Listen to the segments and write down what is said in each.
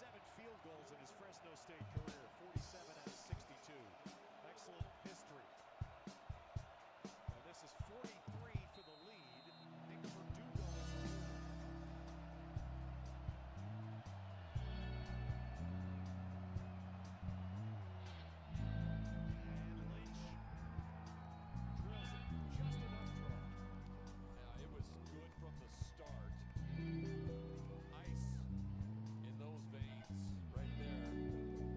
7 field goals in his Fresno State career, 47 out of 62. Excellent history. Now this is 43 for the lead. Nick Verdugo is removed. And Lynch drills it. Just enough draw. Yeah, it was good from the start. Ice in those veins right there.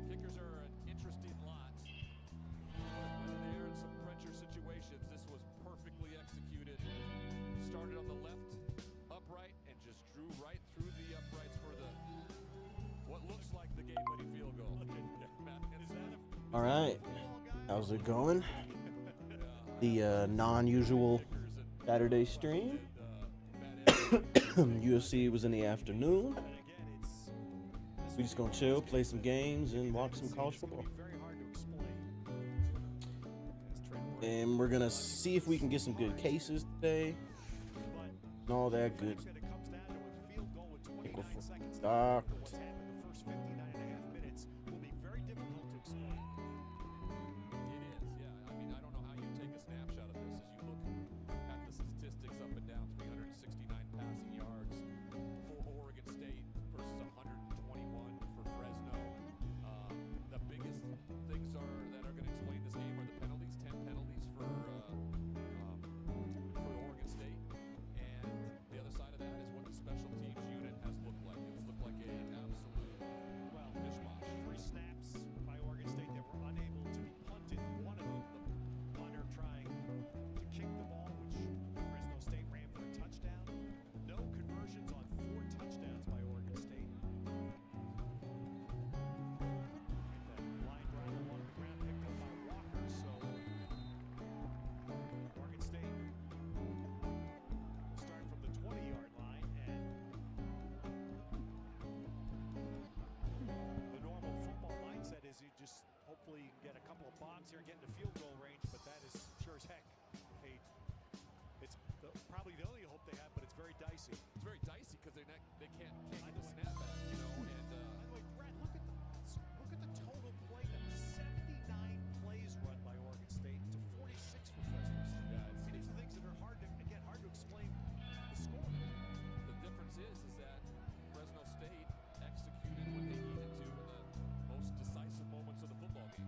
Kickers are an interesting lot. But when they're in some pressure situations, this was perfectly executed. Started on the left upright and just drew right through the uprights for the what looks like the game-winning field goal. All right, how's it going? The non-usual Saturday stream. UFC was in the afternoon. We just gonna chill, play some games, and watch some college football. And we're gonna see if we can get some good cases today. And all that good. Docked. Hopefully you can get a couple of bombs here and get into field goal range, but that is sure as heck it's probably the only hope they have, but it's very dicey. It's very dicey because they can't get the snap back, you know. And by the way, Brad, look at the total play number. 79 plays run by Oregon State to 46 for Fresno State. Yeah, these are things that are hard to explain the score. The difference is that Fresno State executed what they needed to in the most decisive moments of the football game.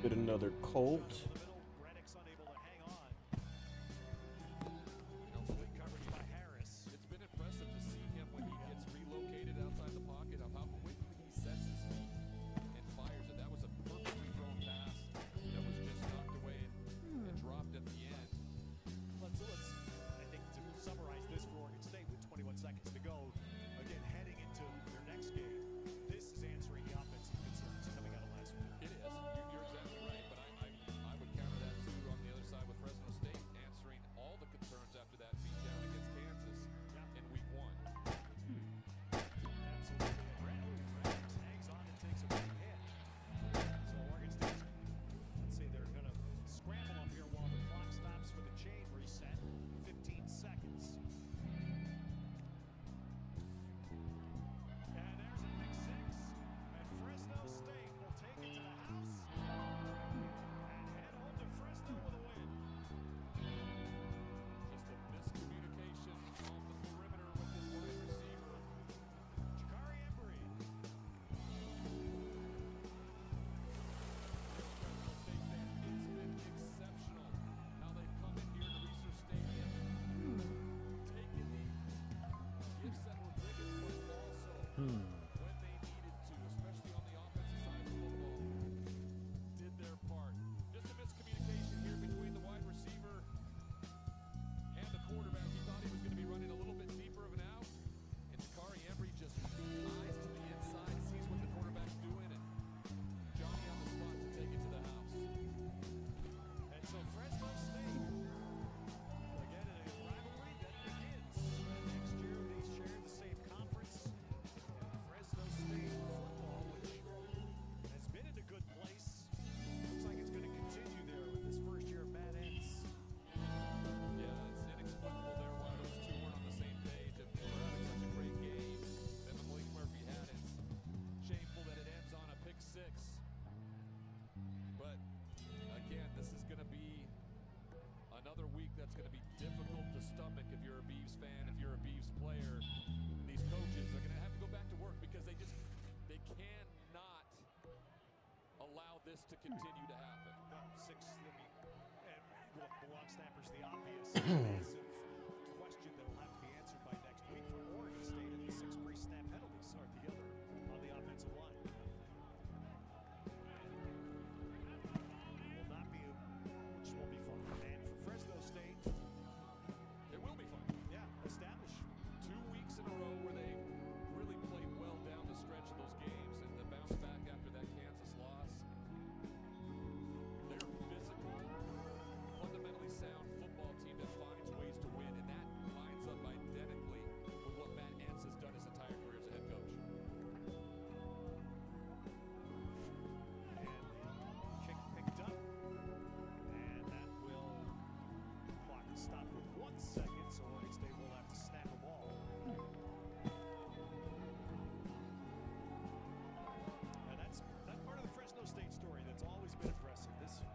Get another Colt. Reddick's unable to hang on. Good coverage by Harris. It's been impressive to see him when he gets relocated outside the pocket of how quickly he sets his feet and fires it. That was a perfectly thrown pass that was just knocked away and dropped at the end. Let's I think to summarize this for Oregon State with 21 seconds to go, again heading into their next game, this is answering the offensive concerns coming out of last week. It is. You're exactly right, but I would counter you're a Beavs fan, if you're a Beavs player, these coaches are going to have to go back to work because they cannot allow this to continue to happen. Well, and look, the long snapper's the obvious massive question that will have to be answered by next week for Oregon State, and the 6 pre-snap penalties are the other on the offensive line. Will not be, which will be fun. And for Fresno State, It will be fun. yeah, establish 2 weeks in a row where they really played well down the stretch of those games, and the bounce back after that Kansas loss. They're physical, fundamentally sound football team that finds ways to win, and that lines up identically with what Matt Entz has done his entire career as a head coach. and kick picked up, and that will clock stop with 1 second, so Oregon State will have to snap a ball. And that's part of the Fresno State story that's always been impressive. This is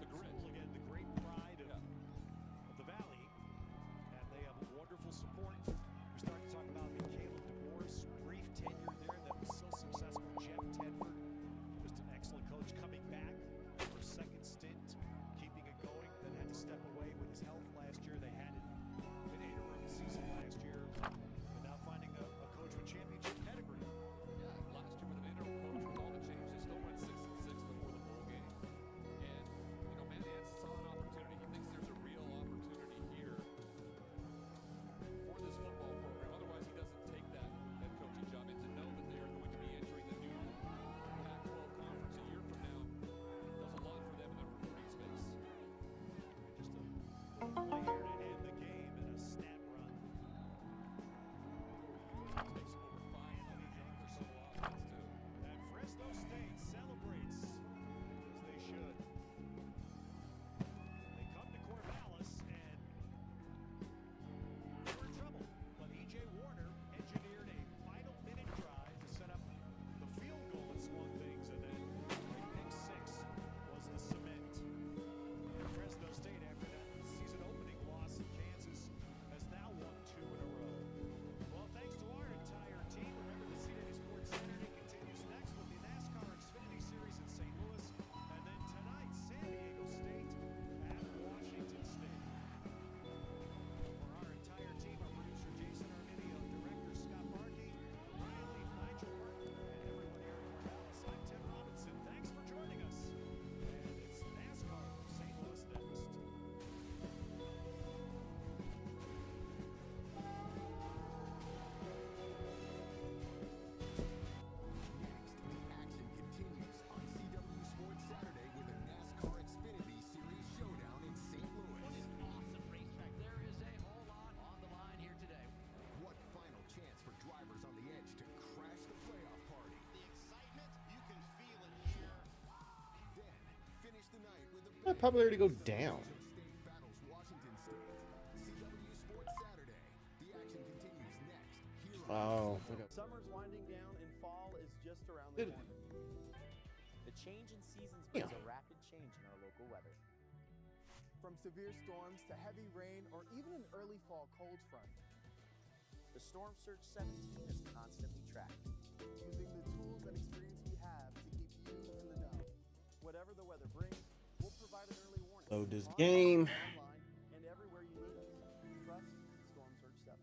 The grit. again, the great pride of the Valley, and they have wonderful support. We started to talk about Caleb DeMoore's brief tenure there that was so successful. Jeff Tedford, just an excellent coach, coming back for a second stint, keeping it going, then had to step away with his health last year. They had an interim season last year, and now finding a coach with championship pedigree. Yeah, last year with an interim coach with all the changes, they still went 6-6 before the bowl game. And, Matt Entz saw an opportunity. He thinks there's a real opportunity here for this football program. Otherwise, he doesn't take that head coaching job. And to know that they are going to be entering the new Pac-12 conference a year from now does a lot for them in their recruiting space. Just a little play here to end the game and a snap run. Takes over 500 yards or so offense, too. And Fresno State celebrates as they should. They come to Corvallis and they were in trouble. But E.J. Warner engineered a final minute drive to set up the field goal that swung things, and then a pick six was the cement. And Fresno State, after that season opening loss in Kansas, has now won 2 in a row. Well, thanks to our entire team. Remember, the CW Sports Saturday continues next with the NASCAR Xfinity Series in St. Louis, and then tonight, San Diego State at Washington State. For our entire team, our producer Jason Arminio, director Scott Barkey, Ryan Leaf, Nigel Martin, and everyone here in Corvallis, I'm Tim Robinson. Thanks for joining us. And it's NASCAR from St. Louis next. Action continues on CW Sports Saturday with a NASCAR Xfinity Series showdown in St. Louis. Awesome racetrack. There is a whole lot on the line here today. What final chance for drivers on the edge to crash the playoff party? The excitement, you can feel it here. Then finish the night with a That popularity go down. State battles Washington State. CW Sports Saturday. The action continues next. Here on Oh, okay. Summer's winding down and fall is just around Did- the corner. The change in seasons Yeah. brings a rapid change in our local weather. From severe storms to heavy rain or even an early fall cold front, the Storm Surge 17 is constantly tracked, using the tools and experience we have to keep you in the know. Whatever the weather brings, we'll provide an early warning. Load this On, game. online, and everywhere you need us. Trust Storm Surge 7.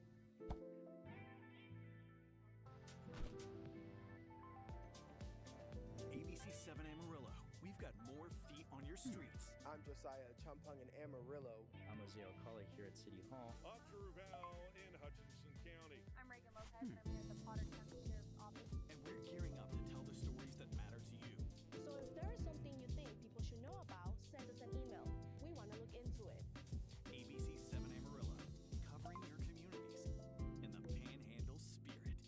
ABC7 Amarillo. We've got more feet on your streets. I'm Josiah Chumpung in Amarillo. I'm Ozeo Cully here at City Hall. Up through Val in Hutchinson County. I'm Reagan Lopez, and I'm here at the Potter County Sheriff's Office. And we're gearing up to tell the stories that matter to you. So if there is something you think people should know about, send us an email. We want to look into it. ABC7 Amarillo. Covering your communities in the Panhandle spirit.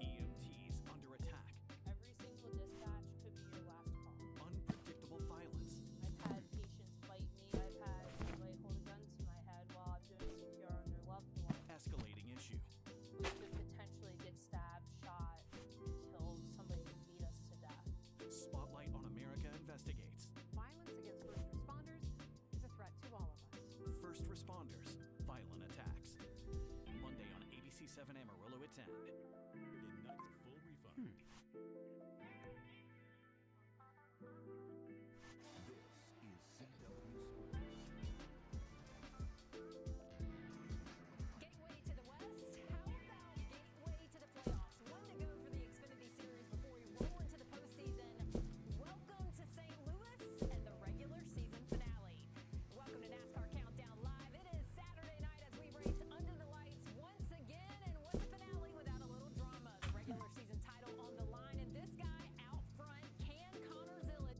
EMTs under attack. Every single dispatch could be your last call. Unpredictable violence. I've had patients bite me. I've had somebody hold a gun to my head while I'm doing CPR on their loved one. Escalating issue. We could potentially get stabbed, shot, killed, somebody could 7 Amarillo at 10. In 90 full refund. This is CW Sports. Gateway to the West. How about gateway to the playoffs? One to go for the Xfinity Series before we roll into the postseason. Welcome to St. Louis and the regular season finale. Welcome to NASCAR Countdown Live. It is Saturday night as we race under the lights once again. And what's a finale without a little drama? The regular season title on the line, and this guy out front, can Connor Zillett.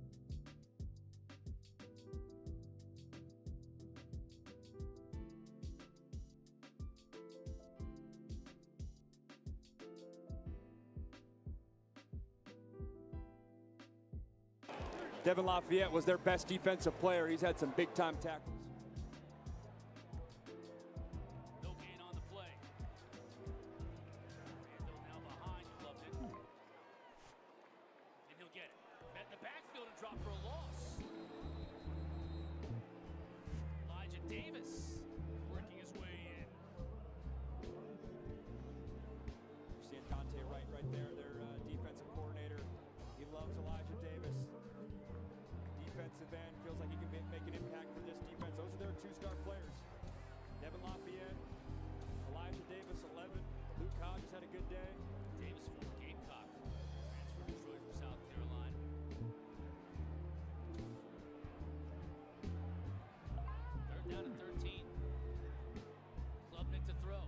Devin Lafayette was their best defensive player. He's had some big-time tackles. No gain on the play. Randall now behind, gloved it. And he'll get it. Met in the backfield and dropped for a loss. Elijah Davis working his way in. You're seeing Dante Wright right there, their defensive coordinator. He loves Elijah Davis. Defensive end, feels like he can make an impact for this defense. Those are their two-star players. Devin Lafayette, Elijah Davis, 11. Luke Hodges had a good day. Davis, former Gamecock, transferred to Detroit from South Carolina. Third down and 13. Klubnik to throw.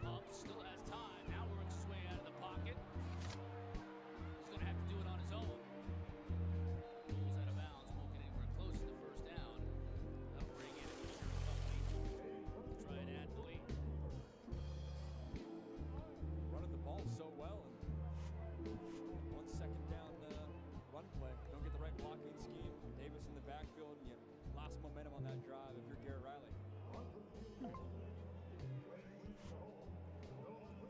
Pump still has time. Now works his way out of the pocket. He's going to have to do it on his own. Pulls out of bounds. Won't get anywhere close to the first down. That'll bring in Fisher Company to try and add the lead. Running the ball so well. And 1 second down run play. Don't get the right blocking scheme. Davis in the backfield. And you lost momentum on that drive if you're Garrett Riley.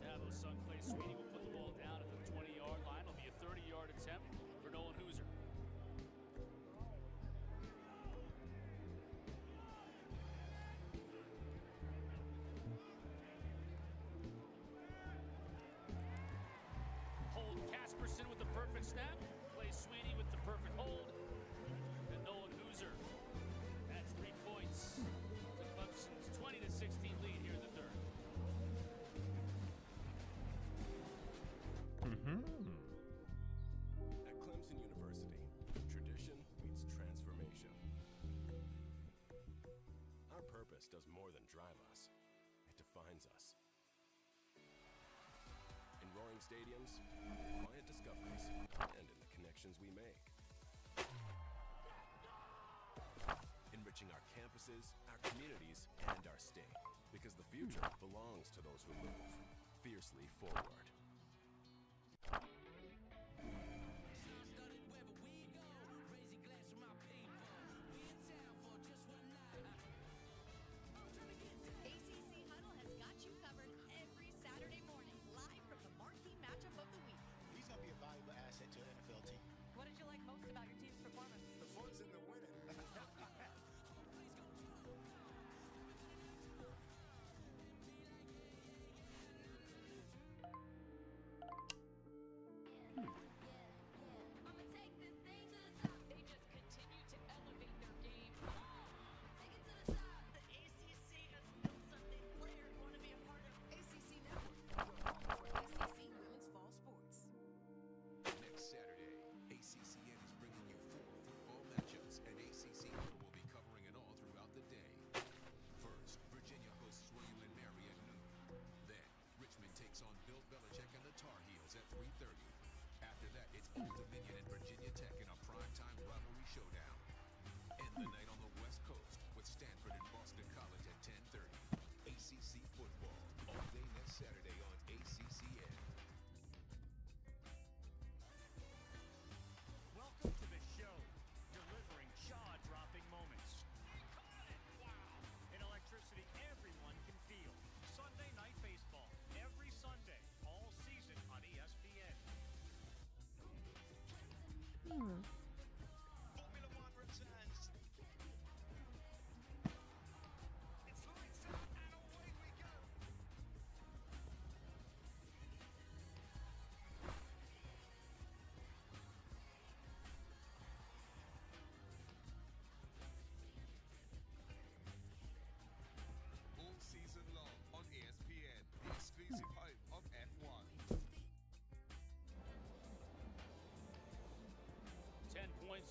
Davo's son Clay Sweeney will put the ball down at the 20-yard line. It'll be a 30-yard attempt for Nolan Hooser. Hold Casperson with the perfect snap. Clay Sweeney with the perfect hold. And Nolan Hooser. That's 3 points to Clemson's 20-16 lead here in the third. At Clemson University, tradition meets transformation. Our purpose does more than drive us, it defines us. In roaring stadiums, quiet discoveries, and in the connections we make. Enriching our campuses, our communities, and our state. Because the future belongs to those who move fiercely forward. ACC Huddle has got you covered every Saturday morning, live from the marquee matchup of the week. He's going to be a valuable asset to an NFL team. What did you like most about your team's performance? The fun's in the winning.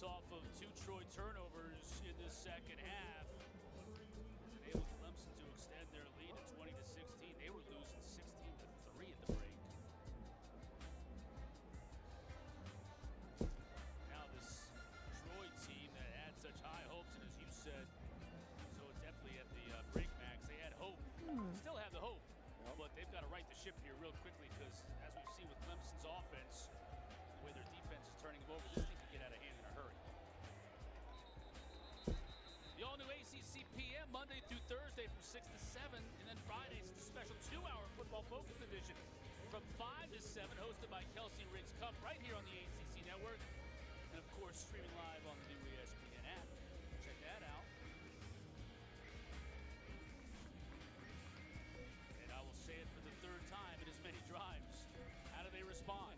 Clemps off of 2 Troy turnovers in this second half has enabled Clemson to extend their lead to 20-16. They were losing 16-3 at the break. Now this Troy team that had such high hopes, and as you said, so definitely at the break, Max, they had hope. Still have the hope, but they've got to right the ship here real quickly because, as we've seen with Clemson's offense, the way their defense is turning them over, this thing can get out of hand in a hurry. The all-new ACC PM, Monday through Thursday from 6 to 7, and then Fridays, the special 2-hour football focus edition from 5 to 7, hosted by Kelsey Riggs Cup right here on the ACC Network, and of course streaming live on the new ESPN app. Check that out. And I will say it for the 3rd time in as many drives. How do they respond?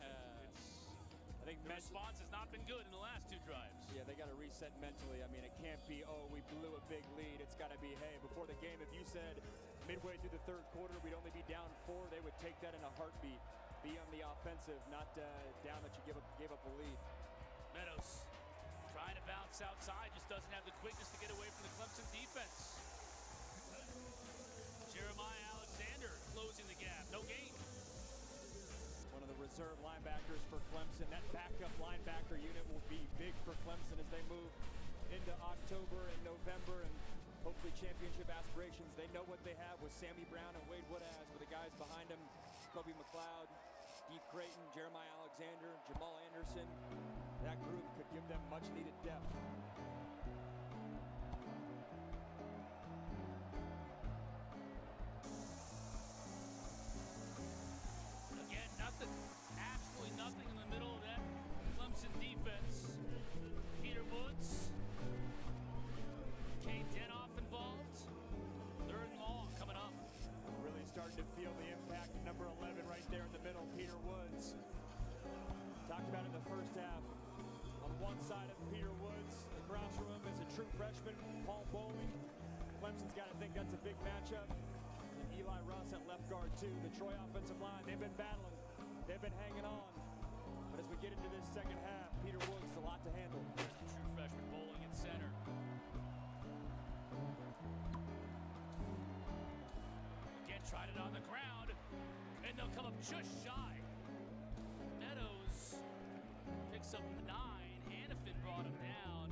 I think the response has not been good in the last 2 drives. Yeah, they got to reset mentally. I mean, it can't be, oh, we blew a big lead. It's got to be, hey, before the game, if you said midway through the 3rd quarter we'd only be down 4, they would take that in a heartbeat. Be on the offensive, not down that you gave up a lead. Meadows trying to bounce outside, just doesn't have the quickness to get away from the Clemson defense. Jeremiah Alexander closing the gap, no gain. One of the reserve linebackers for Clemson. That backup linebacker unit will be big for Clemson as they move into October and November and hopefully championship aspirations. They know what they have with Sammy Brown and Wade Woodaz, with the guys behind them, Kobe McLeod, Deke Creighton, Jeremiah Alexander, Jamal Anderson. That group could give them much needed depth. Again, nothing, absolutely nothing in the middle of that Clemson defense. Peter Woods, Kate Denoff involved. 3rd and long coming up. Really starting to feel the impact of number 11 right there in the middle, Peter Woods. Talked about it in the first half. On one side of Peter Woods, across from him is a true freshman, Paul Bowling. Clemson's got to think that's a big matchup. And Eli Ross at left guard too. The Troy offensive line, they've been battling. They've been hanging on. But as we get into this second half, Peter Woods is a lot to handle. There's the true freshman Bowling at center. Again, tried it on the ground, and they'll come up just shy. Meadows picks up 9. Hannafin brought him down.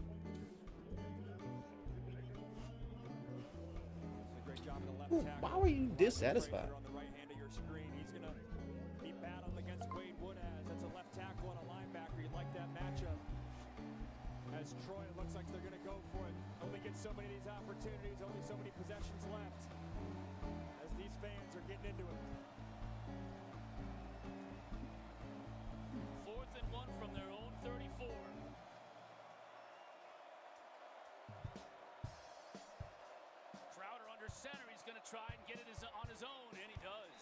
A great job in the left tackle. Why were you dissatisfied? On the right hand of your screen, he's going to be battling against Wade Woodaz. That's a left tackle and a linebacker. You'd like that matchup. As Troy, it looks like they're going to go for it. Only get so many of these opportunities, only so many possessions left. As these fans are getting into it. 4th and 1 from their own 34. Crowder under center. He's going to try and get it on his own, and he does.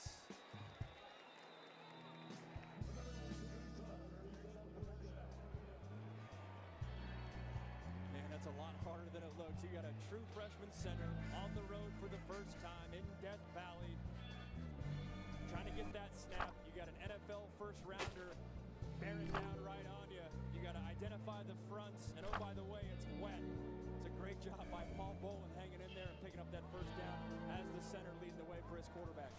Man, that's a lot harder than it looks. You got a true freshman center on the road for the first time in Death Valley. Trying to get that snap. You got an NFL first rounder bearing down right on you. You got to identify the fronts, and oh, by the way, it's wet. It's a great job by Paul Bowen hanging in there and picking up that first down as the center leading the way for his quarterback.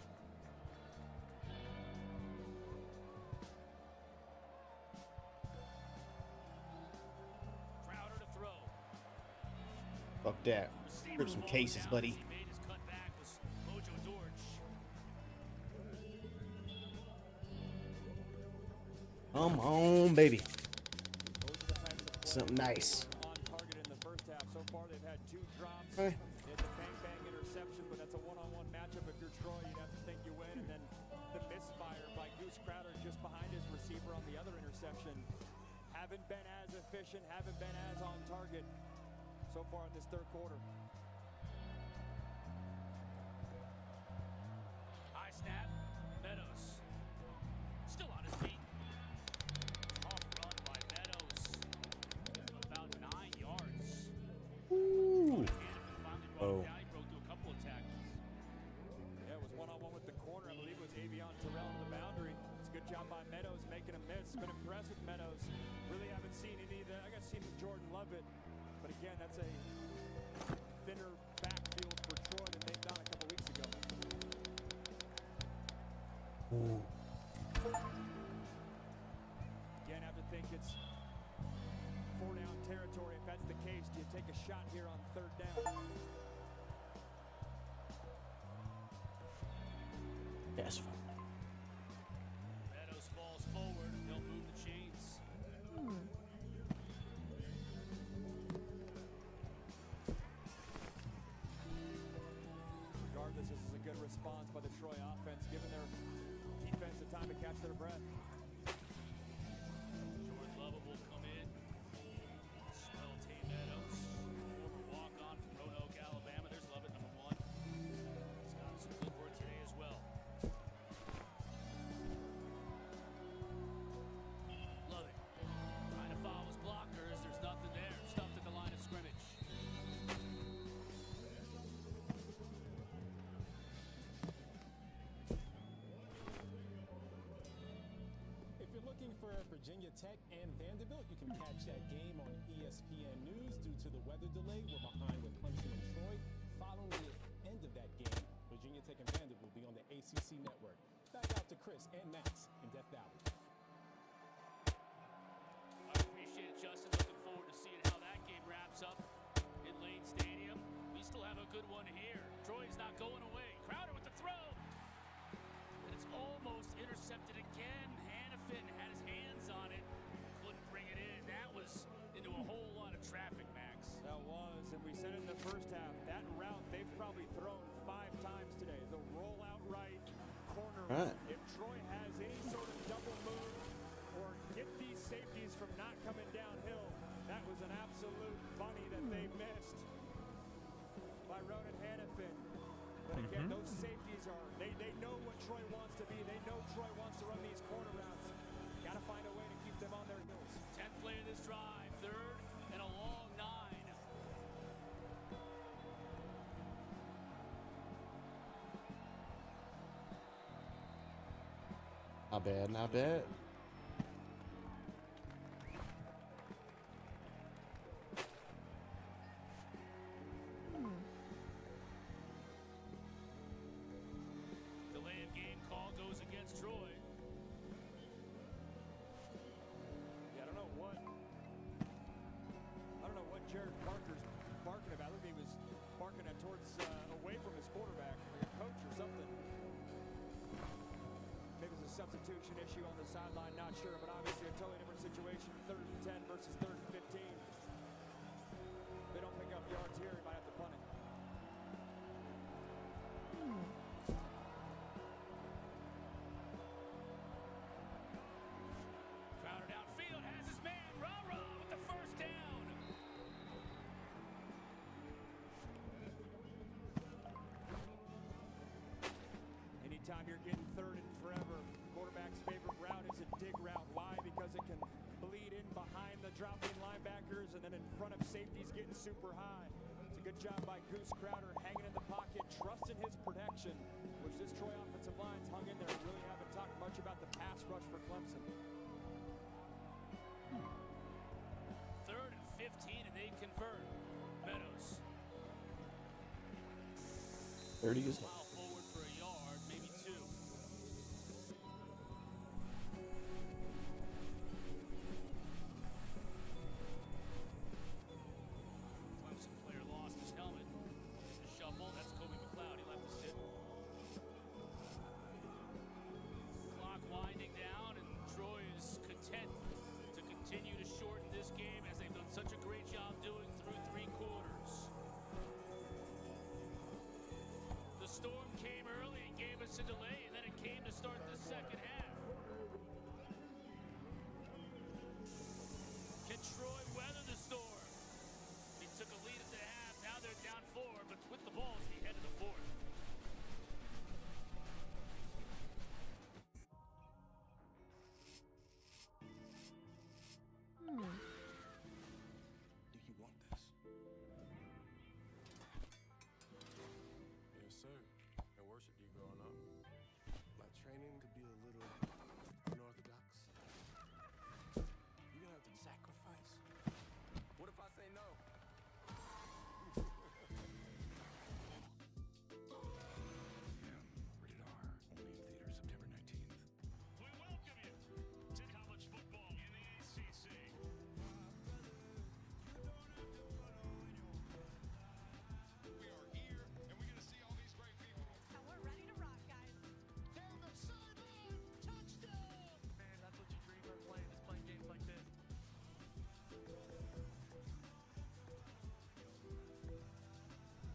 Crowder to throw. Fuck that. Rip some cases, buddy. He made his cut back was Mojo Dortch. Come on, baby. Something nice. On target in the first half. So far, they've had 2 drops. Hey. They had the bang-bang interception, but that's a one-on-one matchup. If you're Troy, you'd have to think you win. And then the misfire by Goose Crowder just behind his receiver on the other interception. Haven't been as efficient, haven't been as on target so far in this 3rd quarter. High snap. Meadows. Still on his feet. Tough run by Meadows. About 9 yards. Ooh. Finally brought him down. He broke through a couple of tackles. Yeah, it was one-on-one with the corner. I believe it was Avion Terrell to the boundary. It's a good job by Meadows making a miss. Been impressed with Meadows. Really haven't seen any of the. I got seen Jordan love it. But again, that's a thinner backfield for Troy than they found a couple weeks ago. Ooh. Again, have to think it's 4-down territory. If that's the case, do you take a shot here on 3rd down? Yes. Meadows falls forward. They'll move the chains. Regardless, this is a good response by the Troy offense, giving their defense the time to catch their breath. Jordan Lovett will come in. Swell Tay Meadows. Former walk-on from Roanoke, Alabama. There's Lovett, number 1. He's got some good work today as well. Lovett trying to follow his blockers. There's nothing there. Stuffed at the line of scrimmage. If you're looking for Virginia Tech and Vanderbilt, you can catch that game on ESPN News. Due to the weather delay, we're behind with Clemson and Troy. Following the end of that game, Virginia Tech and Vanderbilt will be on the ACC network. Back out to Chris and Max in Death Valley. I appreciate it, Justin. Looking forward to seeing how that game wraps up in Lane Stadium. We still have a good one here. Troy's not going away. Crowder with the throw. And it's almost intercepted again. Hannafin had his hands on it. Couldn't bring it in. That was into a whole lot of traffic, Max. That was, and we said it in the first half, that route they've probably thrown 5 times today. The rollout right, corner. Right. If Troy has any sort of double move or get these safeties from not coming downhill, that was an absolute bunny that they missed by Ronan Hannafin. But again, those safeties are, they know what Troy wants to be. They know Troy wants to run these corner routes. Got to find a way to keep them on their heels. 10th play of this drive. 3rd and a long 9. Not bad, not bad. Delay of game call goes against Troy. Yeah, I don't know what Jared Parker's barking about. Look, he was barking at towards away from his quarterback, like a coach or something. Maybe it's a substitution issue on the sideline, not sure, but obviously a totally different situation. 3rd and 10 versus 3rd and 15. If they don't pick up yards here, he might have to punt it. Crowder downfield has his man. Rah-rah with the first down. Anytime you're getting 3rd and forever, quarterback's favorite route is a dig route. Why? Because it can bleed in behind the dropping linebackers and then in front of safeties getting super high. It's a good job by Goose Crowder hanging in the pocket, trusting his protection, which this Troy offensive line's hung in there. Really haven't talked much about the pass rush for Clemson. 3rd and 15, and they convert. Meadows. 30 is. Plow forward for a yard, maybe 2. Clemson player lost his helmet. The shuffle, that's Kobe McLeod. He left the sit. Clock winding down, and Troy is content to continue to shorten this game as they've done such a great job doing through 3 quarters. The story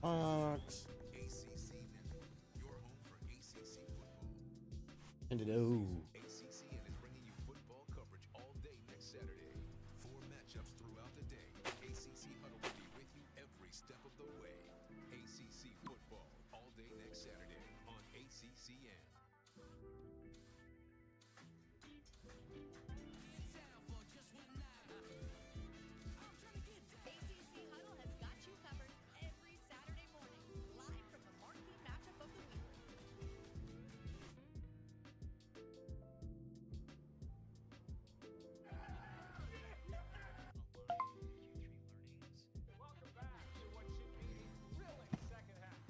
Fox. ACC Network, your home for ACC football. And it ACCN is bringing you football coverage all day next Saturday. 4 matchups throughout the day. ACC Huddle will be with you every step of the way. ACC football all day next Saturday on ACCN. ACC Huddle has got you covered every Saturday morning, live from the marquee matchup of the week. Welcome back to what should be a thrilling second half.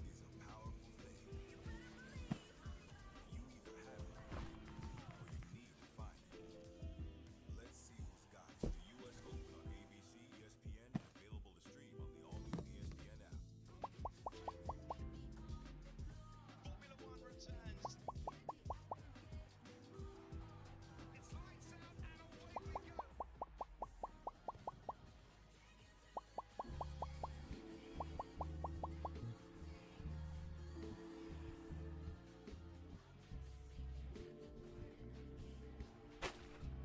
Is a powerful thing. You either have it or you need to find it. Let's see who's got it. The U.S. Open on ABC, ESPN, and available to stream on the all-new ESPN app. Formula One returns. It's lights out and away we go.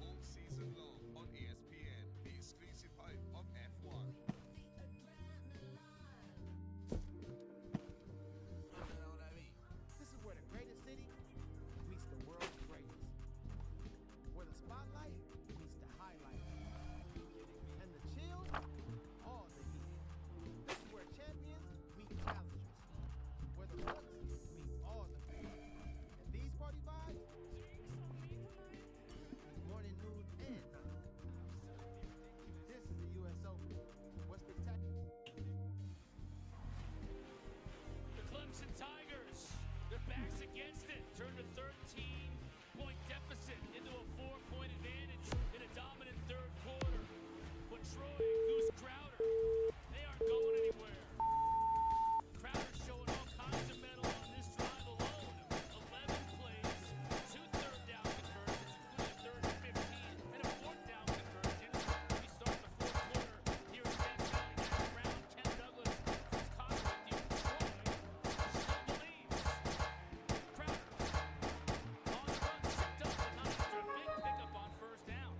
All season long on ESPN, the exclusive home of F1. This is where the greatest city meets the world's greatest. Where the spotlight meets the highlight. And the chill, all the heat. This is where champions meet challengers. Where the looks meet all the food. And these party vibes, morning, noon, and night. This is the U.S. Open. What's spectacular? The Clemson Tigers, their backs against it, turned a 13-point deficit into a 4-point advantage in a dominant third quarter. But Troy and Goose Crowder, they aren't going anywhere. Crowder's showing all kinds of metal on this drive alone. 11 plays, 2 third-down conversions, including a third and 15, and a fourth-down conversion. We start the fourth quarter here in Death Valley. Matt Brown, Ken Douglas, Chris Cotter with you. Troy still believes. Crowder on the run, tripped up, but not after a big pickup on first down.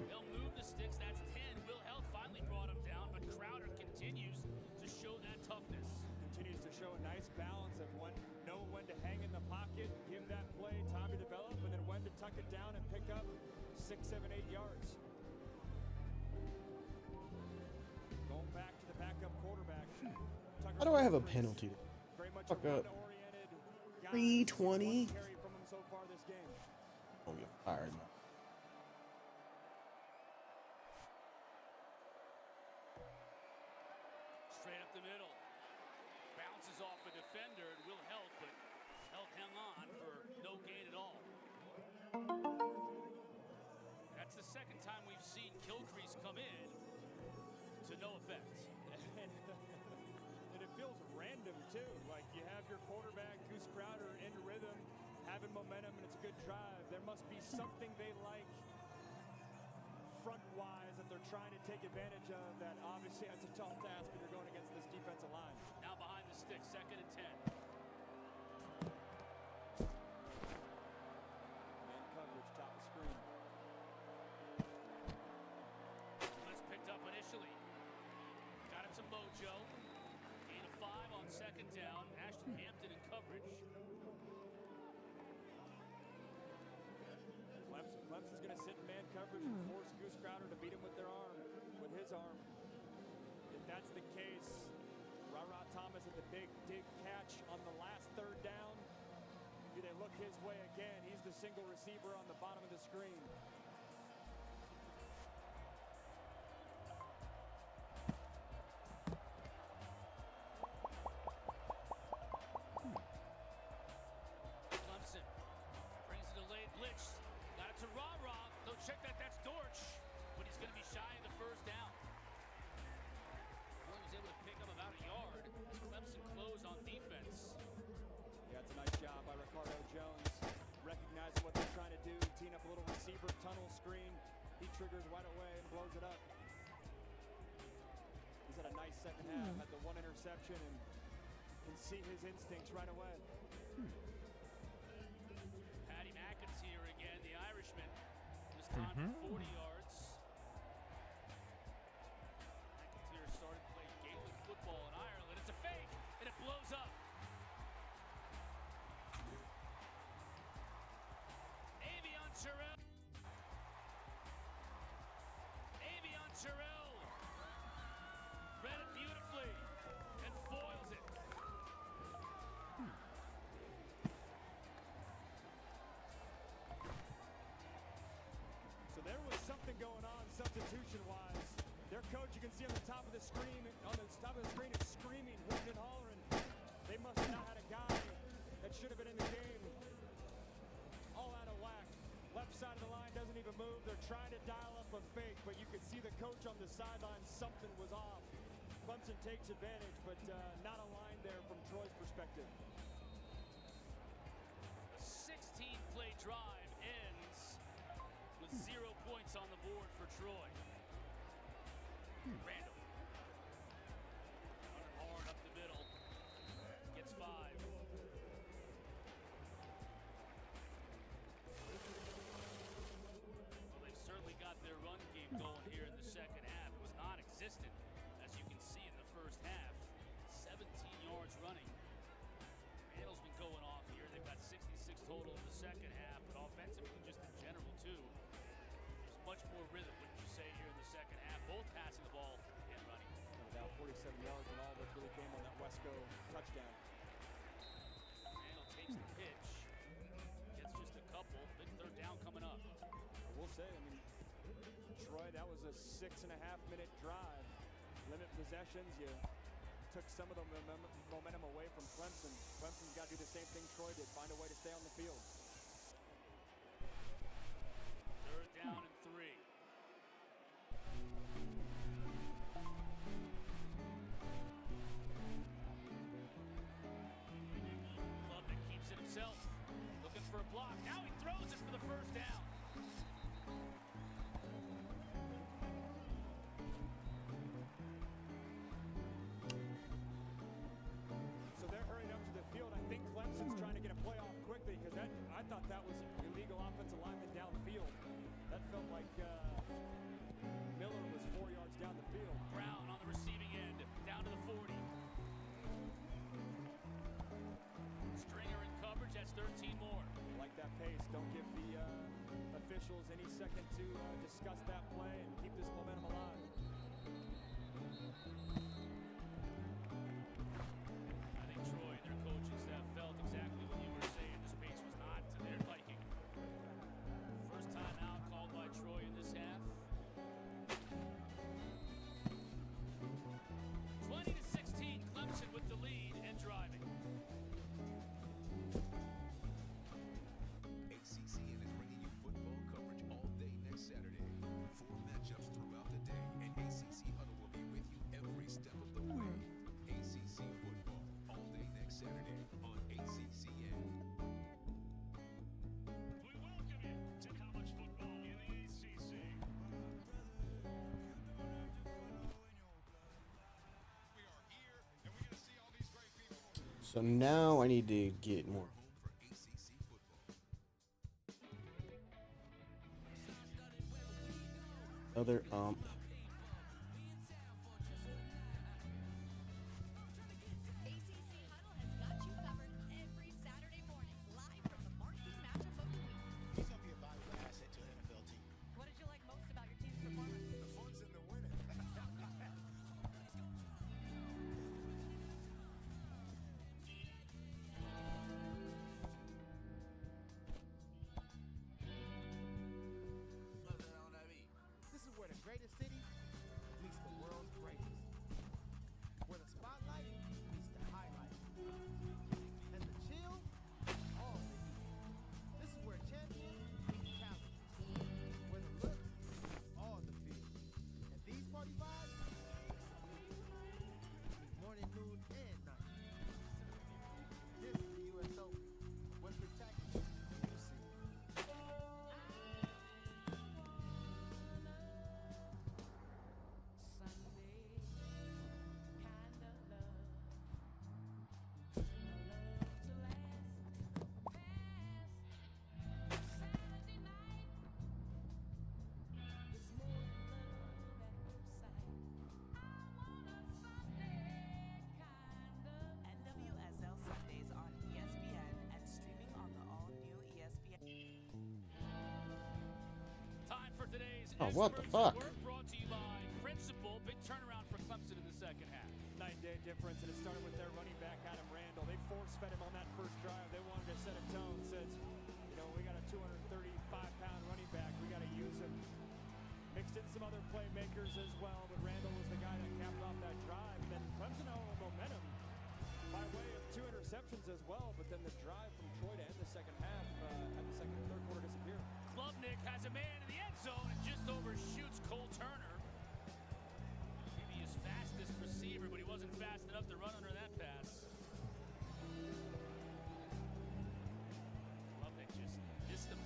They'll move the sticks. That's 10. Will Held finally brought him down, but Crowder continues to show that toughness. Continues to show a nice balance of knowing when to hang in the pocket, give that play time to develop, and then when to tuck it down and pick up 6, 7, 8 yards. Going back to the backup quarterback. How do I have a penalty? Very much Fuck a up. run-oriented guy. 320. Carry from him so far this game. Oh, you're fired. Straight up the middle. Bounces off a defender and will help, but Held hung on for no gain at all. That's the second time we've seen Kilcrease come in to no effect. And it feels random too. Like you have your quarterback, Goose Crowder, in rhythm, having momentum, and it's a good drive. There must be something they like front-wise that they're trying to take advantage of. That obviously that's a tall task when you're going against this defensive line. Now behind the stick, 2nd and 10. Man coverage, top of screen. Blitz picked up initially. Got it to Mojo. Gain of 5 on 2nd down. Ashton Hampton in coverage. Clemson's going to sit in man coverage and force Goose Crowder to beat him with his arm. If that's the case, Ra Thomas at the big dig catch on the last 3rd down. Do they look his way again? He's the single receiver on the bottom of the screen. Clemson brings a delayed blitz. Got it to Ra. They'll check that. That's Dortch. But he's going to be shy of the first down. Only was able to pick up about a yard as Clemson closed on defense. Yeah, it's a nice job by Ricardo Jones, recognizing what they're trying to do, teeing up a little receiver tunnel screen. He triggers right away and blows it up. He's had a nice second half, had the one interception, and can see his instincts right away. Patty McIntyre again, the Irishman. This time for 40 yards. McIntyre started playing Gaelic football in Ireland. It's a fake, and it blows up. Avion Terrell. Avion Terrell read it beautifully and foils it. So there was something going on substitution-wise. Their coach, you can see on the top of the screen, is screaming, hooting and hollering. They must have not had a guy that should have been in the game. All out of whack. Left side of the line doesn't even move. They're trying to dial up a fake, but you could see the coach on the sideline. Something was off. Clemson takes advantage, but not a line there from Troy's perspective. A 16-play drive ends with 0 points on the board for Troy. Randall. Running hard up the middle. Gets 5. Well, they've certainly got their run game going here in the second half. It was non-existent, as you can see in the first half. 17 yards running. Randall's been going off here. They've got 66 total in the second half, but offensively, just in general, too. There's much more rhythm, wouldn't you say, here in the second half. Both passing the ball and running. About 47 yards in all, which really came on that Wesco touchdown. Randall takes the pitch. Gets just a couple. Big third down coming up. I will say, I mean, Troy, that was a 6.5-minute drive. Limit possessions. You took some of the momentum away from Clemson. Clemson's got to do the same thing Troy did, find a way to stay on the field. Third down and 3. Klubnik keeps it himself. Looking for a block. Now he throws it for the first down. So they're hurrying up to the field. I think Clemson's trying to get a play off quickly because I thought that was illegal offensive lineman downfield. That felt like Miller was 4 yards down the field. Brown on the receiving end, down to the 40. Stringer in coverage, that's 13 more. Like that pace. Don't give the officials any second to discuss that play and keep this momentum alive. I think Troy and their coaching staff felt exactly what you were saying. This pace was not to their liking. First time out called by Troy in this half. 20-16, Clemson with the lead and driving. ACCN is bringing you football coverage all day next Saturday. 4 matchups throughout the day, and ACC Huddle will be with you every step of the way. ACC football all day next Saturday on ACCN. We welcome you to college football in the ACC. We are here, and we're going to see all these great people. So now I need to get more Home for ACC football. other ACC Huddle has got you covered every Saturday morning, live from the marquee matchup of the week. He's going to be a valuable asset to an NFL team. What did you like most about your team's performance? The fun's in the winning. This is where the greatest cities Oh, what the fuck? We're brought to you by Principal. Big turnaround for Clemson in the second half. Night-day difference, and it started with their running back, Adam Randall. They force-fed him on that first drive. They wanted to set a tone. Says, you know, we got a 235-pound running back. We got to use him. Mixed in some other playmakers as well, but Randall was the guy that capped off that drive. And then Clemson had a little momentum by way of 2 interceptions as well, but then the drive from Troy to end the second half had the third quarter disappear. Klubnik has a man in the end zone and just overshoots Cole Turner. Maybe his fastest receiver, but he wasn't fast enough to run under that pass. Klubnik just missed him.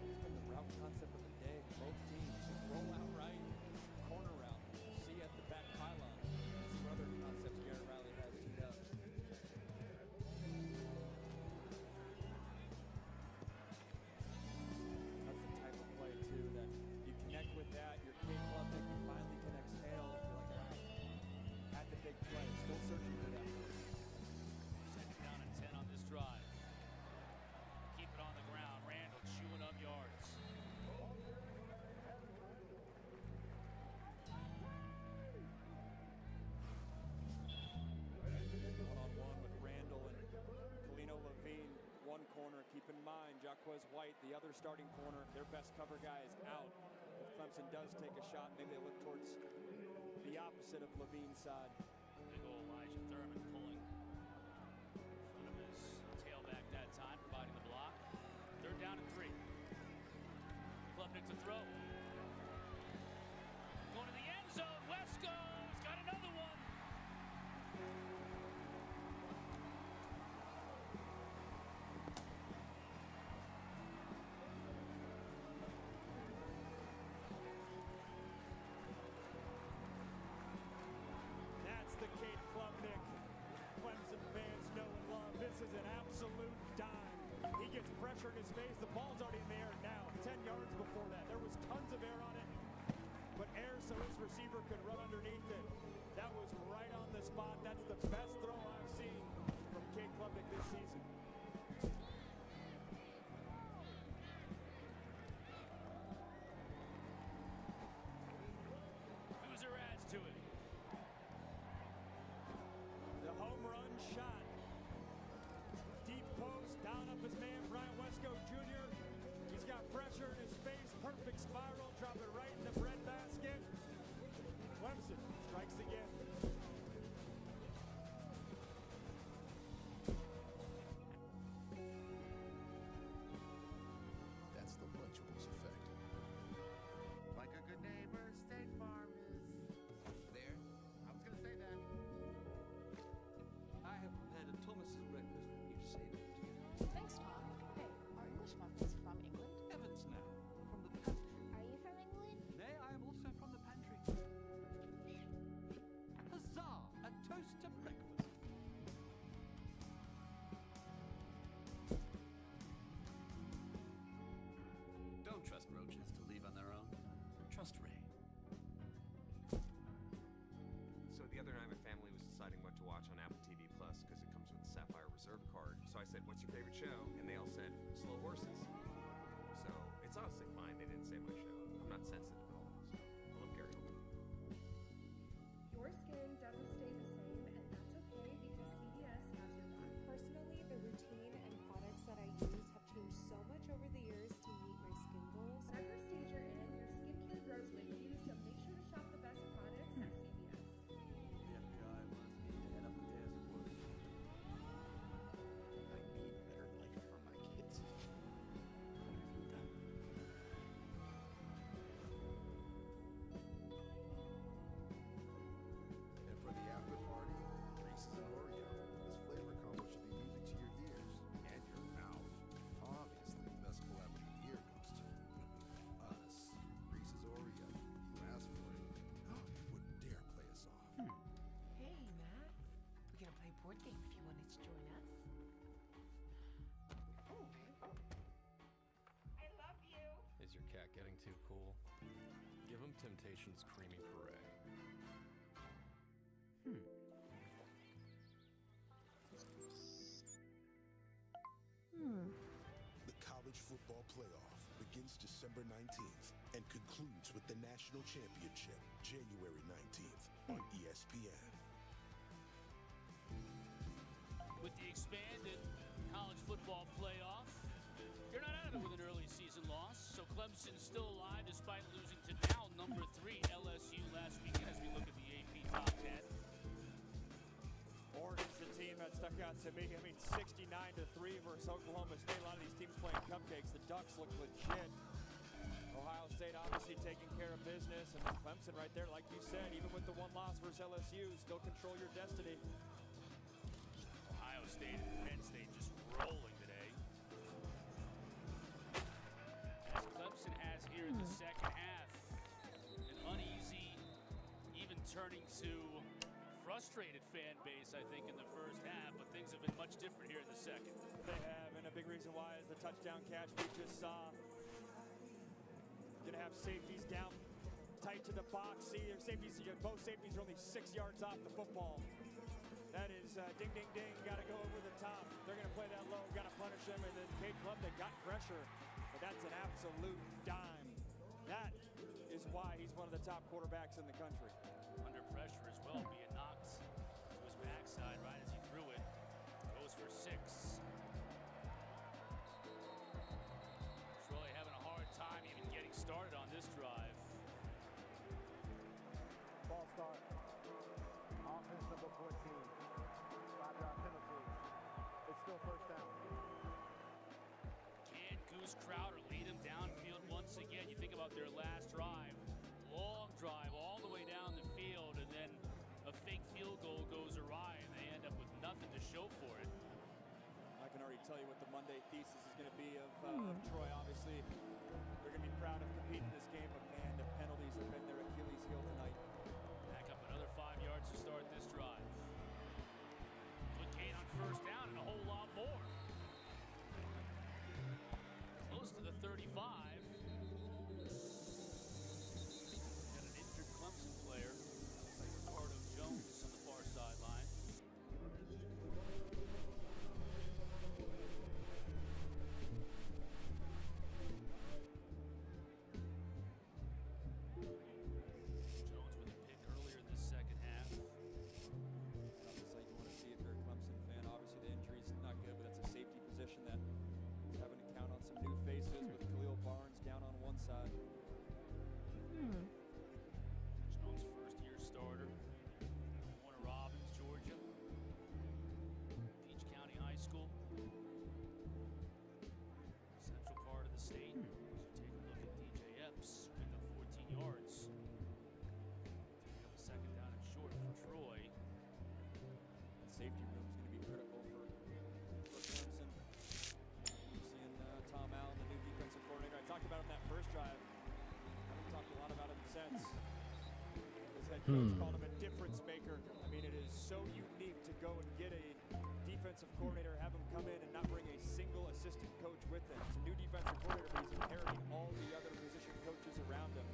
It's been the route concept of the day. Both teams roll out right, corner route. See at the back pylon. Some other concepts Garrett Riley has teed up. That's the type of play too that you connect with that. Your K club that you finally connects tail. You're like, all right, had the big play. Still searching for that. Second down and 10 on this drive. Keep it on the ground. Randall chewing up yards. One-on-one with Randall and Kalino Levine. One corner. Keep in mind, Jaquez White, the other starting corner, their best cover guy is out. If Clemson does take a shot, maybe they look towards the opposite of Levine's side. Big old Elijah Thurman pulling in front of his tailback that time, providing the block. Third down and 3. Klubnik to throw. Going to the end zone. Wesco's got another one. That's the Kate Klubnik Clemson fans know and love. This is an absolute dime. He gets pressure in his face. The ball's already in the air now. 10 yards before that. There was tons of air on it, but air so his receiver could run underneath it. That was right on the spot. That's the best throw I've seen from Kate Klubnik this season. Boozer adds to it. The home run shot. Deep post, down up his man, Brian Wesco Jr. He's got pressure in his face, perfect spiral, drop it right in the breadbasket. Clemson strikes again. That's the Lunchables effect. Like a good neighbor, State Farm is there. I was gonna say that. I have prepared a Thomas's breakfast for you to savor. Thanks, Tom. Hey, are English muffins from England? Heavens now, from the pantry. Are you from England? Nay, I am also from the pantry. Huzzah! A toast to breakfast. Don't trust roaches to leave on their own. Trust Ray. So the other night, my family was deciding what to watch on Apple TV Plus because it comes with a Sapphire Reserve card. So I said, "What's your favorite show?" And they all said, "Slow Horses." So it's honestly fine. They didn't say my show. I'm not sensitive at all. So I love Gary Oldman. Your skin doesn't stay the same, and that's okay because CVS has your back. Personally, the routine and products that I use have changed so much over the years to meet my skin goals. Whatever stage you're in, your skincare grows with you, so make sure to shop the best products at CVS. The FBI wants me to head up the task force. I need better life for my kids. And for the after party, Reese's and Oreo. This flavor combo should be music to your ears and your mouth. Obviously, the best collab of the year goes to us. Reese's Oreo. You asked for it. Wouldn't dare play us off. Hey, Max. We're gonna play a board game if you wanted to join us. I love you. Is your cat getting too cool? Give him Temptation's Creamy Puree. The college College Football Playoff begins December 19th and concludes with the National Championship January 19th on ESPN. With the expanded college football playoff, you're not out of it with an early season loss. So Clemson's still alive despite losing to now number 3 LSU last weekend as we look at the AP top 10. Oregon's the team that stuck out to me. I mean, 69-3 versus Oklahoma State. A lot of these teams playing cupcakes. The Ducks look legit. Ohio State obviously taking care of business. And Clemson right there, like you said, even with the one loss versus LSU, still control your destiny. Ohio State and Penn State just rolling today. As Clemson has here in the second half, an uneasy, even turning to frustrated fan base, I think, in the first half, but things have been much different here in the second. They have, and a big reason why is the touchdown catch we just saw. Gonna have safeties down tight to the box. See, both safeties are only 6 yards off the football. That is ding, ding, ding. Got to go over the top. They're going to play that low. Got to punish them. And then Cade Club, they got pressure. But that's an absolute dime. That is why he's one of the top quarterbacks in the country. Under pressure as well, being knocked to his backside right as he threw it. Goes for 6. He's really having a hard time even getting started on this drive. Ball start. Offense number 14. 5-yard penalty. It's still first down. Can Goose Crowder lead him downfield once again? You think about their last drive. Long drive all the way down the field, and then a fake field goal goes awry, and they end up with nothing to show for it. I can already tell you what the Monday thesis is going to be of Troy. Obviously, they're going to be proud of competing this game, but man, the penalties have been their Achilles heel tonight. Back up another 5 yards to start this drive. Good gain on first down and a whole lot more. Close to the 35. Got an injured Clemson player, Ricardo Jones, on the far sideline. Jones with a pick earlier in the second half. Not the sight you want to see if you're a Clemson fan. Obviously, the injury's not good, but that's a safety position that is having to count on some new faces with Khalil Barnes down on one side. Jones, first-year starter. Warner Robins, Georgia. Peach County High School. Central part of the state. So take a look at DJ Epps. Picked up 14 yards. Taking up a second down and short for Troy. That safety room is going to be critical for Clemson. Seeing Tom Allen, the new defensive coordinator. I talked about him that first drive. I haven't talked a lot about him since. His head coach called him a difference maker. I mean, it is so unique to go and get a defensive coordinator, have him come in and not bring a single assistant coach with him. It's a new defensive coordinator, but he's inheriting all the other position coaches around him.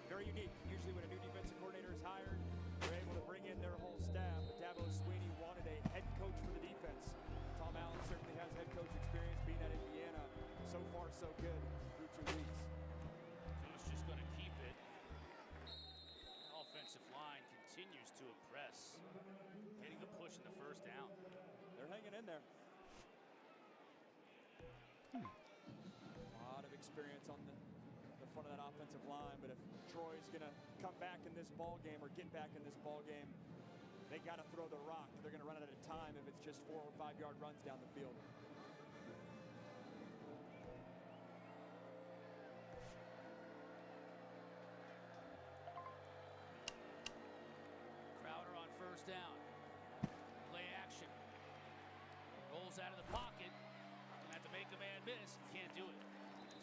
Very unique. Usually when a new defensive coordinator is hired, they're able to bring in their whole staff. But Dabo Swinney wanted a head coach for the defense. Tom Allen certainly has head coach experience being at Indiana. So far, so good through 2 weeks. Goose just going to keep it. The offensive line continues to impress. Getting the push in the first down. They're hanging in there. A lot of experience on the front of that offensive line, but if Troy's going to come back in this ball game or get back in this ball game, they got to throw the rock. They're going to run out of time if it's just 4 or 5 yard runs down the field. Crowder on first down. Play action. Rolls out of the pocket. Gonna have to make a man miss. Can't do it.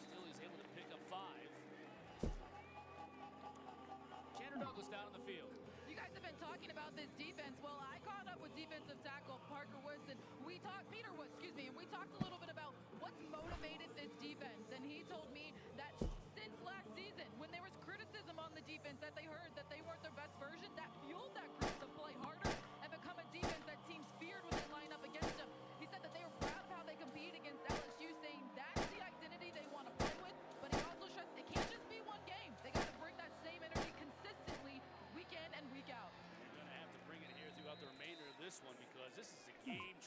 Still he's able to pick up 5. Chandler Douglas down on the field. You guys have been talking about this defense. Well, I caught up with defensive tackle Parker Woods, and Peter Woods, and we talked a little bit about what's motivated this defense. And he told me that since last season, when there was criticism on the defense that they heard that they weren't their best version, that fueled that group to play harder and become a defense that teams feared when they line up against them. He said that they were proud of how they compete against LSU, saying that's the identity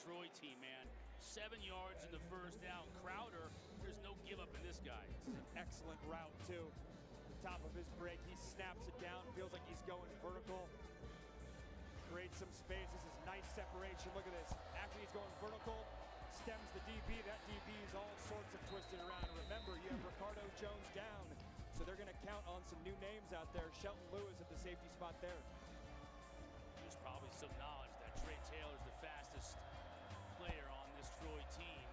Troy team, man. 7 yards in the first down. Crowder, there's no give up in this guy. This is an excellent route, too. The top of his break, he snaps it down, feels like he's going vertical. Creates some space. This is nice separation. Look at this. After he's going vertical, stems the DB. That DB is all sorts of twisted around. Remember, you have Ricardo Jones down, so they're going to count on some new names out there. Shelton Lewis at the safety spot there. There's probably some knowledge that Trey Taylor's the fastest player on this Troy team.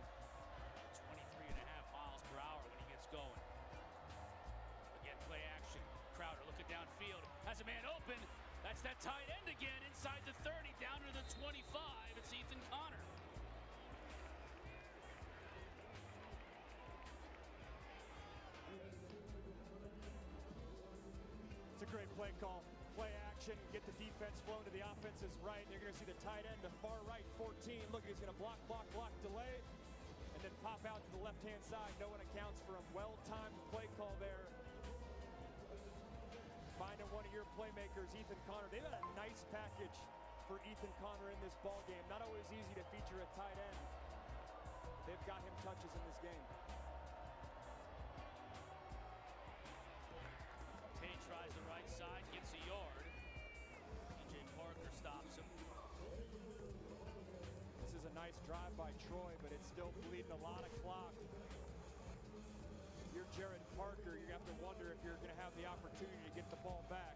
23.5 miles per hour when he gets going. Again, play action. Crowder looking downfield. Has a man open. That's that tight end again inside the 30, down to the 25. It's Ethan Connor. It's a great play call. Play action, get the defense flowing to the offense's right. You're going to see the tight end, the far right, 14. Look, he's going to block, delay, and then pop out to the left-hand side. No one accounts for him. Well-timed play call there. Finding one of your playmakers, Ethan Connor. They've got a nice package for Ethan Connor in this ball game. Not always easy to feature a tight end. They've got him touches in this game. Tay tries the right side, gets a yard. DJ Parker stops him. This is a nice drive by Troy, but it's still bleeding a lot of clock. If you're Jared Parker, you have to wonder if you're going to have the opportunity to get the ball back.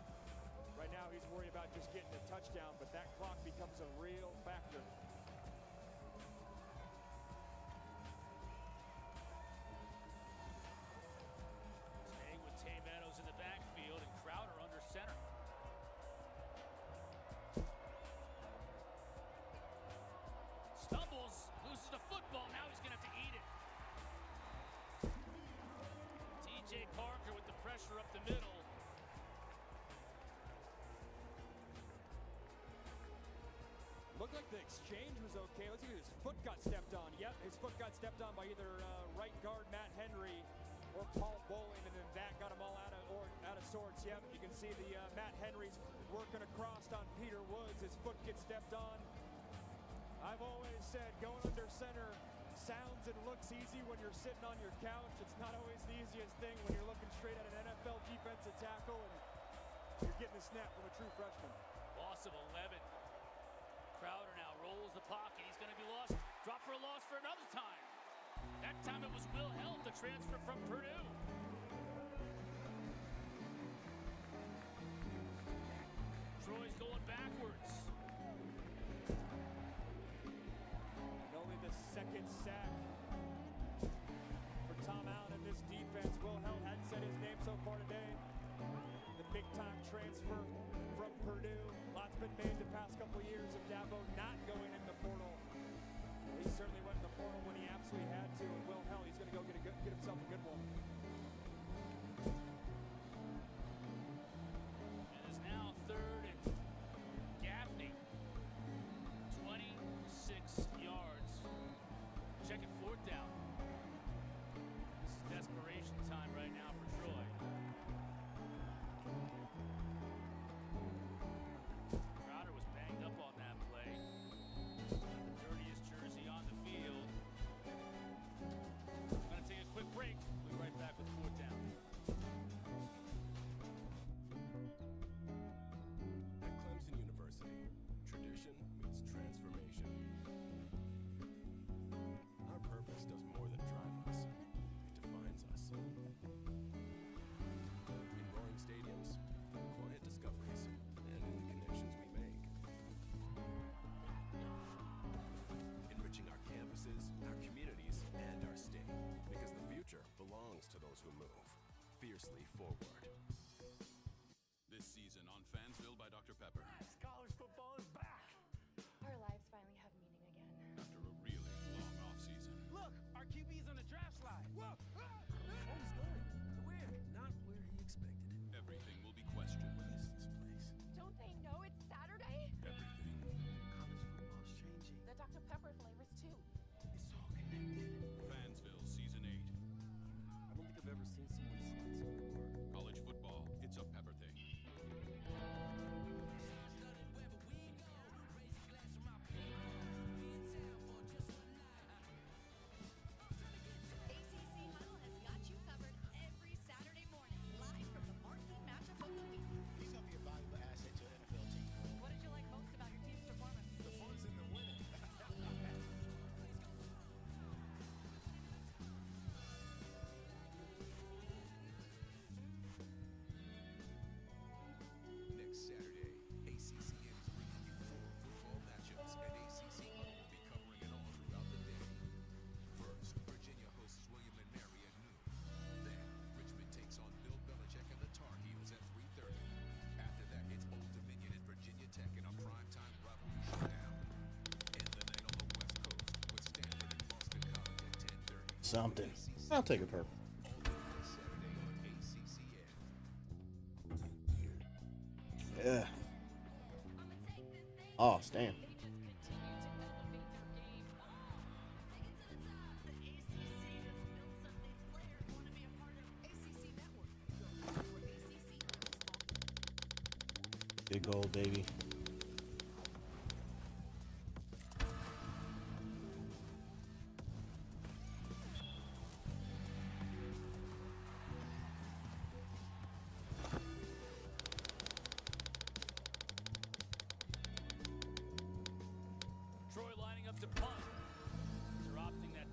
Right now, he's worried about just getting a touchdown, but that clock becomes a real factor. Staying with Tay Meadows in the backfield and Crowder under center. Stumbles, loses the football. Now he's going to have to eat it. DJ Parker with the pressure up the middle. Looked like the exchange was okay. Let's see, his foot got stepped on. Yep, his foot got stepped on by either right guard Matt Henry or Paul Bowling, and then that got him all out of sorts. Yep, you can see the Matt Henry's working across on Peter Woods. His foot gets stepped on. I've always said going under center sounds and looks easy when you're sitting on your couch. It's not always the easiest thing when you're looking straight at an NFL defensive tackle and you're getting a snap from a true freshman. Loss of 11. Crowder now rolls the pocket. He's going to be lost. Drop for a loss for another time. That time it was Will Held, the transfer from Purdue. Troy's going backwards. And only the second sack for Tom Allen in this defense. Will Held hadn't said his name so far today. The big-time transfer from Purdue. Lots been made the past couple of years of Dabo not going in the portal. He certainly went in the portal when he absolutely had to. And Will Held, he's going to go get himself a good one. It is now third and Gaffney. 26 yards. Checking fourth down. This is desperation time right now for Troy. Crowder was banged up on that play. The dirtiest jersey on the field. We're going to take a quick break. We'll be right back with fourth down. At Clemson University, tradition meets transformation. Our purpose does more than drive us. It defines us. In roaring stadiums, quiet discoveries, and in the connections we make. Enriching our campuses, our communities, and our state. Because the future belongs to those who move fiercely forward. This season on Fansville by Dr. Pepper. College football is back. Our lives finally have meaning again. After a really long offseason. Look, our QB's on the draft slide. Whoa! Oh, he's going. Where? Not where he expected. Everything will be questioned. What is this place? Don't they know it's Saturday? Everything. College football's changing. The Dr. Pepper flavors too. It's all connected. Fansville Season 8. I don't think I've ever seen someone slide so hard. College football, it's a Pepper thing. something. I'll take a purple. Yeah. Oh, damn. Big goal, baby. Troy lining up to punt. They're opting that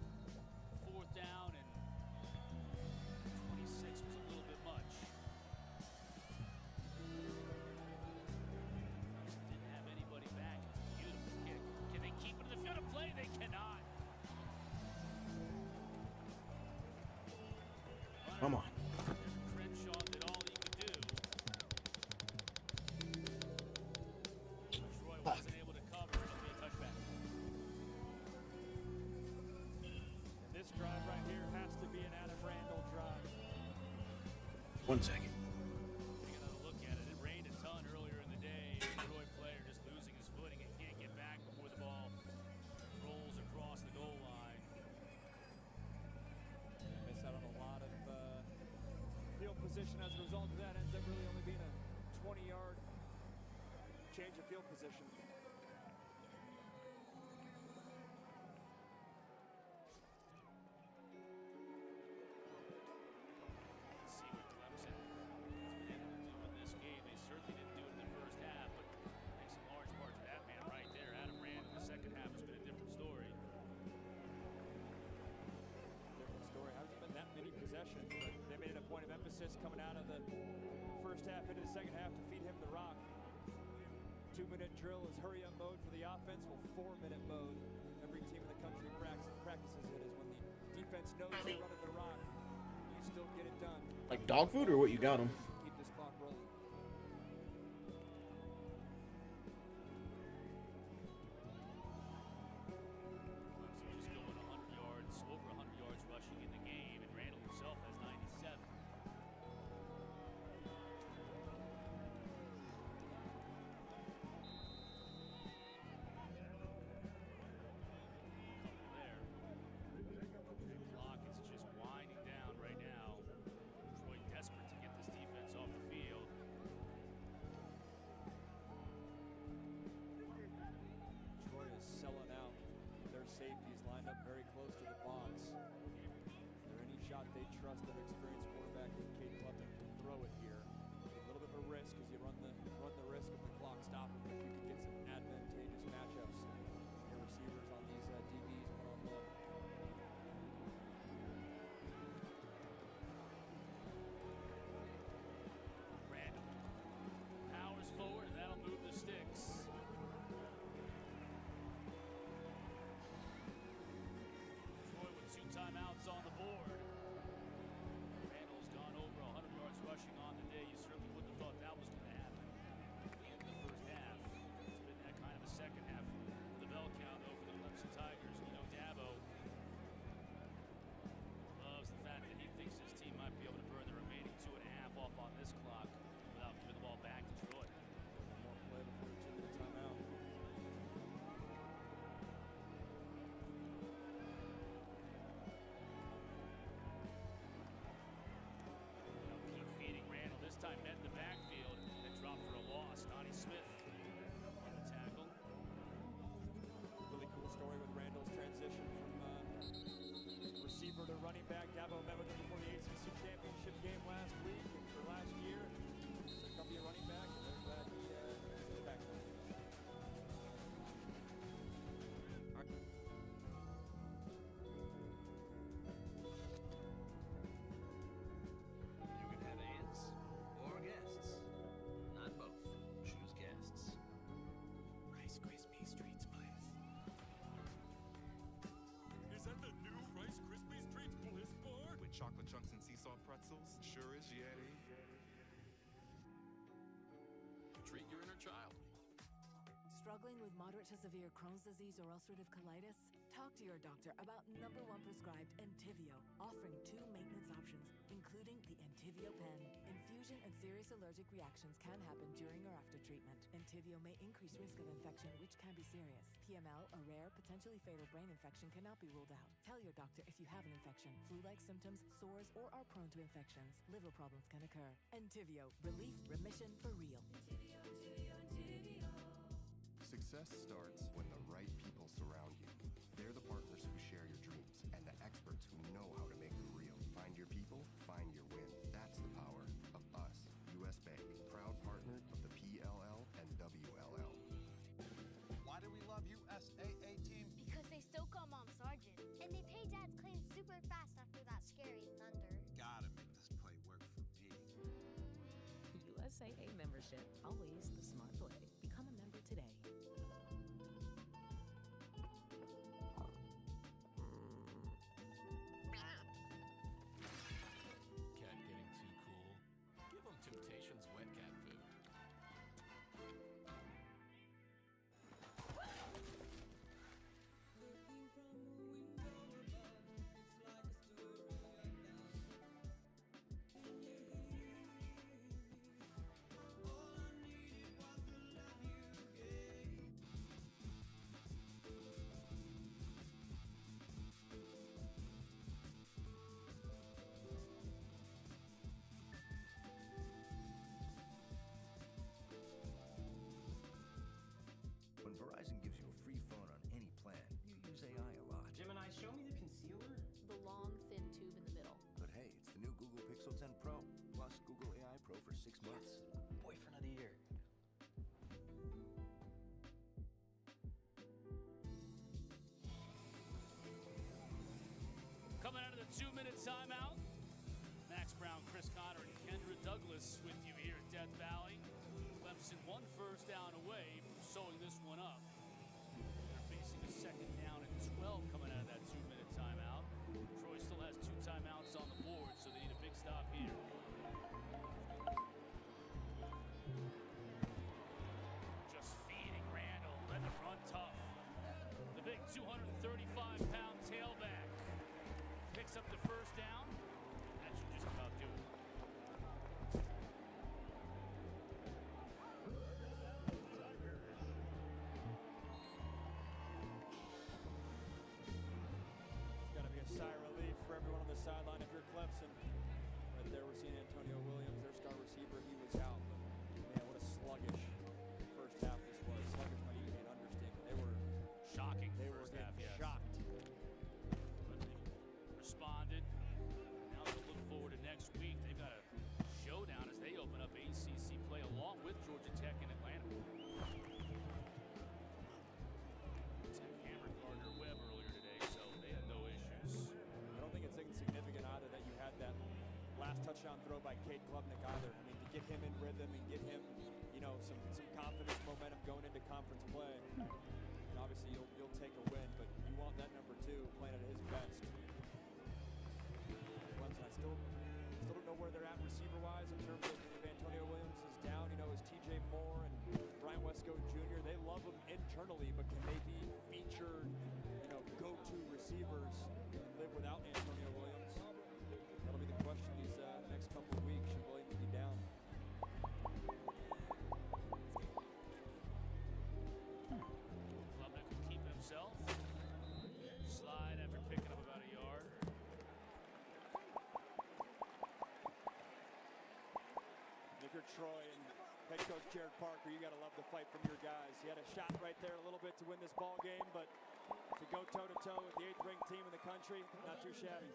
4th down, and 26 was a little bit much. Didn't have anybody back. It's a beautiful kick. Can they keep it in the field of play? They cannot. Come on. Crenshaw did all he could do. Troy wasn't able to cover. It'll be a touchback. And this drive right here has to be an Adam Randall drive. 1 second. Take another look at it. It rained a ton earlier in the day. A Troy player just losing his footing and can't get back before the ball rolls across the goal line. Miss out on a lot of field position as a result of that. Ends up really only being a 20-yard change of field position. See what Clemson has been able to do in this game. They certainly didn't do it in the first half, but thanks in large part to that man right there. Adam Rand in the second half has been a different story. Different story. Hasn't been that many possessions, but they made it a point of emphasis coming out of the first half into the second half to feed him the rock. 2-minute drill is hurry-up mode for the offense. Well, 4-minute mode. Every team in the country practices it is when the defense knows you're running the rock. You still get it done. Like dog food or what you got him? Keep this clock rolling. Clemson just going 100 yards, over 100 yards rushing in the game, and Randall himself has 97. Clock is just winding down right now. Troy desperate to get this defense off the field. Troy is selling out. Their safeties lined up very close to the box. Is there any shot they trust their experienced quarterback in Cade Klubnik to throw it here? A little bit of a risk because you run the risk of the clock stopping, but you could get some advantageous matchups. Your receivers on these DBs one-on-one. Randall powers forward, and that'll move the sticks. Troy with 2 timeouts on the board. Randall's gone over 100 yards rushing on the day. You certainly wouldn't have thought that was going to happen at the end of the first half. It's been that kind of a second half with the bell count, though, for the Clemson Tigers. You know, Dabo loves the fact that he thinks his team might be able to burn the remaining 2.5 off on this clock without giving the ball back to Troy. One more play before the 2-minute timeout. Keep feeding Randall. This time met in the backfield and dropped for a loss. Donnie Smith on the tackle. Really cool story with Randall's transition from receiver to running back. Dabo met with him before the ACC championship game last week or last year. So come be a running back, and they're glad he's back. You can have aunts or guests. Not both. Choose guests. Rice Krispies Treats, please. Is that the new Rice Krispies Treats Bliss Bar? With chocolate chunks and sea salt pretzels? Sure is, Yeti. Treat your inner child. Struggling with moderate to severe Crohn's disease or ulcerative colitis? Talk to your doctor about #1 prescribed Entyvio, offering 2 maintenance options, including the Entyvio pen. Infusion and serious allergic reactions can happen during or after treatment. Entyvio may increase risk of infection, which can be serious. PML, a rare, potentially fatal brain infection, cannot be ruled out. Tell your doctor if you have an infection, flu-like symptoms, sores, or are prone to infections. Liver problems can occur. Entyvio, relief, remission for real. Success starts when the right people surround you. They're the partners who share your dreams and the experts who know how to make them real. Find your people, find your win. That's the power of us. U.S. Bank, proud partner of the PLL and WLL. Why do we love USAA team? Because they still call Mom Sergeant. And they pay Dad's claims super fast after that scary thunder. Gotta make this play work for me. USAA membership. Always the smart play. Become a member today. Cat getting too cool? Give him Temptations wet cat food. When Verizon gives you a free phone on any plan, you use AI a lot. Gemini, show me the concealer. The long, thin tube in the middle. But hey, it's the new Google Pixel 10 Pro, plus Google AI Pro for 6 months. Boyfriend of the year. Coming out of the 2-minute timeout, Max Brown, Chris Conner, and Kendra Douglas with you here at Death Valley. Clemson 1 first down away from sewing this one up. They're facing a 2nd down and 12 coming out of that 2-minute timeout. Troy still has 2 timeouts on the board, so they need a big stop here. Just feeding Randall, letting him run tough. The big 235-pound tailback picks up the first down. That should just about do it. It's got to be a sigh of relief for everyone on the sideline if you're Clemson. Right there we're seeing Antonio Williams, their star receiver. He was out, but man, what a sluggish first half this was. Sluggish might even be an understatement. They were shocking. They were first half, yes. shocked. But they responded. Now they'll look forward to next week. They've got a showdown as they open up ACC play along with Georgia Tech in Atlanta. Tech hammered Gardner Webb earlier today, so they had no issues. I don't think it's insignificant either that you had that last touchdown throw by Cade Klubnik either. I mean, to get him in rhythm and get him, you know, some confidence, momentum going into conference play. And obviously, you'll take a win, but you want that number 2 playing at his best. Clemson, I still don't know where they're at receiver-wise in terms of if Antonio Williams is down. You know, is TJ Moore and Brian Wesco Jr., they love them internally, but can they be featured, you know, go-to receivers and live without Antonio Williams? That'll be the question these next couple of weeks. Should Williams be down? Klubnik will keep himself. Slide after picking up about a yard. If you're Troy and head coach Jared Parker, you got to love the fight from your guys. He had a shot right there a little bit to win this ball game, but to go toe-to-toe with the 8th-ranked team in the country, not too shabby.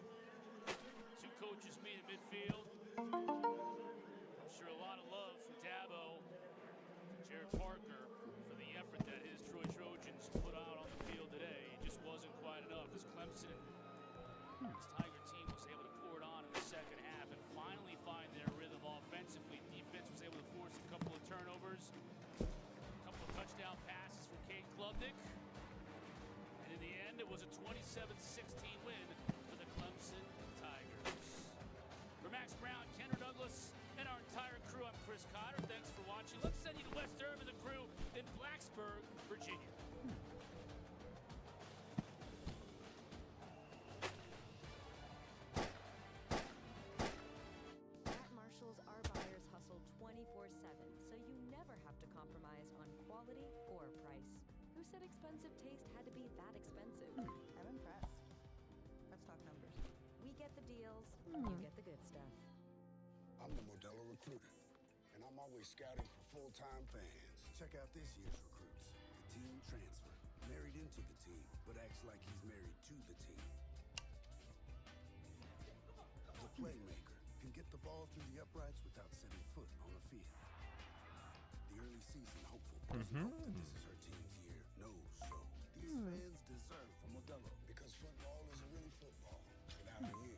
2 coaches meet in midfield. I'm sure a lot of love from Dabo to Jared Parker for the effort that his Troy Trojans put out on the field today. It just wasn't quite enough as Clemson, this Tiger team, was able to pour it on in the second half and finally find their rhythm offensively. Defense was able to force a couple of turnovers, a couple of touchdown passes from Cade Klubnik. And in the end, it was a 27-16 win for the Clemson Tigers. For Max Brown, Kendra Douglas, and our entire crew, I'm Chris Cotter. Thanks for watching. Let's send you to West Irvin, the crew in Blacksburg, Virginia. to compromise on quality or price. Who said expensive taste had to be that expensive? I'm impressed. Let's talk numbers. We get the deals, you get the good stuff. I'm the Modelo recruiter, and I'm always scouting for full-time fans. Check out this year's recruits. The team transfer, married into the team, but acts like he's married to the team. The playmaker can get the ball through the uprights without setting foot on the field. The early season hopeful doesn't hope that this is her team's year. No, so these fans deserve a Modelo because football is really football without a year.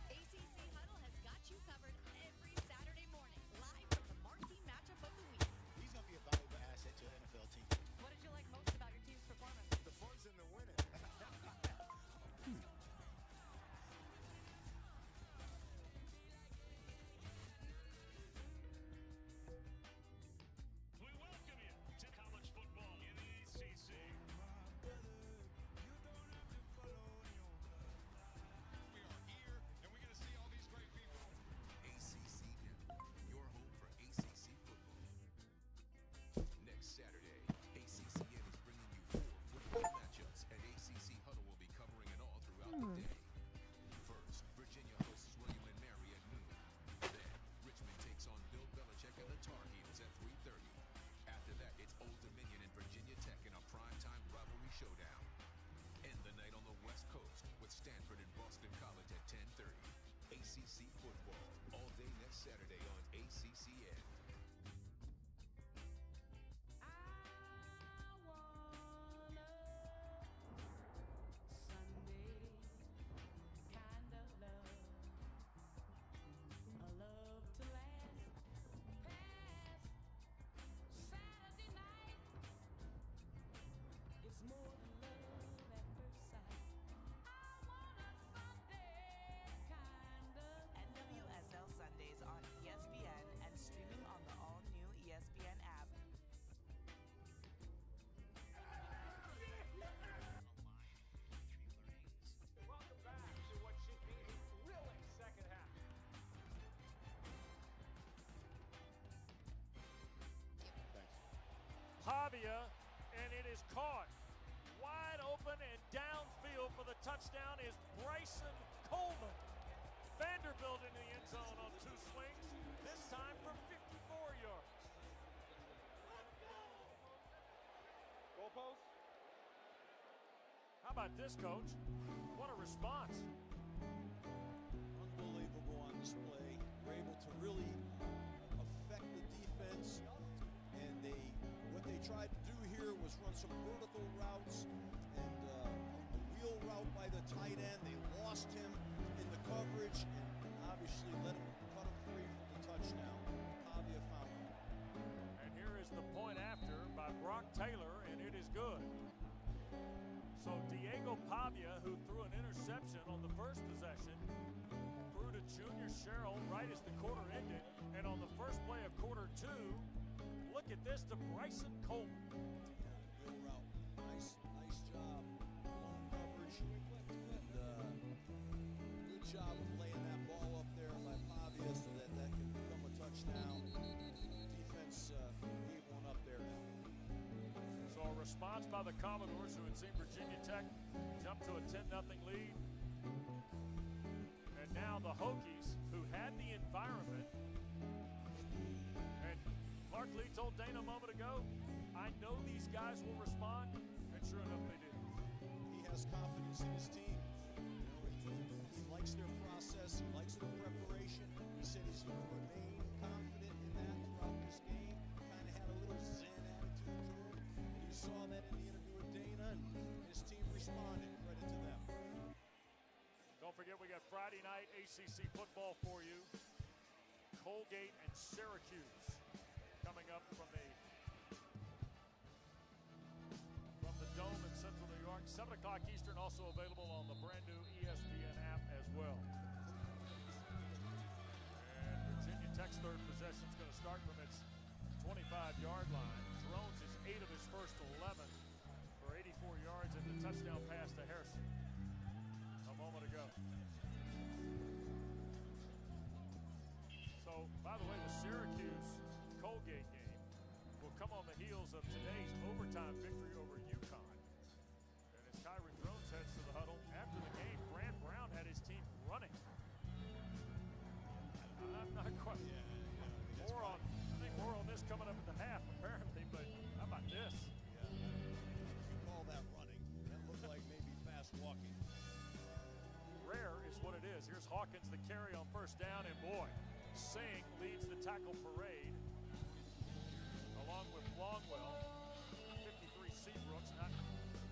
ACC Huddle has got you covered every Saturday morning, live from the marquee matchup of the week. He's going to be a valuable asset to an NFL team. What did you like most about your team's performance? The fun's in the winning. We welcome you to college football in the ACC. We are here, and we're going to see all these great people. ACC Network, your home for ACC football. Next Saturday, ACCN is bringing you 4 football matchups, and ACC Huddle will be covering it all throughout the day. First, Virginia hosts William and Mary at noon. Then, Richmond takes on Bill Belichick and the Tar Heels at 3:30. After that, it's Old Dominion and Virginia Tech in a primetime rivalry showdown. End the night on the West Coast with Stanford and Boston College at 10:30. ACC football all day next Saturday on ACCN. NWSL Sundays on ESPN and streaming on the all-new ESPN app. Welcome back to what should be a thrilling second half. Pavia, and it is caught. Wide open and downfield for the touchdown is Bryson Coleman. Vanderbilt in the end zone on 2 swings, this time from 54 yards. Goalpost? How about this, Coach? What a response. Unbelievable on display. We're able to really affect the defense, and what they tried to do here was run some vertical routes and a wheel route by the tight end. They lost him in the coverage and obviously cut him free from the touchdown. Pavia found him. And here is the point after by Brock Taylor, and it is good. So Diego Pavia, who threw an interception on the first possession, threw to Junior Sherrill right as the quarter ended. And on the first play of quarter 2, look at this to Bryson Coleman. Wheel route. Nice job. Long coverage. And good job of laying that ball up there by Pavia so that can become a touchdown. Defense gave one up there now. So a response by the Commodores, who had seen Virginia Tech jump to a 10-0 lead. And now the Hokies, who had the environment. And Clark Lee told Dana a moment ago, I know these guys will respond, and sure enough they did. He has confidence in his team. He likes their process. He likes their preparation. He said he's going to remain confident in that throughout this game. Kind of had a little zen attitude to him. You saw that in the interview with Dana, and his team responded. Credit to them. Don't forget, we got Friday night ACC football for you. Colgate and Syracuse coming up from the Dome in Central New York. 7 o'clock Eastern, also available on the brand new ESPN app as well. And Virginia Tech's third possession is going to start from its 25-yard line. Drones is 8 of his first 11 for 84 yards and the touchdown pass to Harrison a moment ago. So, by the way, the Syracuse-Colgate game will come on the heels of today's overtime victory over UConn. And as Kyron Drones heads to the huddle after the game, Grant Brown had his team running. I'm not quite. I think more on this coming up at the half, apparently, but how about this? Yeah, if you call that running, that looked like maybe fast walking. Rare is what it is. Here's Hawkins the carry on first down, and boy, Singh leads the tackle parade along with Longwell. 53 Seabrooks, not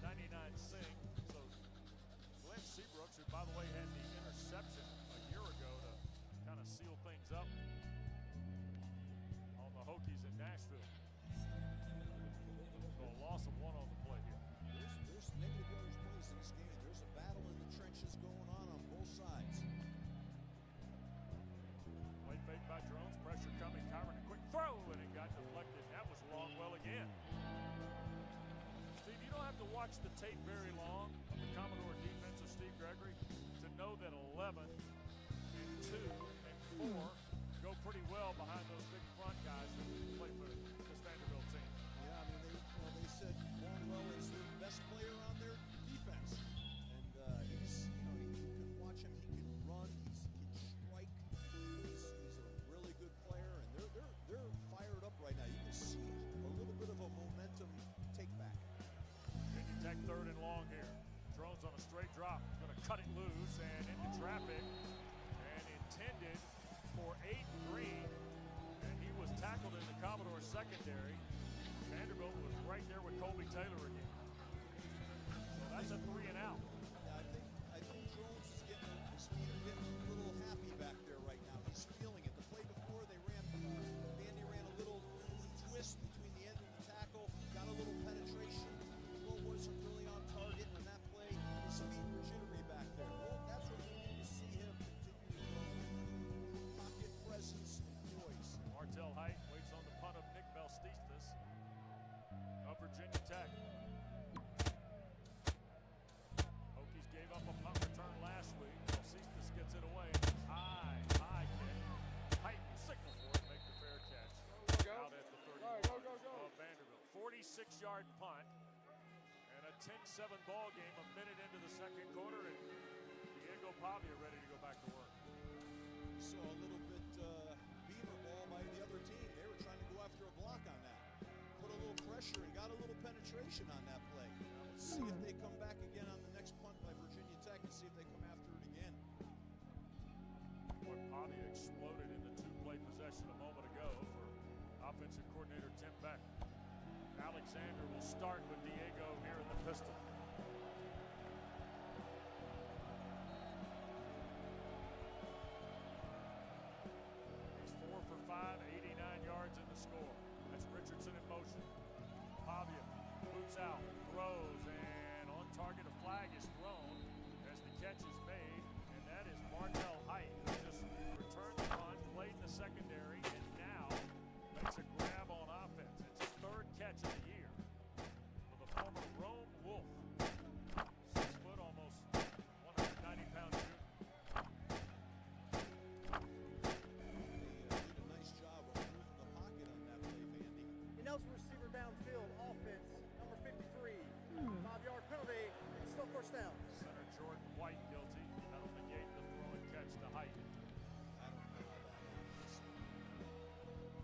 99 Singh. So Glenn Seabrooks, who by the way had the interception a year ago to kind of seal things up on the Hokies in Nashville. So a loss of one on the play here. There's negative yardage plays in this game. There's a battle in the trenches going on both sides. Play fake by Drones, pressure coming. Kyron, a quick throw, and it got deflected. That was Longwell again. Steve, you don't have to watch the tape very long of the Commodore defense of Steve Gregory to know that 11 and 2 and 4 go pretty well behind those big front guys that play for this Vanderbilt team. Yeah, I mean, they said Longwell is the best player on their defense. And he's, you can watch him. He can run. He can strike. He's a really good player, and they're fired up right now. You can see a little bit of a momentum take back. Virginia Tech third and long here. Drones on a straight drop. Going to cut it loose and into traffic. And intended for Aiden Green. And he was tackled in the Commodore secondary. Vanderbilt was right there with Colby Taylor again. So that's a 3 and out. Yeah, I think Drones is getting his feet are getting a little happy back there right now. He's feeling it. The play before they ran, Vandy ran a little twist between the end and the tackle, got a little penetration. The throw wasn't really on target, and that play, his feet were jittery back there. Well, that's what we need to see him continue to pocket presence and poise. Martell Height waits on the punt of Nick Belstistas of Virginia Tech. Hokies gave up a punt return last week. Belstistas gets it away. High kick. Height will signal for it, make the fair catch. Out at the 30 of Vanderbilt. 46-yard punt and a 10-7 ball game a minute into the second quarter, and Diego Pavia ready to go back to work. We saw a little bit beamer ball by the other team. They were trying to go after a block on that. Put a little pressure and got a little penetration on that play. Let's see if they come back again on the next punt by Virginia Tech and see if they come after it again. Boy, Pavia exploded in the two-play possession a moment ago for offensive coordinator Tim Beck. Alexander will start with Diego here in the pistol. He's 4 for 5, 89 yards in the score. That's Richardson in motion. Pavia boots out, throws, and on target a flag is thrown as the catch is made, and that is Martell Height, who just returned the punt, played in the secondary, and now makes a grab on offense. It's his third catch of the year for the former Rome Wolf. 6 foot, almost 190-pound junior. They did a nice job of moving the pocket on that play, Vandy. He knows receiver downfield, offense, number 53. 5-yard penalty, still first down. Center Jordan White guilty. That'll negate the throw and catch to Height. I don't know how that happens.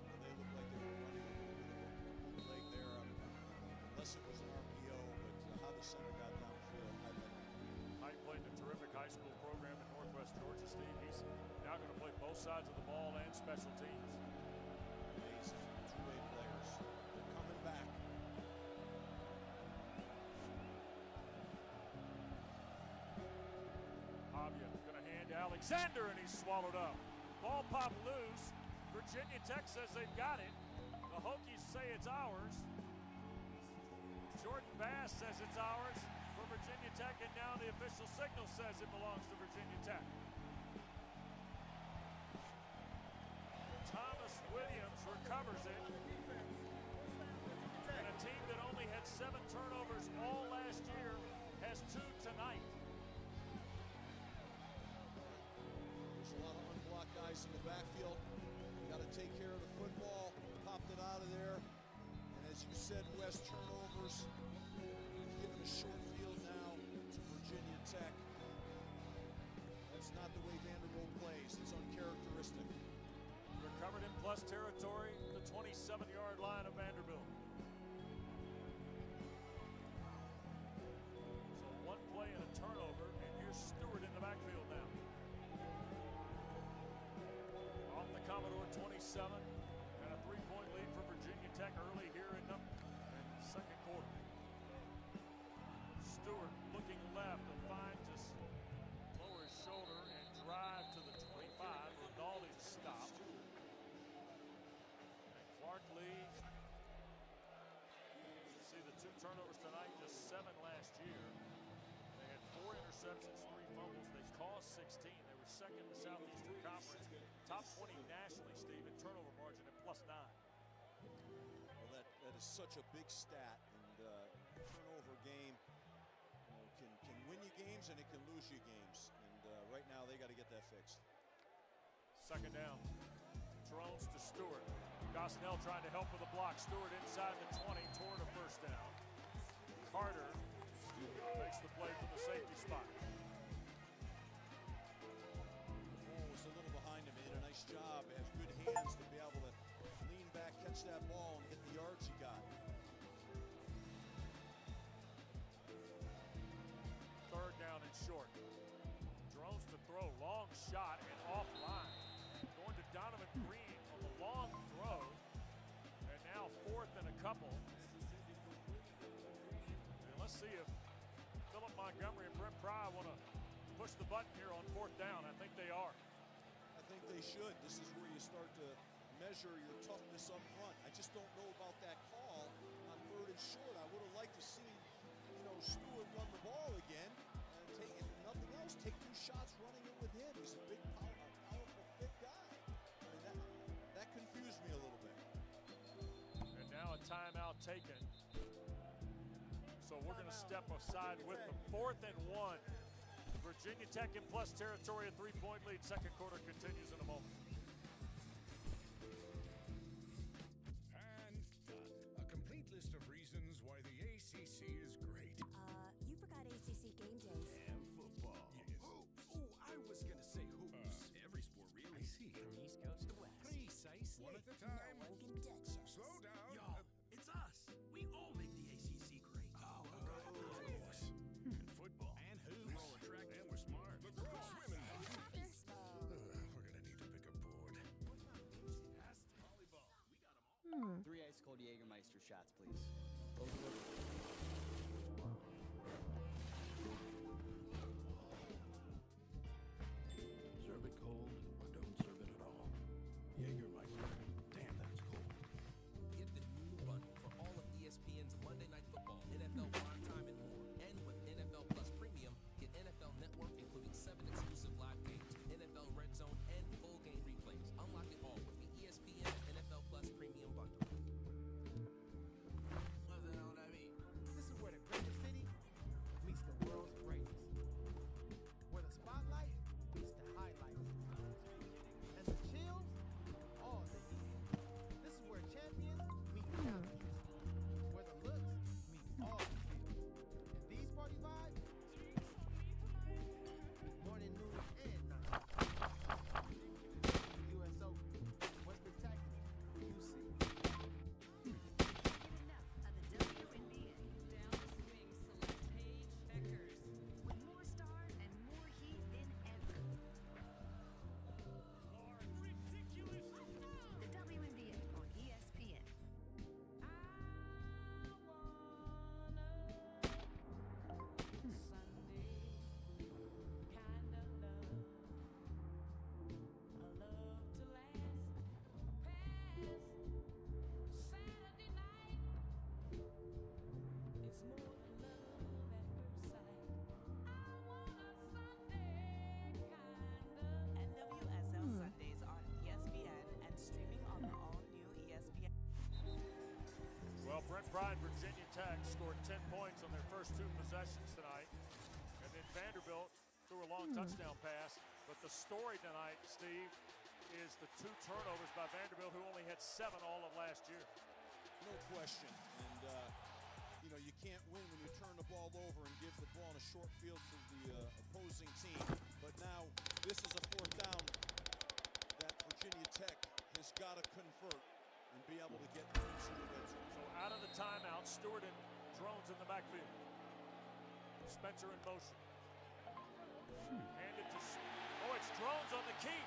Well, they look like they were running a little bit of a bootleg there, unless it was an RPO, but how the center got downfield, I don't know. Height played in a terrific high school program in Northwest Georgia, Steve. He's now going to play both sides of the ball and special teams. Amazing two-way players. They're coming back. Pavia going to hand to Alexander, and he's swallowed up. Ball popped loose. Virginia Tech says they've got it. The Hokies say it's ours. Jordan Bass says it's ours for Virginia Tech, and now the official signal says it belongs to Virginia Tech. Thomas Williams recovers it. And a team that only had 7 turnovers all last guys in the backfield. You got to take care of the football. Popped it out of there. And as you said, Wes, turnovers. Given a short field now to Virginia Tech. That's not the way Vanderbilt plays. It's uncharacteristic. Recovered in plus territory, the 27-yard line of Vanderbilt. So one play and a turnover, and here's Stewart in the backfield now. Off the Commodore 27, and a three-point lead for Virginia Tech early here in the second quarter. Stewart looking left and finds just lower his shoulder and drive to the 25. Rinaldi's stop. And Clark Lee. You see the 2 turnovers tonight, just 7 last year. They had 4 interceptions, 3 fumbles. They caused 16. They were second in the Southeastern Conference. Top 20 nationally, Steve, in turnover margin at +9. Well, that is such a big stat, and turnover game can win you games and it can lose you games. And right now they got to get that fixed. Second down. Drones to Stewart. Gosnell trying to help with a block. Stewart inside the 20 toward a first down. Carter makes the play from the safety spot. Moore was a little behind him. He did a nice job. Has good hands to be able to lean back, catch that ball, and get the yards he got. Third down and short. Drones to throw. Long shot and offline. Going to Donovan Green on the long throw. And now 4th and a couple. And let's see if Philip Montgomery and Brent Pry want to push the button here on 4th down. I think they are. I think they should. This is where you start to measure your toughness up front. I just don't know about that call on 3rd and short. I would have liked to see, Stewart run the ball again and take, if nothing else, take 2 shots running it with him. He's a big, powerful, thick guy. I mean, that confused me a little bit. And now a timeout taken. So we're going to step aside with them. 4th and 1. Virginia Tech in plus territory, a 3-point lead. Second quarter continues in a moment. And a complete list of reasons why the ACC is great. You forgot ACC game days. And football. Yes. Oh, I was gonna say hoops. Every sport, really. I see. From East Coast to West. Precisely. One at a time. No one can touch us. Slow down. Y'all, it's us. We all make the ACC great. Oh, and football. And hoops. We're all attractive. And we're smart. Lacrosse, swimming. We're gonna need to pick a board. Volleyball. We got them all. 3 ice cold Jägermeister shots, please. Those Serve it cold or don't serve it at all. Jägermeister. Damn, that's cold. Get the new bundle for all of ESPN's Monday Night Football, NFL Primetime, and more. And with NFL Plus Premium, get NFL Network, including 7 exclusive live games, NFL Red Zone, and full game replays. Unlock it all with the ESPN NFL Plus Premium bundle. What the hell that mean? This is where the greatest city meets the world's greatest. Where the spotlight meets the highlights. And the chills, all they need. This is where champions meet champions. Where the looks meet all the feels. And these party vibes, morning, noon, and night. US Open, what's spectacular? You see. Of the WNBA. Down the swing, select Paige Beckers. With more stars and more heat than ever. The WNBA on ESPN. NWSL Sundays on ESPN and streaming on the all-new ESPN. Well, Brent Pry and Virginia Tech scored 10 points on their first 2 possessions tonight. And then Vanderbilt threw a long touchdown pass. But the story tonight, Steve, is the 2 turnovers by Vanderbilt, who only had 7 all of last year. No question. And, you know, you can't win when you turn the ball over and give the ball in a short field to the opposing team. But now this is a 4th down that Virginia Tech has got to convert and be able to get into the red zone. So out of the timeout, Stewart and Drones in the backfield. Spencer in motion. Handed to, it's Drones on the key.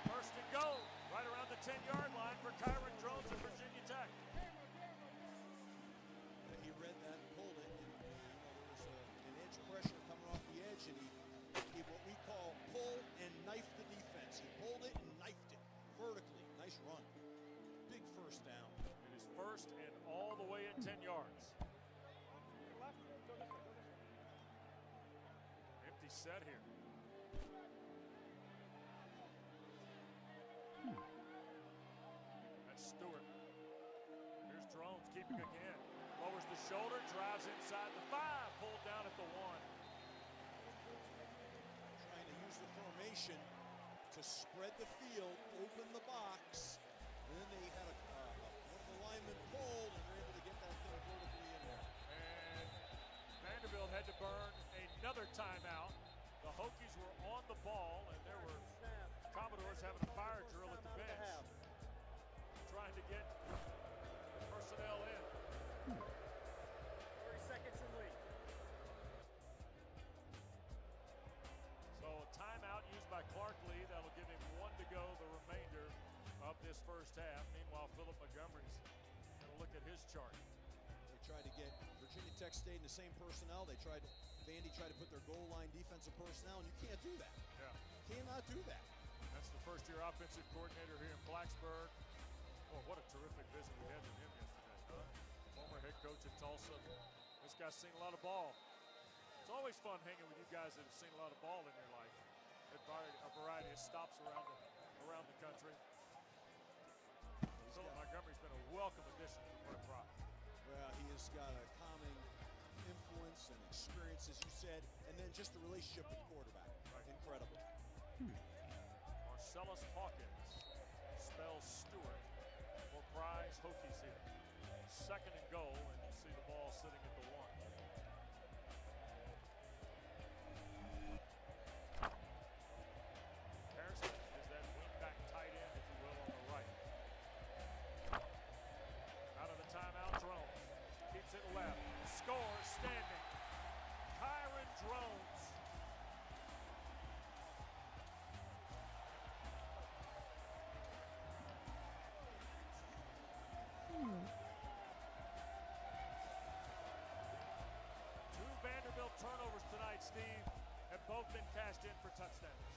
First and goal, right around the 10-yard line for Kyron Drones of Virginia Tech. He read that, pulled it, and there was an edge pressure coming off the edge, and he what we call pull and knife the defense. He pulled it and knifed it vertically. Nice run. Big first down. It is first and all the way at 10 yards. Empty set here. That's Stewart. Here's Drones keeping again. Lowers the shoulder, drives inside the 5, pulled down at the 1. Trying to use the formation to spread the field, open the box. And then they had one of the linemen pulled, and they're able to get that thing vertically in there. And Vanderbilt had to burn another timeout. The Hokies were on the ball, and there were Commodores having a fire drill at the bench, trying to get personnel in. 30 seconds in lead. So a timeout used by Clark Lee. That'll give him 1 to go the remainder of this first half. Meanwhile, Philip Montgomery's going to look at his chart. They tried to get Virginia Tech stayed in the same personnel. Vandy tried to put their goal line defensive personnel, and you can't do that. Yeah. Cannot do that. That's the first-year offensive coordinator here in Blacksburg. Oh, what a terrific visit we had with him yesterday, huh? Former head coach at Tulsa. This guy's seen a lot of ball. It's always fun hanging with you guys that have seen a lot of ball in your life. At a variety of stops around the country. Philip Montgomery's been a welcome addition to Brett Brock. Well, he has got a calming influence and experience, as you said, and then just the relationship with the quarterback. Right. Incredible. Marcellus Hawkins spells Stewart for Prize Hokies here. Second and goal, and you see the ball sitting at the 1. Harrison is that wing-back tight end, if you will, on the right. Out of the timeout, Drones keeps it left. Scores standing. Kyron Drones. Two Vanderbilt turnovers tonight, Steve, have both been cashed in for touchdowns.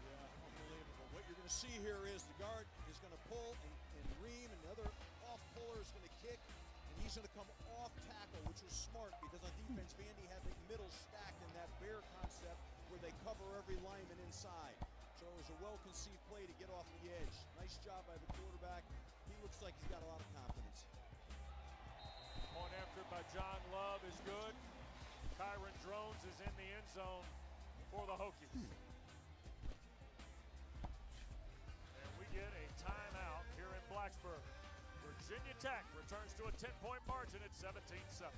Yeah, unbelievable. What you're going to see here is the guard is going to pull and ream, and the other off puller is going to kick, and he's going to come off tackle, which was smart because on defense, Vandy had the middle stacked in that bear concept where they cover every lineman inside. So it was a well-conceived play to get off the edge. Nice job by the quarterback. He looks like he's got a lot of confidence. Point after by John Love is good. Kyron Drones is in the end zone for the Hokies. And we get a timeout here in Blacksburg. Virginia Tech returns to a 10-point margin at 17-7.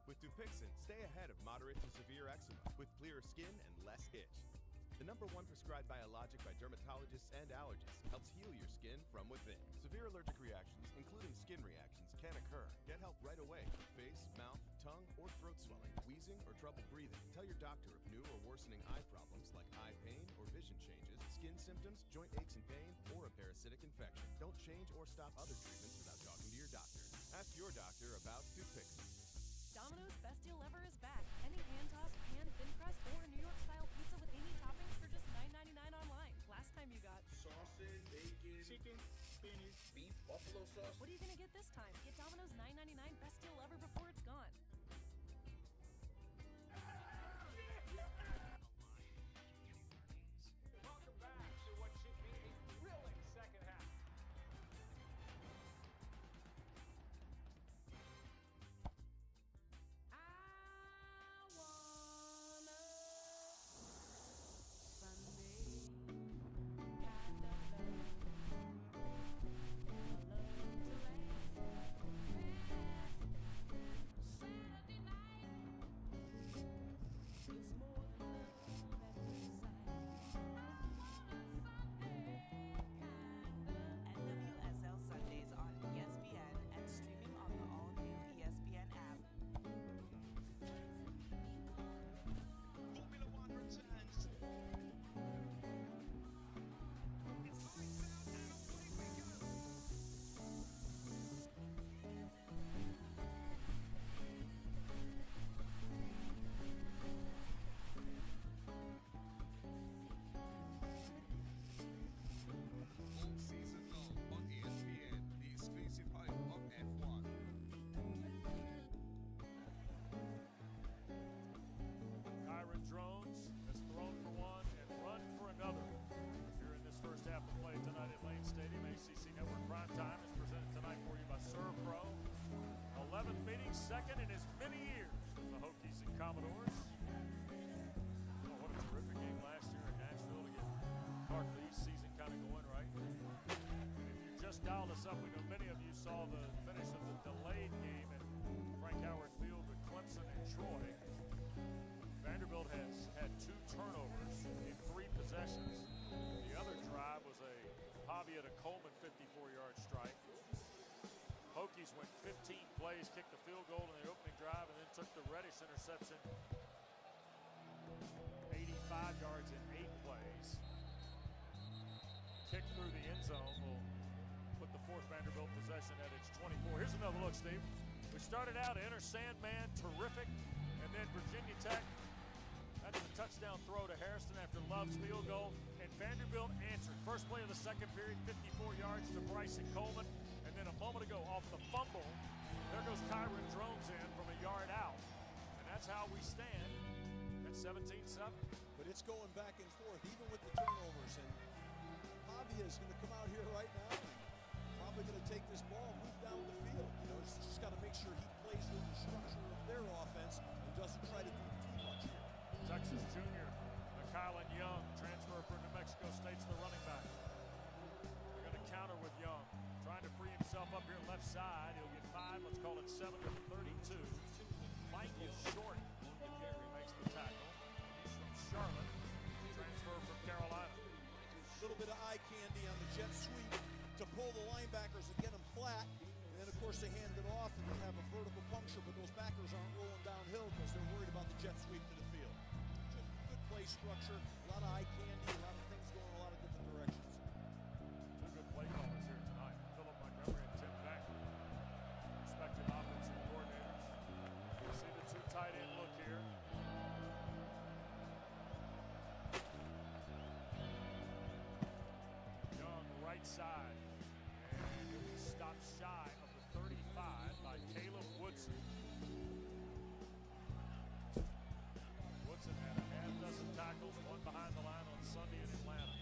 With Pigskin, stay ahead of moderate to severe eczema with clearer skin and less itch. The #1 prescribed biologic by dermatologists and allergists helps heal your skin from within. Severe allergic reactions, including skin reactions, can occur. Get help right away for face, mouth, tongue, or throat swelling, wheezing, or trouble breathing. Tell your doctor of new or worsening eye problems like eye pain or vision changes, skin symptoms, joint aches and pain, or a parasitic infection. Don't change or stop other treatments without talking to your doctor. Ask your doctor about Pigskin. Domino's Best Deal Ever is back. Any hand-tossed, pan, thin crust, or New York-style pizza with any toppings for just $9.99 online. Last time you got sausage, bacon, chicken, spinach, beef, buffalo sauce. What are you gonna get this time? Get Domino's $9.99 Best Deal Ever before it's gone. Welcome back to what should be a thrilling second half. Serve Pro. 11th meeting, second in as many years. The Hokies and Commodores. Oh, what a terrific game last year in Nashville to get Clark Lee's season kind of going, right? And if you just dialed us up, we know many of you saw the finish of the delayed game at Frank Howard Field with Clemson and Troy. Vanderbilt has had 2 turnovers in 3 possessions. The other drive was a Pavia to Coleman 54-yard strike. Hokies went 15 plays, kicked the field goal in the opening drive, and then took the Reddish interception 85 yards in 8 plays. Kick through the end zone will put the 4th Vanderbilt possession at its 24. Here's another look, Steve. We started out Enter Sandman, terrific, and then Virginia Tech. That's a touchdown throw to Harrison after Love's field goal, and Vanderbilt answered. First play of the second period, 54 yards to Bryson Coleman, and then a moment ago off the fumble, there goes Kyron Drones in from a yard out. And that's how we stand at 17-7. But it's going back and forth, even with the turnovers. And Pavia is going to come out here right now and probably going to take this ball and move down the field. You know, he's just got to make sure he plays with the structure of their offense and doesn't try to do too much here. Texas junior, Kylan Young, transfer from New Mexico State's the running back. They're going to counter with Young, trying to free himself up here left side. He'll get 5, let's call it 7 to the 32. Michael Short makes the tackle. He's from Charlotte, transfer from Carolina. A little bit of eye candy on the jet sweep to pull the linebackers and get them flat. And then, of course, they hand it off and they have a vertical puncture, but those backers aren't rolling downhill because they're worried about the jet sweep to the field. Good play structure, a lot of eye candy, a lot of things going in a lot of different directions. 2 good play callers here tonight. Philip Montgomery and Tim Beck, respective offensive coordinators. You see the 2 tight end look here. Young right side, and he'll be stopped shy of the 35 by Caleb Woodson. Woodson had a half dozen tackles, 1 behind the line on Sunday in Atlanta.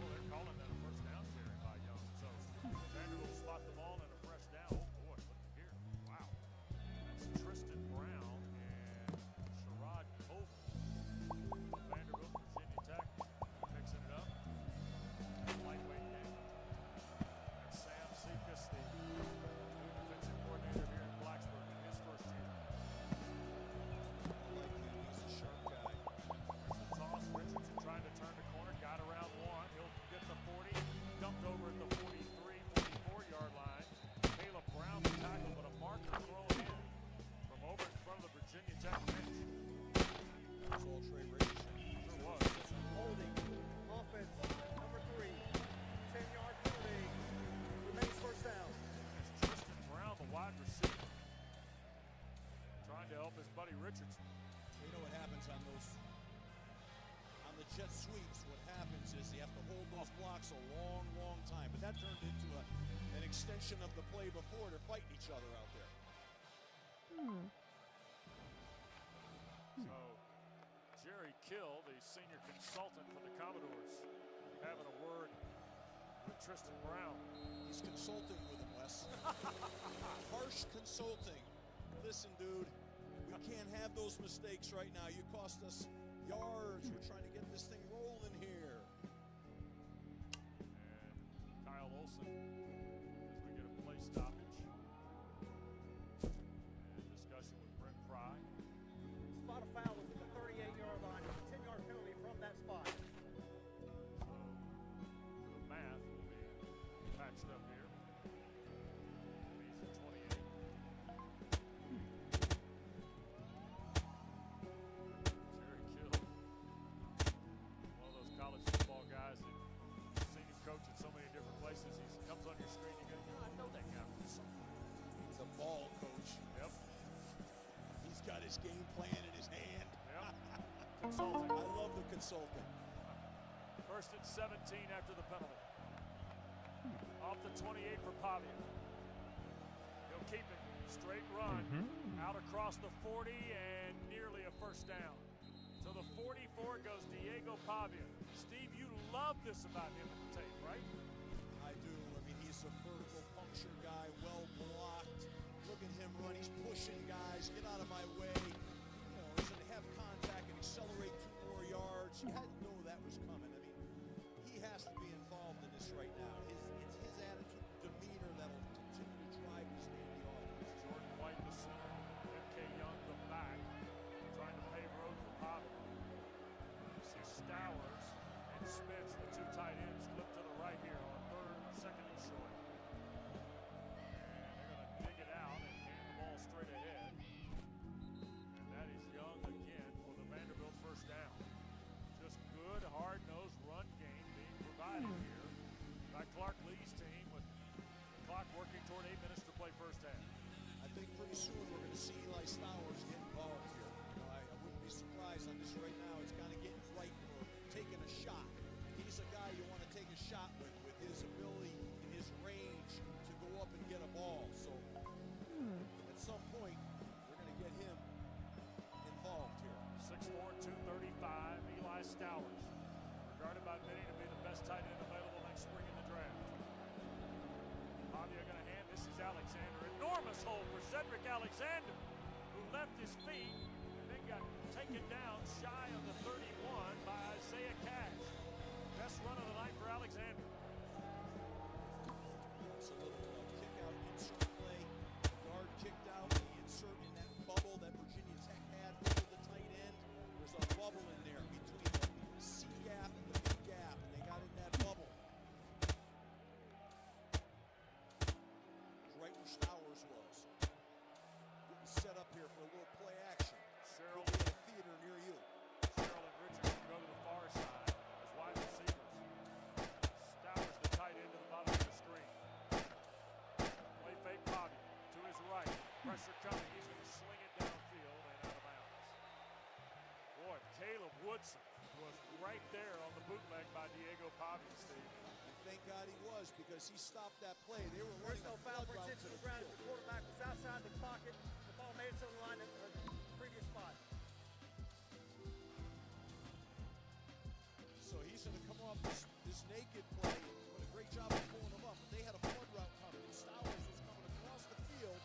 Oh, they're calling that a first down carry by Young. So Vanderbilt will spot the ball and a fresh down. Oh boy, look at here. Wow. That's Tristan Brown and Sherrod Colvin. Vanderbilt, Virginia Tech, mixing it up. Lightweight game. That's Sam Sekas, the new defensive coordinator here in Blacksburg in his first year. He's a sharp guy. There's the toss. Richardson trying to turn the corner. Got around 1. He'll get the 40. Dumped over at the 43, 44-yard line. Caleb Brown the tackle, but a marker thrown in from over in front of the Virginia Tech bench. That was all Trey Richardson. Sure was. Holding. Offense, number 3. 10-yard penalty. Remains first down. There's Tristan Brown, the wide receiver, trying to help his buddy Richardson. You know what happens on the jet sweeps, what happens is you have to hold those blocks a long, long time. But that turned into an extension of the play before. They're fighting each other out there. So Jerry Kill, the senior consultant for the Commodores, having a word with Tristan Brown. He's consulting with him, Wes. Harsh consulting. Listen, dude, we can't have those mistakes right now. You cost us yards. We're trying to get this thing rolling here. And Kyle Olson, as we get a play stoppage. And discussion with Brent Pry. Spot of foul was at the 38-yard line. It's a 10-yard penalty from that spot. So the math will be patched up here. He's at 28. Jerry Kill, one of those college football guys that you've seen him coach at so many different places. He comes on your screen, you go, I know that guy from something. He's a ball coach. Yep. He's got his game plan in his hand. Yep. Consulting. I love the consulting. First and 17 after the penalty. Off the 28 for Pavia. He'll keep it. Straight run. Out across the 40 and nearly a first down. To the 44 goes Diego Pavia. Steve, you love this about him in the tape, right? I do. I mean, he's He's a vertical puncture guy, well blocked. Look at him run. He's pushing guys. Get out of my way. You know, he's going to have contact and accelerate 2 more yards. You had to know that was coming. I mean, he has to be involved in this right now. It's his attitude, demeanor that'll continue to drive this game the offense. Jordan White, the center. M.K. Young, the back. Trying to pave road for Pavia. You see Stowers and Spitz, the 2 tight ends, flip to the right here on second and short. And they're going to dig it out and hand the ball straight ahead. And that is Young again for the Vanderbilt first down. Just good, hard-nosed run game being provided here by Clark Lee's team with the clock working toward 8 minutes to play first half. I think pretty soon we're going to see Eli Stowers get involved here. You know, I wouldn't be surprised on this right now. It's kind of getting right for taking a shot. He's a guy you want to take a shot with his ability and his range to go up and get a ball. So at some point, we're going to get him involved here. 6'4", 235, Eli Stowers. Regarded by many to be the best tight end available next spring in the draft. Pavia going to hand. This is Alexander. Enormous hole for Cedric Alexander, who left his feet and then got taken down shy of the 31 by Isaiah Cash. Best run of the night for Alexander. It's a little kick out, insert play. Guard kicked out, the insert in that bubble that Virginia Tech had over the tight end. There's a bubble in there between the C gap and the B gap, and they got in that bubble. It's right where Stowers was. Getting set up here for a little play action. Sherrill in a theater near you. Sherrill and Richardson go to the far side as wide receivers. Stowers, the tight end, to the bottom of the screen. Play fake Pavia to his right. Pressure coming. He's going to sling it downfield and out of bounds. Boy, Caleb Woodson was right there on the bootleg by Diego Pavia, Steve. And thank God he was, because he stopped that play. They were There's running no a foul flood for route to intentional the ground. field. The quarterback was outside the pocket. The ball made it to the line at the previous spot. So he's going to come off this naked play. What a great job of pulling him up. But they had a flood route coming. And Stowers was coming across the field.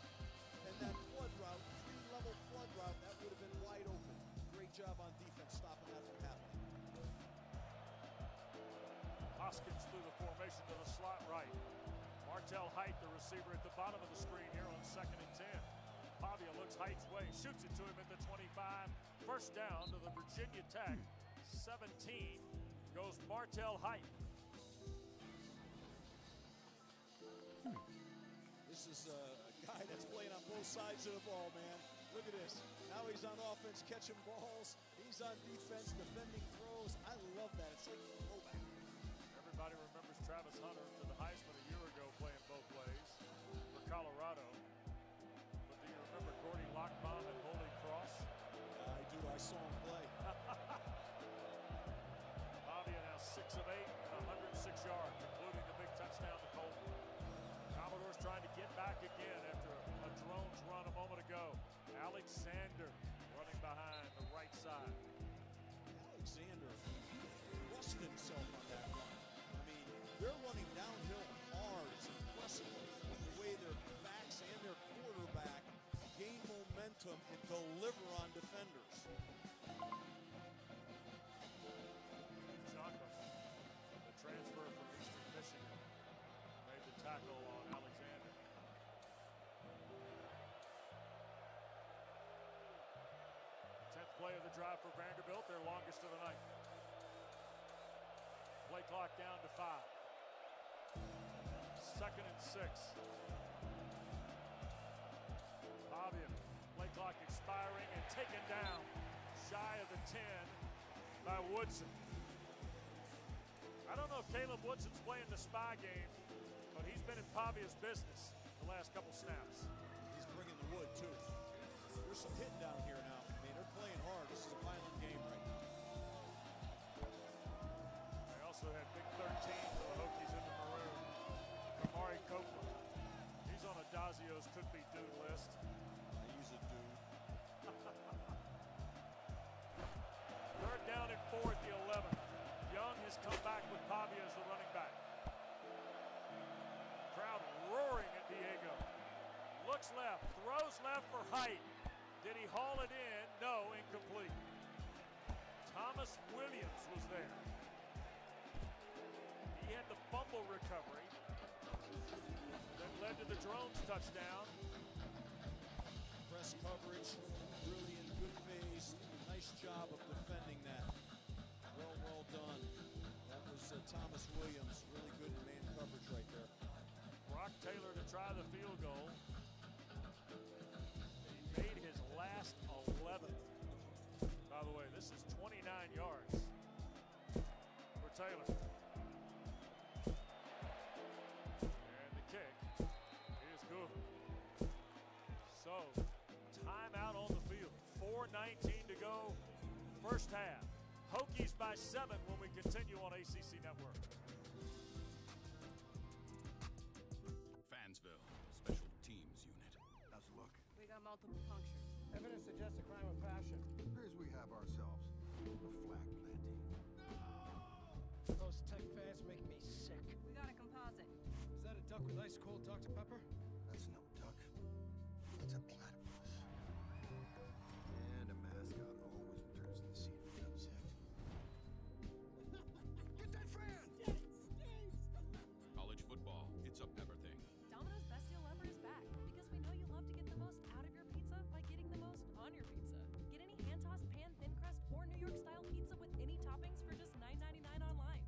And that flood route, 3-level flood route, that would have been wide open. Great job on defense stopping that from happening. Hoskins through the formation to the slot right. Martell Height, the receiver, at the bottom of the screen here on 2nd and 10. Pavia looks Height's way, shoots it to him at the 25. First down to the Virginia Tech 17 goes Martell Height. This is a guy that's playing on both sides of the ball, man. Look at this. Now he's on offense catching balls. He's on defense defending throws. I love that. It's like a throwback. Everybody remembers Travis Hunter to the Heisman a year ago playing both ways for Colorado. But do you remember Gordy Lockbaum at Holy Cross? I do. I saw him play. Pavia now 6 of 8 and 106 yards, including the big touchdown to Colton. Commodores trying to get back again after a drones run a moment ago. Alexander running behind the right side. Alexander thrust himself on that run. I mean, they're running downhill hard. It's impressive the way their backs and their quarterback gain momentum and deliver on defenders. Chaka, the transfer from Eastern Michigan, made the tackle on Alexander. Play of the drive for Vanderbilt, their longest of the night. Play clock down to 5. 2nd and 6. Pavia, play clock expiring and taken down shy of the 10 by Woodson. I don't know if Caleb Woodson's playing the spy game, but he's been in Pavia's business the last couple snaps. He's bringing the wood too. There's some hitting down here now. They're playing hard. This is a violent game right now. They also had Big 13 for the Hokies in the maroon. Kamari Copeland. He's on Adazio's could-be dude list. He's a dude. 3rd down and 4 at the 11. Young has come back with Pavia as the running back. Crowd looks left, throws left for height. Did he haul it in? No, incomplete. Thomas Williams was there. He had the fumble recovery that led to the Drones touchdown. Press coverage, really in good phase. Nice job of defending that. Well done. That was Thomas Williams. Really good in man coverage right there. Brock Taylor to try the field goal. He made his last 11. By the way, this is 29 yards for Taylor. And the kick is good. So, timeout on the field. 4:19 to go, first half. Hokies by 7 when we continue on ACC Network. Fansville, Special Teams Unit. How's it look? We got multiple punctures. Evidence suggests a crime of passion. Appears we have ourselves a flag planting. Those tech fans make me sick. We got a composite. Is that a duck with ice cold Dr. Pepper? That's no duck. That's a platypus. And a mascot always returns to the scene of the upset. Get that fan! College football, it's a pepper thing. Domino's Best Deal Ever is back because we know you love to get the most out of your pizza by getting the most on your pizza. Get any hand-tossed pan, thin crust, or New York-style pizza with any toppings for just $9.99 online.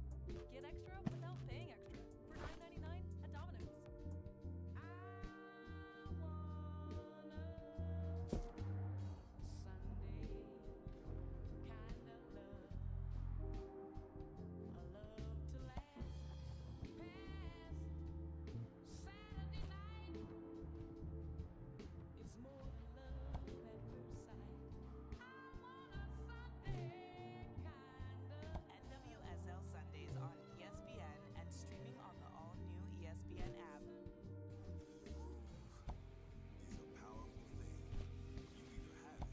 Get extra without paying extra for $9.99 at Domino's. NWSL Sundays on ESPN and streaming on the all-new ESPN app. Is a powerful thing. You either have it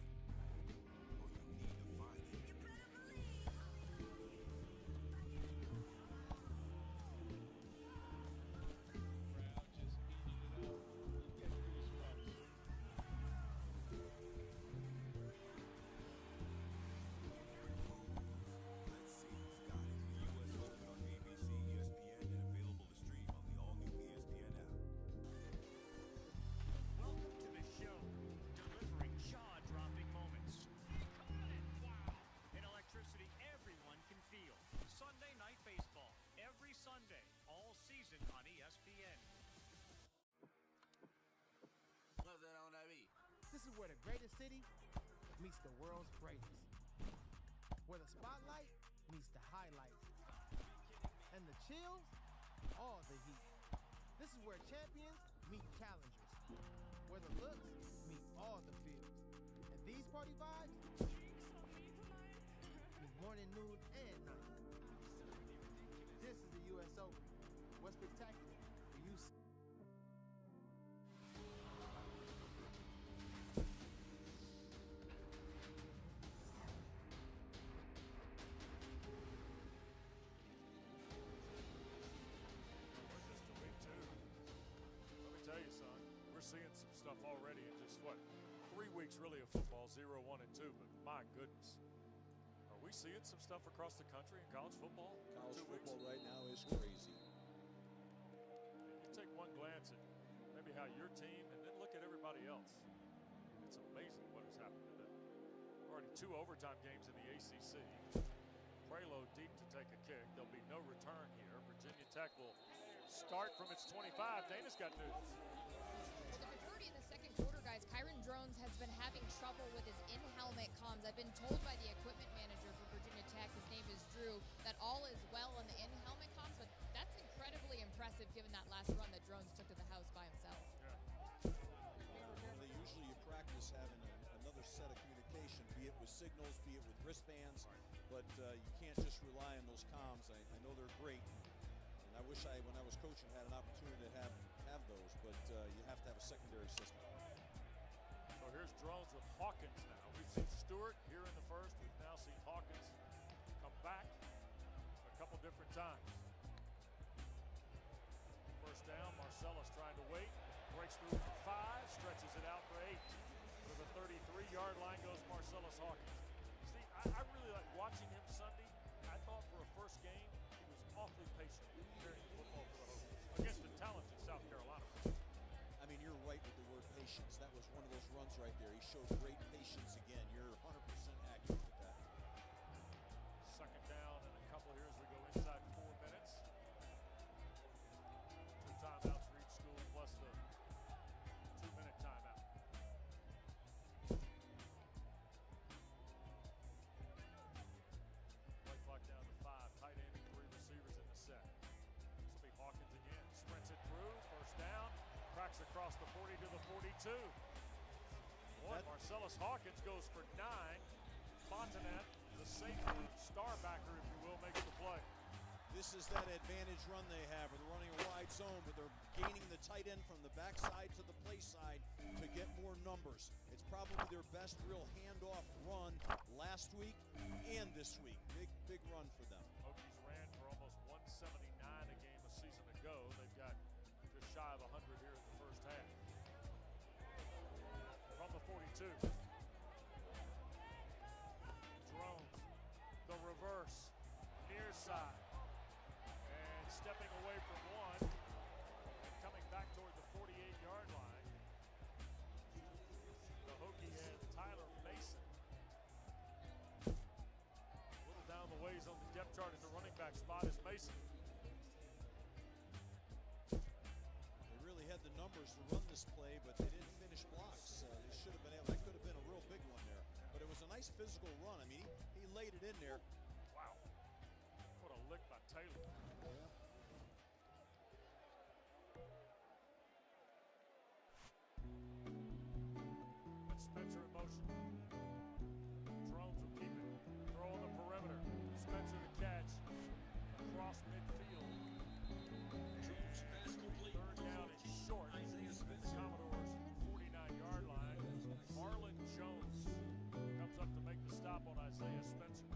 or you need to find it. You better believe. Let's see who's got it. The U.S. Open on ABC, ESPN, and available to stream on the all-new ESPN app. Welcome to the show, delivering jaw-dropping moments. Caught it! Wow! An electricity everyone can feel. Sunday Night Baseball, every Sunday, all season on ESPN. What's that on that beat? This is where the greatest city meets the world's greatest. Where the spotlight meets the highlights. And the chills, all the heat. This is where champions meet challengers. Where the looks meet all the feels. And these party vibes meet morning, noon, and night. This is the U.S. Open. What's spectacular for you? We're just to week 2. Let me tell you, son, we're seeing some stuff already in just, 3 weeks really of football, 0, 1, and 2, but my goodness. Are we seeing some stuff across the country in college football? College 2 weeks? football right now is crazy. You take one glance at maybe how your team, and then look at everybody else. It's amazing what has happened today. Already 2 overtime games in the ACC. Prelo deep to take a kick. There'll be no return here. Virginia Tech will start from its 25. Dana's got news. For the majority of the second quarter, guys, Kyron Drones has been having trouble with his in-helmet comms. I've been told by the equipment manager for Virginia Tech, his name is Drew, that all is well on the in-helmet comms, but that's incredibly impressive given that last run that Drones took to the house by himself. They usually you practice having another set of communication, be it with signals, be it with wristbands, but you can't just rely on those comms. I know they're great, and I wish when I was coaching, had an opportunity to have those, but you have to have a secondary system. So here's Drones with Hawkins now. We've seen Stewart here in the first. We've now seen Hawkins come back a couple different times. First down, Marcellus trying to wait. Breaks through for 5, stretches it out for 8. To the 33-yard line goes Marcellus Hawkins. Steve, I really like watching him Sunday. I thought for a first game, he was awfully patient carrying the football for the Hokies against the talented South Carolina. I mean, you're right with the word patience. That was one of those runs right there. He showed great patience again. You're 100% accurate with that. Second down and a couple here as we go inside 4 minutes. 2 timeouts for each school plus the 2-minute timeout. Play clock down to 5. Tight end and 3 receivers in the set. This will be Hawkins again. Sprints it through. First down. Cracks across the 40 to the 42. Boy, Marcellus Hawkins goes for 9. Fontanet, the safety, star backer, if you will, makes the play. This is that advantage run they have. They're running a wide zone, but they're gaining the tight end from the backside to the play side to get more numbers. It's probably their best real handoff run last week and this week. Big run for them. Hokies ran for almost 179 a game a season ago. They've got just shy of 100 here in the first half. From the 42. Drones, the reverse, near side. And stepping away from one and coming back toward the 48-yard line. The Hokie has Tyler Mason. A little down the ways on the depth chart at the running back spot is Mason. They really had the numbers to run this play, but they didn't finish blocks. They should have been able. That could have been a real big one there. But it was a nice physical run. I mean, he laid it in there. Wow. What a lick by Taylor. And Spencer in motion. Drones will keep it. Throw on the perimeter. Spencer the catch. Across midfield. Third down and short. The Commodores 49-yard line. Marlon Jones comes up to make the stop on Isaiah Spencer.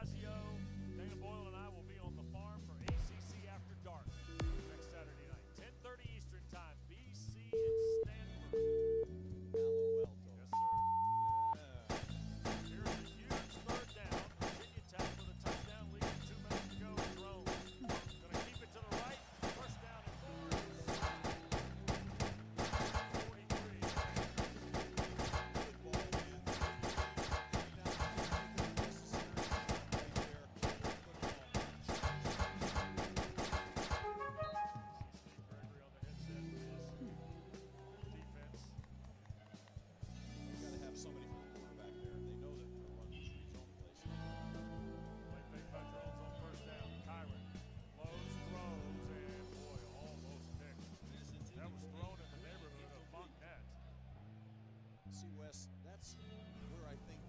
Fazio, Dana Boyle, and I will be on the farm for ACC After Dark next Saturday night, 10:30 Eastern Time. BC and Stanford. Palo Alto. Yes, sir. Here's a huge third down. Virginia Tech with a touchdown lead. 2 minutes to go. Drone going to keep it to the right. First down and 4. 43. Good ball, man. Gregory on the headset with his defense. You got to have somebody for the quarterback there. They know that they're running these zone plays. Play fake by Drones on first down. Kyron lows, throws, and boy, almost picked. That was thrown in the neighborhood of Fontenette. See, Wes, that's where I think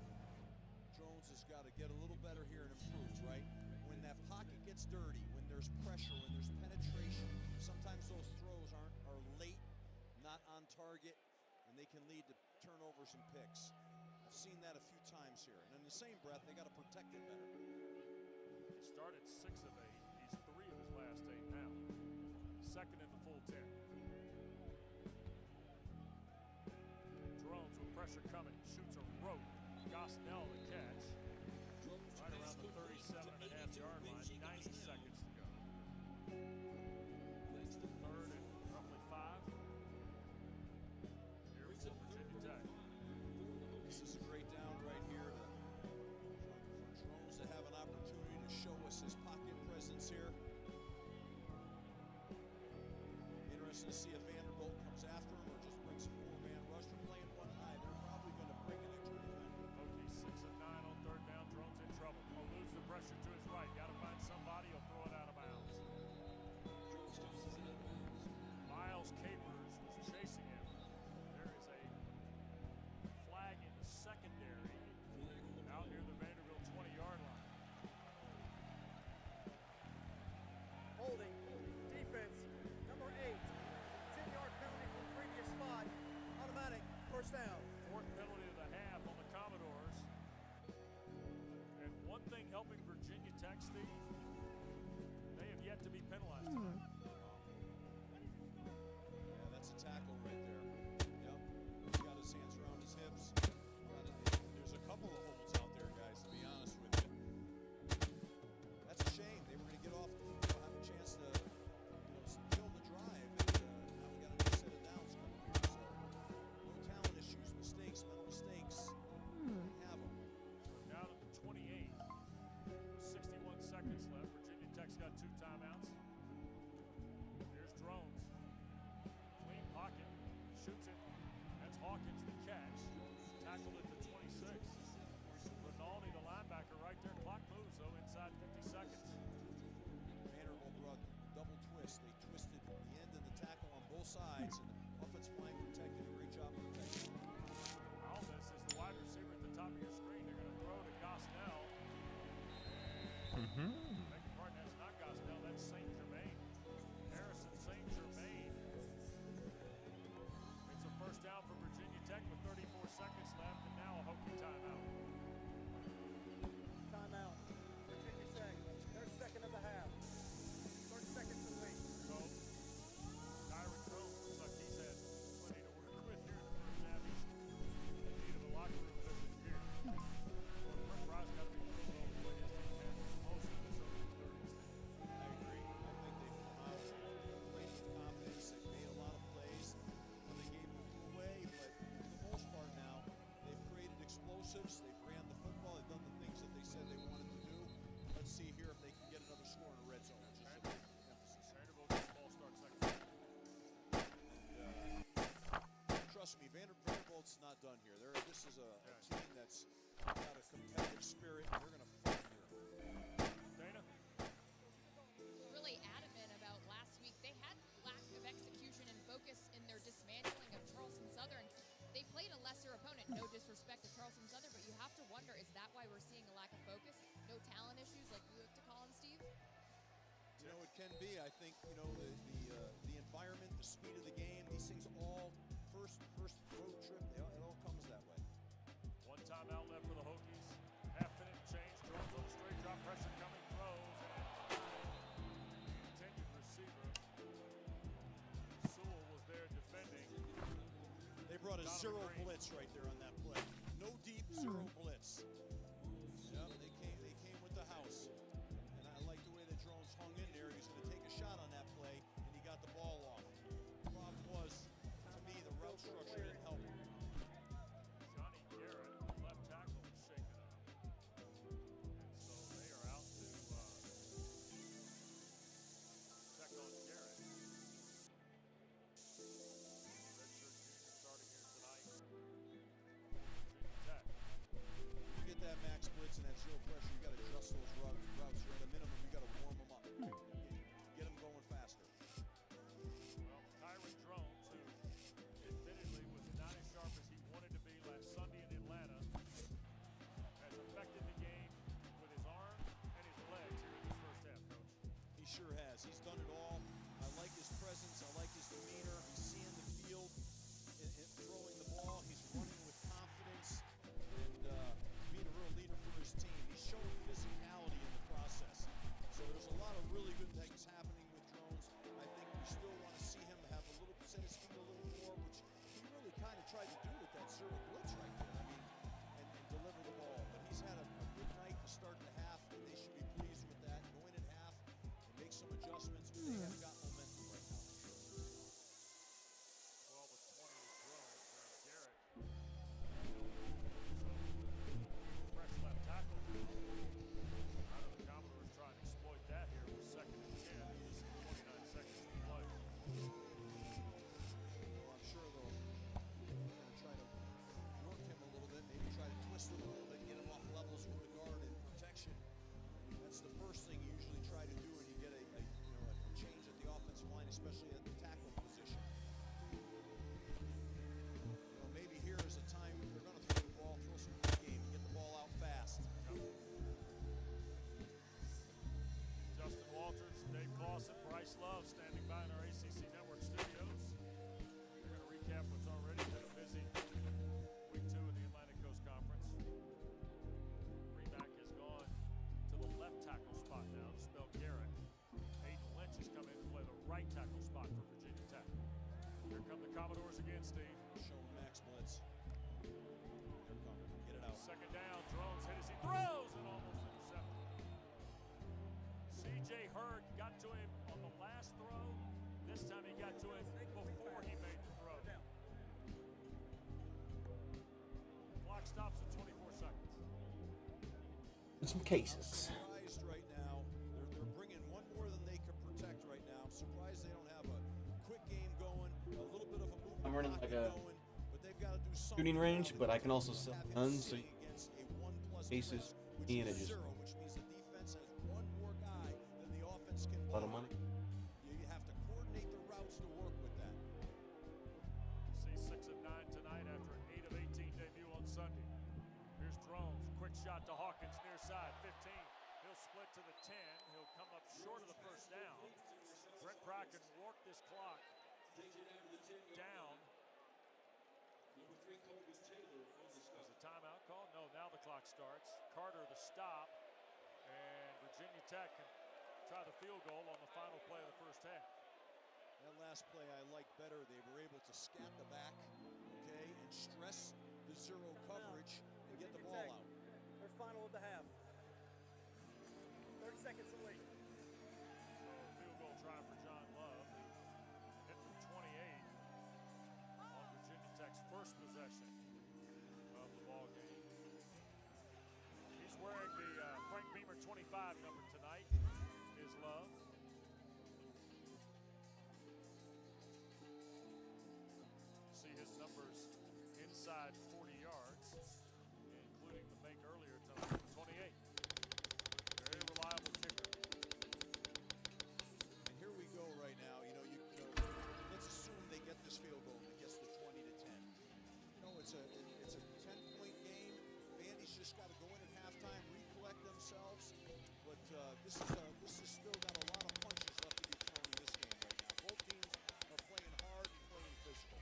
Jones has got to get a little better here and improve, right? When that pocket gets dirty, when there's pressure, when there's penetration, sometimes those throws are late, not on target, and they can lead to turnovers and picks. I've seen that a few times here. And in the same breath, they got to protect it better. He started 6 of 8. He's 3 of his last 8 now. Second in the full 10. Drones with pressure coming. Shoots a rope. Gosnell the catch. Right around the 37.5-yard line. 90 seconds to go. Third and roughly 5. Here for Virginia Tech. This is a great down right here for Jones to have an opportunity to show us his pocket presence here. Interesting to see if Vanderbilt comes after him or just brings a 4-man rush. They're playing one high. They're probably going to bring an extra defender. Hokies 6 of 9 on third down. Drones in trouble. He'll lose the pressure to his right. Got to find somebody. He'll throw it out of bounds. Miles Capers was chasing him. There is a flag in the secondary out near the Vanderbilt 20-yard line. Holding. Defense. Number 8. 10-yard penalty from previous spot. Automatic. First down. 4th penalty of the half on the Commodores. And one thing helping Virginia Tech, Steve, they have yet to be penalized tonight. Yeah, that's a tackle right there. Yep. He's got his hands around his hips. There's a couple of holds out there, guys, to be honest with you. That's a shame. They were going to get off, have a chance to kill the drive. And now we got a new set of downs coming here. So, no talent issues, mistakes, mental mistakes. Have them. Down at the 28. 61 seconds left. Virginia Tech's got 2 timeouts. Here's Drones. Clean pocket. Shoots it. That's Hawkins the catch. Tackled at the 26. Rinaldi, the linebacker, right there. Clock moves, though, inside 50 seconds. Vanderbilt brought double twist. They twisted the end of the tackle on both sides, and the offensive line protected. A great job protecting. Almas is the wide receiver at the top of your screen. They're going to throw to Gosnell. Beg your pardon, that's not Gosnell. That's St. Germain. Harrison St. Germain. It's a first down for Virginia Tech with 34 seconds left, and now a Hokie timeout. Timeout. Virginia Tech. Their second of the half. 30 seconds to wait. So, Kyron Drones looks like he's had plenty to work with here in the first half. He's in need of a locker room visit here. Brent Price got to be thrilled over the way his team handled most of this early 30s. I agree. I think they've come out, played with confidence. They've made a lot of plays. And they gave a few away, but for the most part now, they've created explosives. They've ran the football. They've done the things that they said they wanted to do. Let's see here if they can get another score in the red zone. Which is a big emphasis. Vanderbilt gets the ball start second half. Trust me, Vanderbilt's not done here. This is a team that's got a competitive spirit. And they're going to fight here. Dana? Really adamant about last week. They had lack of execution and focus in their dismantling of Charleston Southern. They played a lesser opponent. No disrespect to Charleston Southern, but you have to wonder, is that why we're seeing a lack of focus? No talent issues like you like to call them, Steve? You know, it can be. I think, the environment, the speed of the game, these things all, first road trip, it all comes that way. 1 timeout left for the Hokies. Half minute change. Drones on a straight drive. a zero blitz right there on that play. No deep, zero blitz. Yep, they came with the house. And I like the way that Drones hung in there. He was going to take a shot on that play, and he got the ball off. The problem was, to me, the route structure didn't help him. Johnny Garrett, left tackle, is shaken up. And so they are out to check on Garrett. Redshirt junior starting here tonight. Virginia Tech. You get that max blitz and that zero pressure, you got to adjust those routes. You're at a minimum, you got to warm them up. Get them going faster. Well, Kyron Drones, who admittedly was not as sharp as he wanted to be last Sunday in Atlanta, has affected the game with his arm and his legs here in this first half, Coach. He sure has. He's done it all. I like his presence. I like his demeanor. He's seeing the field and throwing the ball. He's running with confidence and being a real leader for his team. He's showing physicality in the process. So there's a lot of really good things happening with Drones. I think we still want to see him have a little set his feet a little more, which he really kind of tried to do with that zero blitz right there. I mean, and deliver the ball. But he's had a good night to start the half, and they should be pleased with that. Go in at half and make some adjustments, but they have got momentum right now. 12 of 20 is Drones. Garrett. Fresh left tackle. How do the Commodores try and exploit that here with 2nd and 10 and less than 29 seconds to play? Well, I'm sure they're going to try to work him a little bit, maybe try to twist him a little bit, get him off levels with the guard and protection. That's the first thing you usually try to do when you get a change at the offensive line, especially at the tackle position. Maybe here is a time if they're going to throw the ball, throw some quick game, get the ball out fast. Justin Walters, Dave Clawson, Bryce Love standing by in our ACC Network studios. They're going to recap what's already been a busy week 2 of the Atlantic Coast Conference. Remack has gone to the left tackle spot now to spell Garrett. Aiden Lynch has come in to play the right tackle spot for Virginia Tech. Here come the Commodores again, Steve. Showing max blitz. They're coming. Get it out. 2nd down, Drones hit as he throws and almost intercepted. C.J. Hurd got to him on the last throw. This time he got to him before he made the throw. Clock stops at 24 seconds. Some cases. Surprised right now. They're bringing one more than they could protect right now. I'm surprised they don't have a quick game going, a little bit of a movement I'm running like a going, but they've got to do something shooting range, but I can also have sell him guns, so sitting against a 1+ cases, which and it is just 0, which means the defense has one more guy than the offense can a lot of block. money. You have to coordinate the routes to work with that. See 6 of 9 tonight after an 8 of 18 debut on Sunday. Here's Drones, quick shot to Hawkins near side, 15. He'll split to the 10. He'll come up short of the first down. Brett Pry can work this clock down. Is a timeout call? No, now the clock starts. Carter the stop. And Virginia Tech can try the field goal on the final play of the first half. That last play I liked better. They were able to scat the back, okay, and stress the zero coverage and get the ball out. Their final of the half. 30 seconds to wait. So field goal try for John Love. Hit from 28 on Virginia Tech's first possession of the ball game. He's wearing the Frank Beamer 25 number tonight. Is Love. See his numbers inside 40 yards, including the make earlier tonight. 28. Very reliable kicker. And here we go right now. Let's assume they get this field goal that gets the 20 to 10. It's a 10-point game. Vandy's just got to go in at halftime, recollect themselves. But this has still got a lot of punches left to be thrown in this game right now. Both teams are playing hard and playing physical.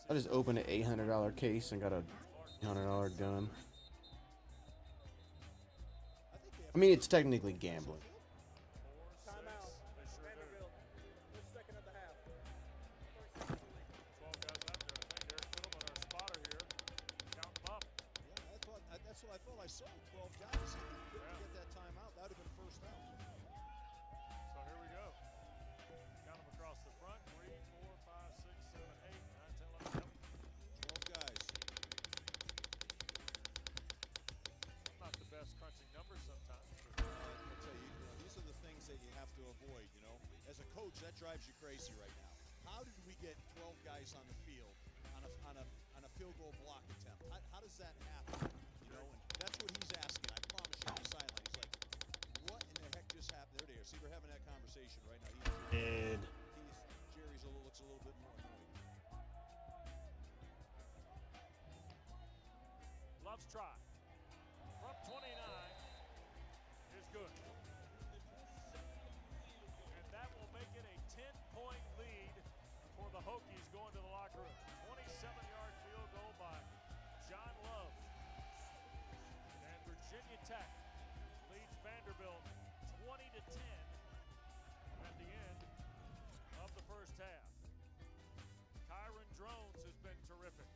I just opened an $800 case and got a $100 gun. I mean, it's technically gambling. Timeout. Vanderbilt. 1 second of the half. avoid, you know? As a coach, that drives you crazy right now. How did we get 12 guys on the field on a field goal block attempt? How does that happen? You know, and that's what he's asking. I promise you on the sideline. He's like, what in the heck just happened? There they are. See, we're having that conversation right now. Jerry's looks a little bit more annoyed. Love's try. From 29 is good. And that will make it a 10-point lead for the Hokies going to the locker room. 27-yard field goal by John Love. And Virginia Tech leads Vanderbilt 20-10 at the end of the first half. Kyron Drones has been terrific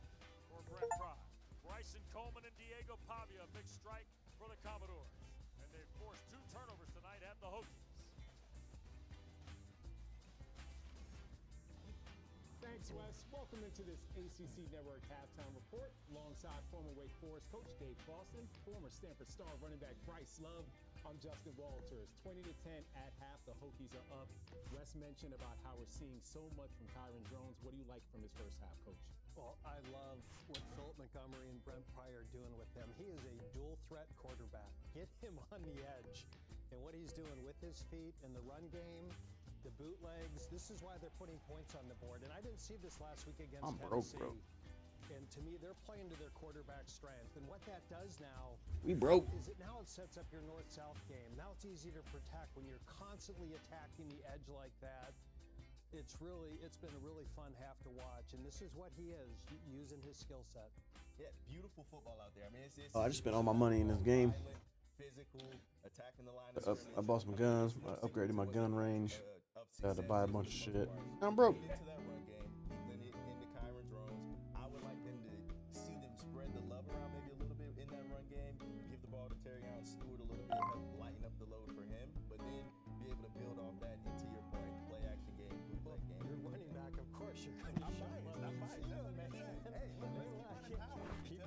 for Brett Pry. Bryson Coleman and Diego Pavia, a big strike for the Commodores. And they've forced 2 turnovers tonight at the Hokies. Thanks, Wes. Welcome into this ACC Network halftime report. Alongside former Wake Forest coach Dave Boston, former Stanford star running back Bryce Love, I'm Justin Walters. 20-10 at half. The Hokies are up. Wes mentioned about how we're seeing so much from Kyron Drones. What do you like from his first half, Coach? Well, I love what Philip Montgomery and Brent Pry are doing with him. He is a dual threat quarterback. Get him on the edge. And what he's doing with his feet in the run game, the bootlegs, this is why they're putting points on the board. And I didn't see this last week against Tennessee. And to me, they're playing to their quarterback strength. And what that does now is it sets up your north-south game. Now it's easy to protect when you're constantly attacking the edge like that. It's been a really fun half to watch, and this is what he is, using his skill set. Yeah, beautiful football out there. I mean, it's I just spent all my money in this game. Physical, attacking the line of scrimmage. I bought some guns. I upgraded my gun range. Had to buy a bunch of shit. I'm broke. Into that run game, into Kyron Drones. I would like them to see them spread the love around maybe a little bit in that run game. Give the ball to Terry Allen Stewart a little bit, help lighten up the load for him, but then be able to build off that into your point, play action game, bootleg game. You're running back, of course. You're going to shut love. I'm fine. Hey, let's not forget a key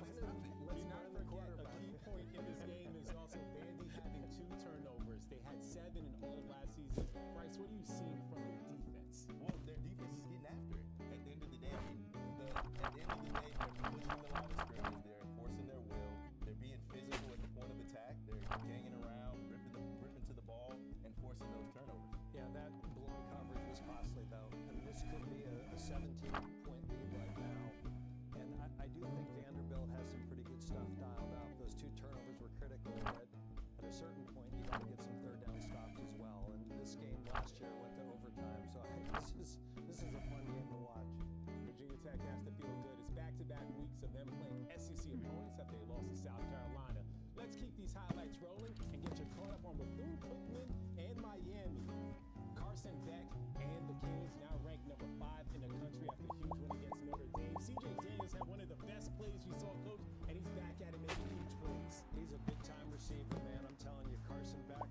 point in this game is also Vandy having 2 turnovers. They had 7 in all of last season. Bryce, what are you seeing from their defense? Well, their defense is getting after it. At the end of the day, they're pushing the line of scrimmage. They're enforcing their will. They're being physical at the point of attack. They're ganging around, ripping to the ball, and forcing those turnovers. Yeah, that blown coverage was costly, though. I mean, this could be a 17-point lead right now. And I do think Vanderbilt has some pretty good stuff dialed up. Those 2 turnovers were critical, but at a certain point, you got to get some third down stops as well. And this game last year went to overtime, so I think this is a fun game to watch. Virginia Tech has to feel good. It's back-to-back weeks of them playing SEC opponents after they lost to South Carolina. Let's keep these highlights rolling and get you caught up on Bethune-Cookman and Miami. Carson Beck and the Kings now ranked number 5 in the country after a huge win against Notre Dame. CJ Daniels had one of the best plays we saw, Coach, and he's back at it making huge plays. He's a big-time receiver, man. I'm telling you, Carson Beck.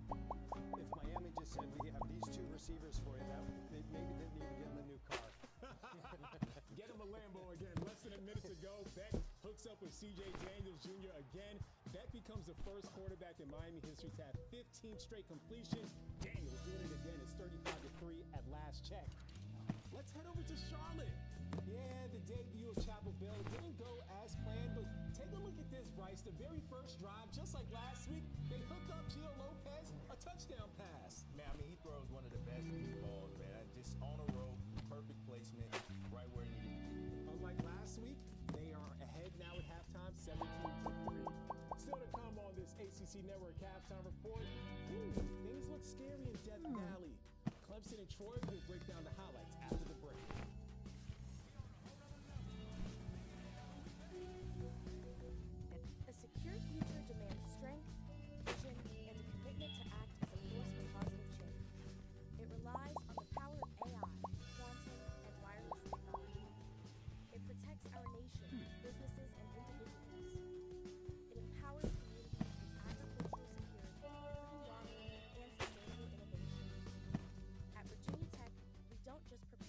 If Miami just said we have these 2 receivers for you, they maybe didn't even get him a new car. Get him a Lambo again. Less than a minute to go. Beck hooks up with CJ Daniels Jr. again. Beck becomes the first quarterback in Miami history to have 15 straight completions. Daniels doing it again. It's 35-3 at last check. Let's head over to Charlotte. Yeah, the debut of Chapel Hill didn't go as planned, but take a look at this, Bryce. The very first drive, just like last week, they hooked up Gio Lopez, a touchdown pass. Man, I mean, he throws one of the best deep balls, man. Just on a rope, perfect placement, right where he needed to be. Unlike last week, they are ahead now at halftime, 17-3. Still to come on this ACC Network halftime report. Things look scary in Death Valley. Clemson and Troy will break down the highlights after the break. A secure future demands strength, vision, and a commitment to act as a force for positive change. It relies on the power of AI, quantum, and wireless technology. It protects our nation, businesses, and individuals. It empowers communities and acts cultural security through lobbying and sustainable innovation. At Virginia Tech, we don't just prepare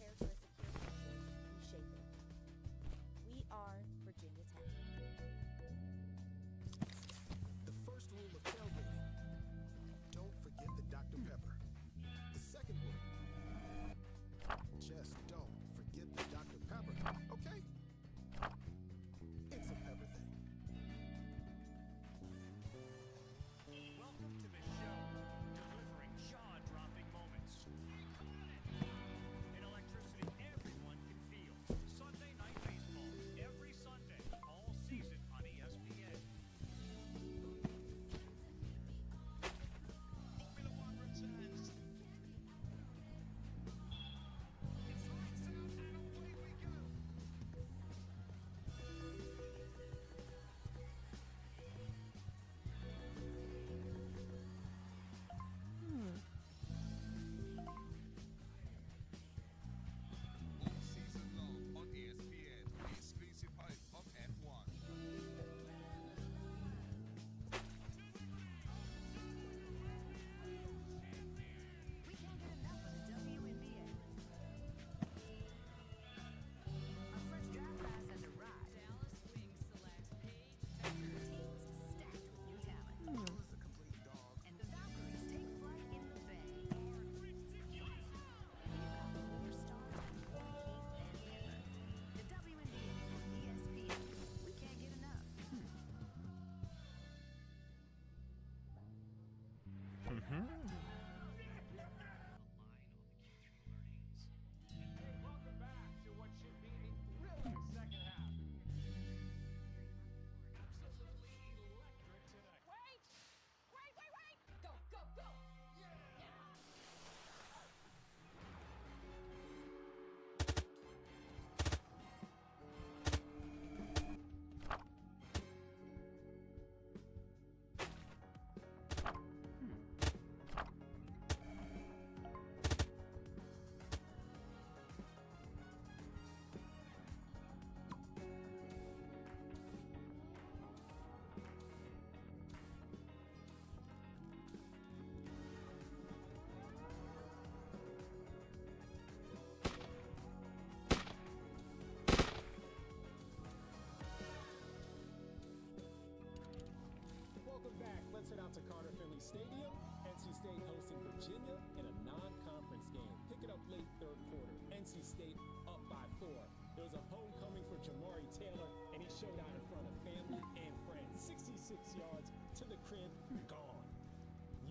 Let's head out to Carter Finley Stadium. NC State hosting Virginia in a non-conference game. Pick it up late third quarter. NC State up by 4. It was a homecoming for Jamari Taylor, and he showed out in front of family and friends. 66 yards to the crib, gone.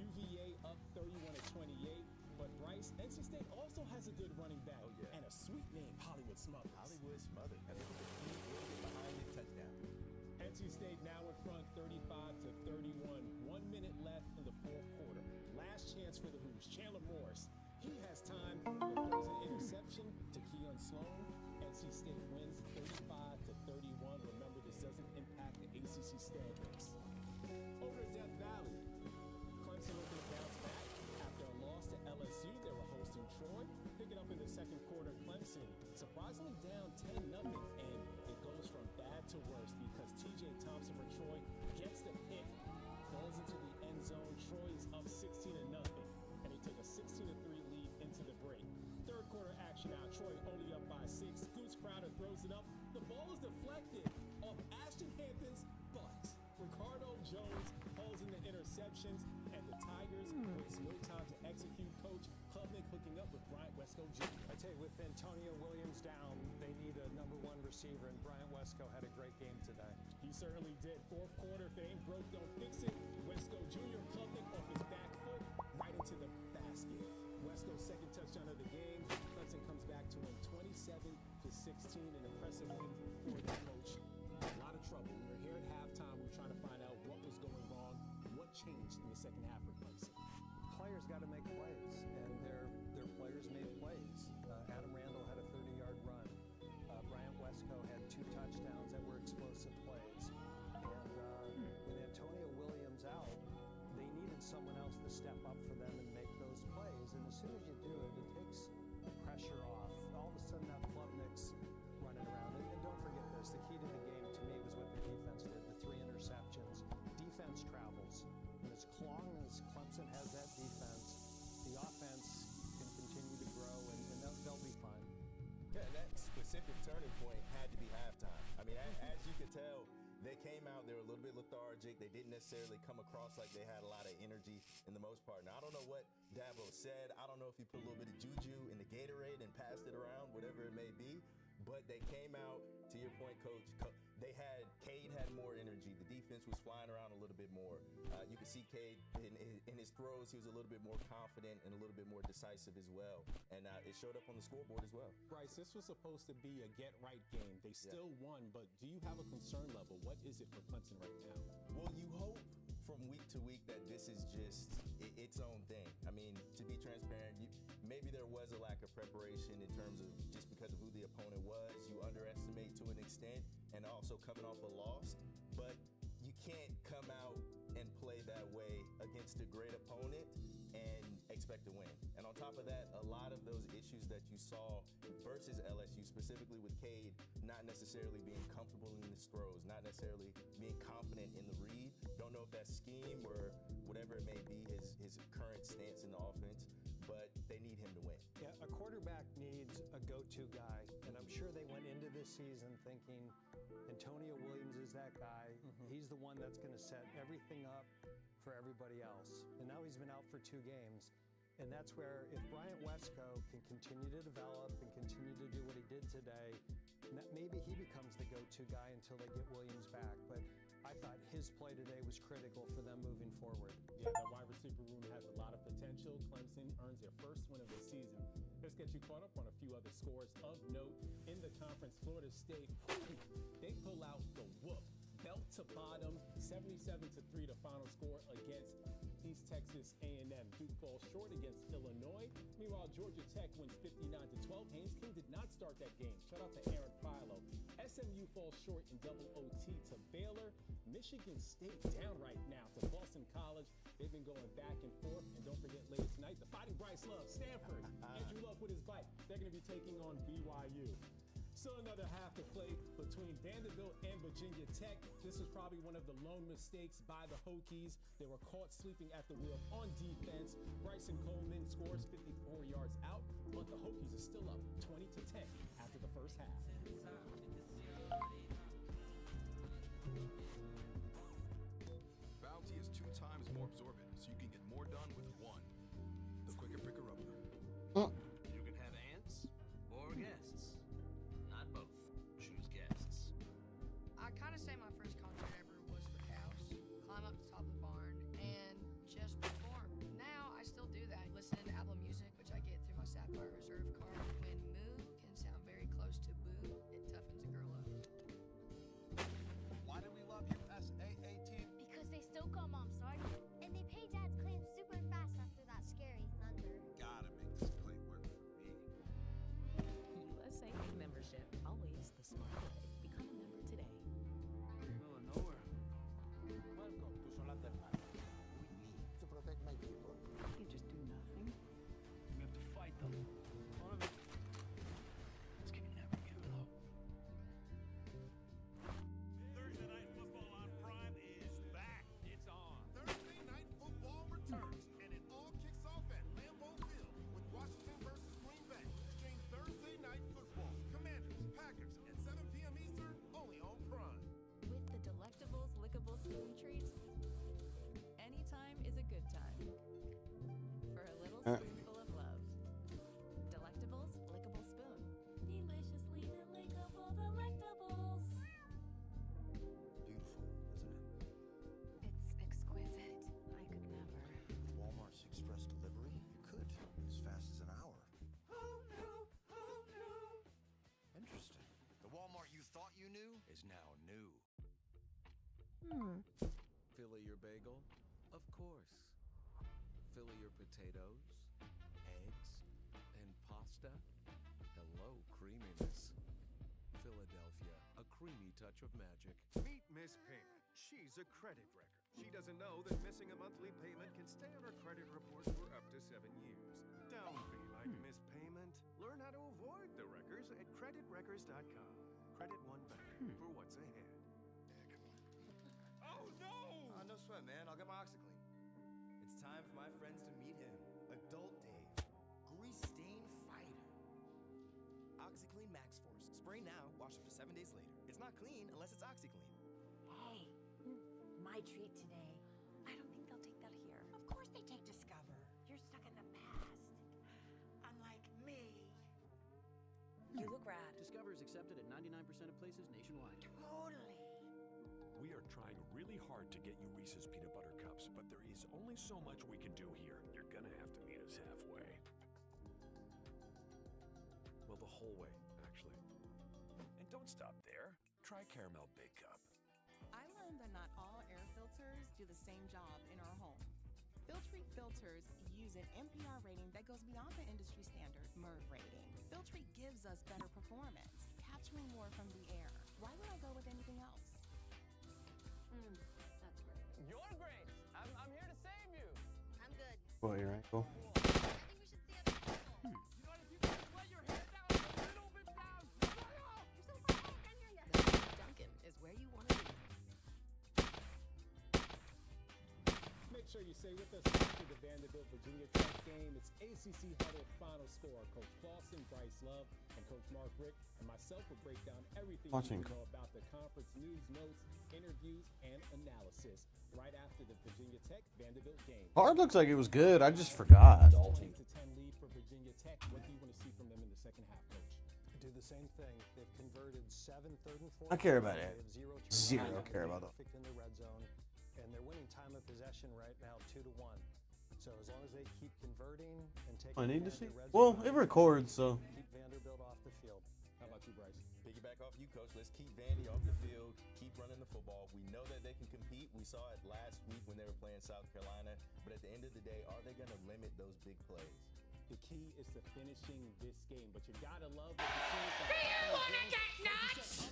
UVA up 31-28. But Bryce, NC State also has a good running back and a sweet name, Hollywood Smothers. Hollywood Smothers. And look at the feet, get behind the touchdown. NC State now in front 35-31. 1 minute left in the fourth quarter. Last chance for the Hoos. Chandler Morris. He has time. Throws an interception to Keon Sloan. NC State wins 35-31. Remember, this doesn't impact the ACC standings. Over to Death Valley. Clemson looking to bounce back. After a loss to LSU, they were hosting Troy. Picking up in the second quarter, Clemson surprisingly down 10-0, and it goes from bad to worse because TJ Thompson for Troy gets the pick, falls into the end zone. Troy is up 16-0, and they take a 16-3 lead into the break. Third quarter action now. Troy only up by 6. Goose Crowder throws it up. The ball is deflected off Ashton Hampton's butt. Ricardo Jones holds in the interceptions, and the Tigers waste no time to execute. Coach Klubnik hooking up with Bryant Wesco Jr. I tell you, with Antonio Williams down, they need a number 1 receiver, and Bryant Wesco had a great game today. He certainly did. Fourth quarter, if it ain't broke, don't fix it. Wesco Jr. Klubnik off his back foot right into the basket. Wesco's second touchdown of the game. Clemson comes back to win 27-16, an impressive win for the coach. A lot of trouble. We were here at halftime. We were trying to find out what was going wrong, what changed in the second half for Clemson. Players got to make plays, and their players made plays. Adam Randall had a 30-yard run. Bryant Wesco had 2 touchdowns that were explosive plays. And with Antonio Williams out, they needed someone else to step up for them and make those plays. And as soon as you do it, it takes the pressure off. All of a sudden, that Klubnik's running around. And don't forget this, the key to the game to me was what the defense did, the 3 interceptions. Defense travels. And as long as Clemson has that defense, the offense can continue to grow, and they'll be fine. Yeah, that specific turning point had to be halftime. I mean, as you could tell, they came out, they were a little bit lethargic. They didn't necessarily come across like they had a lot of energy in the most part. Now, I don't know what Dabo said. I don't know if he put a little bit of juju in the Gatorade and passed it around, whatever it may be. But they came out, to your point, Coach, Cade had more energy. The defense was flying around a little bit more. You could see Cade in his throws, he was a little bit more confident and a little bit more decisive as well. And it showed up on the scoreboard as well. Bryce, this was supposed to be a get-right game. They still won, but do you have a concern level? What is it for Clemson right now? Well, you hope from week to week that this is just its own thing. I mean, to be transparent, maybe there was a lack of preparation in terms of just because of who the opponent was. You underestimate to an extent, and also coming off a loss. But you can't come out and play that way against a great opponent and expect to win. And on top of that, a lot of those issues that you saw versus LSU, specifically with Cade, not necessarily being comfortable in his throws, not necessarily being confident in the read. Don't know if that's scheme or whatever it may be, his current stance in the offense, but they need him to win. Yeah, a quarterback needs a go-to guy, and I'm sure they went into this season thinking Antonio Williams is that guy. He's the one that's going to set everything up for everybody else. And now he's been out for 2 games. And that's where if Bryant Wesco can continue to develop and continue to do what he did today, maybe he becomes the go-to guy until they get Williams back. But I thought his play today was critical for them moving forward. Yeah, that wide receiver room has a lot of potential. Clemson earns their first win of the season. Let's get you caught up on a few other scores of note in the conference. Florida State, they pull out the whoop. Belt to bottom, 77-3 the final score against East Texas A&M. Duke falls short against Illinois. Meanwhile, Georgia Tech wins 59-12. Haynes King did not start that game. Shout out to Aaron Philo. SMU falls short in double OT to Baylor. Michigan State down right now to Boston College. They've been going back and forth. And don't forget later tonight, the Fighting Bryce Love, Stanford. Andrew Luck with his bike. They're going to be taking on BYU. Still another half to play between Vanderbilt and Virginia Tech. This was probably one of the lone mistakes by the Hokies. They were caught sleeping at the wheel on defense. Bryson Coleman scores 54 yards out, but the Hokies are still up 20-10 after the first half. Bounty is 2 times new is now new. Fill your bagel? Of course. Fill your potatoes, eggs, and pasta? Hello, creaminess. Philadelphia, a creamy touch of magic. Meet Miss Payment. She's a credit wrecker. She doesn't know that missing a monthly payment can stay on her credit report for up to 7 years. Don't be like Miss Payment. Learn how to avoid the wreckers at creditwreckers.com. Credit One Bank for what's ahead. Oh no! No sweat, man. I'll get my OxyClean. It's time for my friends to meet him. Adult Dave. Grease stain fighter. OxyClean Max Force. Spray now, wash up to 7 days later. It's not clean unless it's OxyClean. Hey, my treat today. I don't think they'll take that here. Of course they take Discover. You're stuck in the past. Unlike me. You look rad. Discover is accepted at 99% of places nationwide. Totally. We are trying really hard to get you Reese's Peanut Butter Cups, but there is only so much we can do here. You're gonna have to meet us halfway. Well, the whole way, actually. And don't stop there. Try Caramel Big Cup. I learned that not all air filters do the same job in our home. Filtrete filters use an NPR rating that goes beyond the industry standard MERV rating. Filtrete gives us better performance, capturing more from the air. Why would I go with anything else? That's great. You're great. I'm here to save you. I'm good. What, your ankle? I think we should see other people. You know what? If you guys let your hair down a little bit down. You're so far back. I hear ya. Duncan is where you want to be. Make sure you stay with us after the Vanderbilt Virginia Tech game. It's ACC Huddle final score. Coach Clausen, Bryce Love, and Coach Mark Rick and myself will break down everything you need to know about the conference news, notes, interviews, and analysis right after the Virginia Tech Vanderbilt game. Card looks like it was good. I just forgot. 20-10 lead for Virginia Tech. What do you want to see from them in the second half, Coach? Do the same thing. They've converted 7 third and 4. I care about it. They have Zero care about that. Perfect in the red zone, and they're winning time of possession right now 2-1. So as long as they keep converting and taking I need to advantage see. of the red Well, zone, it records, so. keep Vanderbilt off the field. How about you, Bryce? Piggyback off you, Coach. Let's keep Vandy off the field. Keep running the football. We know that they can compete. We saw it last week when they were playing South Carolina. But at the end of the day, are they going to limit those big plays? The key is to finishing this game, but you gotta love what you see. Do you wanna get nuts?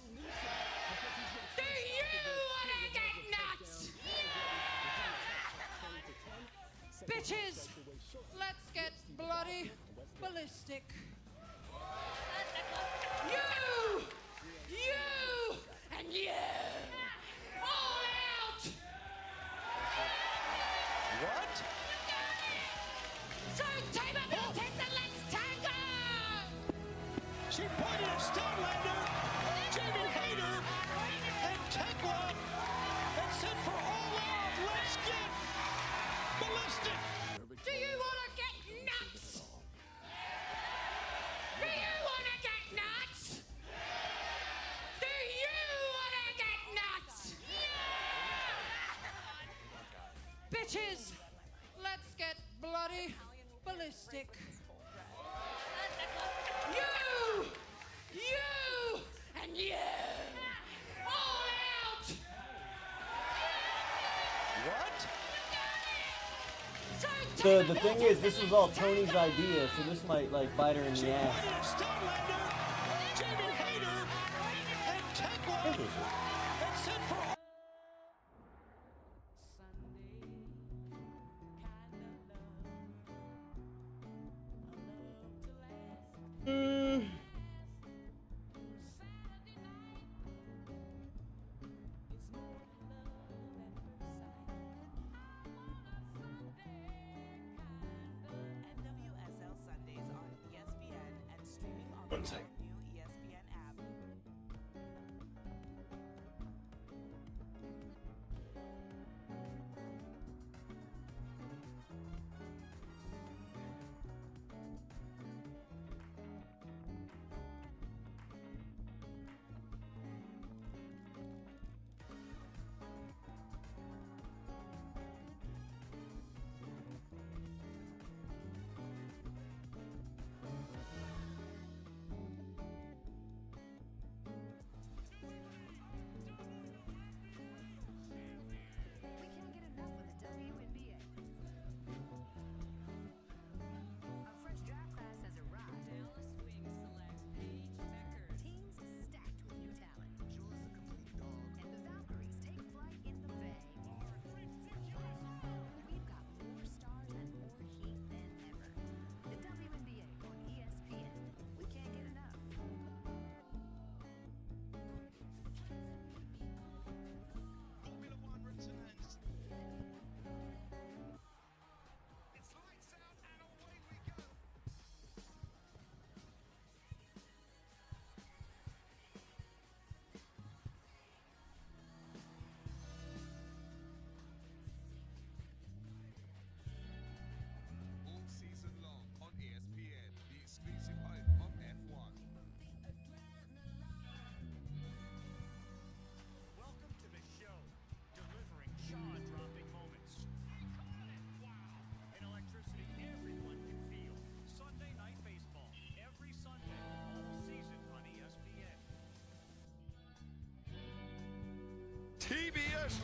Do you wanna get nuts? Bitches, let's get bloody ballistic. You, and you, all out. What? So take up your tits and let's tango. She pointed at Stanlander, Jamie Hayter, and Tekla, and said for all out, let's get ballistic. Do you wanna get nuts? Do you wanna get nuts? Do you wanna get nuts? Bitches, let's get bloody ballistic. You, and you, all out. What? The thing is, this was all Tony's idea, so this might like bite her in the ass. Jamie Hayter, and Tekla, and said for all. NWSL Sundays on ESPN and streaming on One the second. new ESPN app.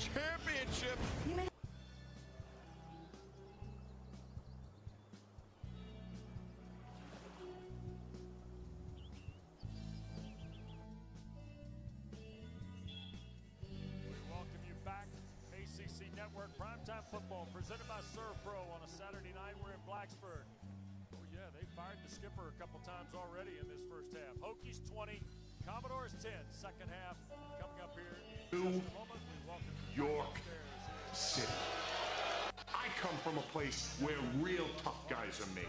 championship. We welcome you back. ACC Network Primetime Football presented by Serve Pro on a Saturday night. We're in Blacksburg. Oh, yeah, they fired the skipper a couple times already in this first half. Hokies 20, Commodores 10. Second half coming up here in just a moment. We welcome you York City. I come from a place where real tough guys are made.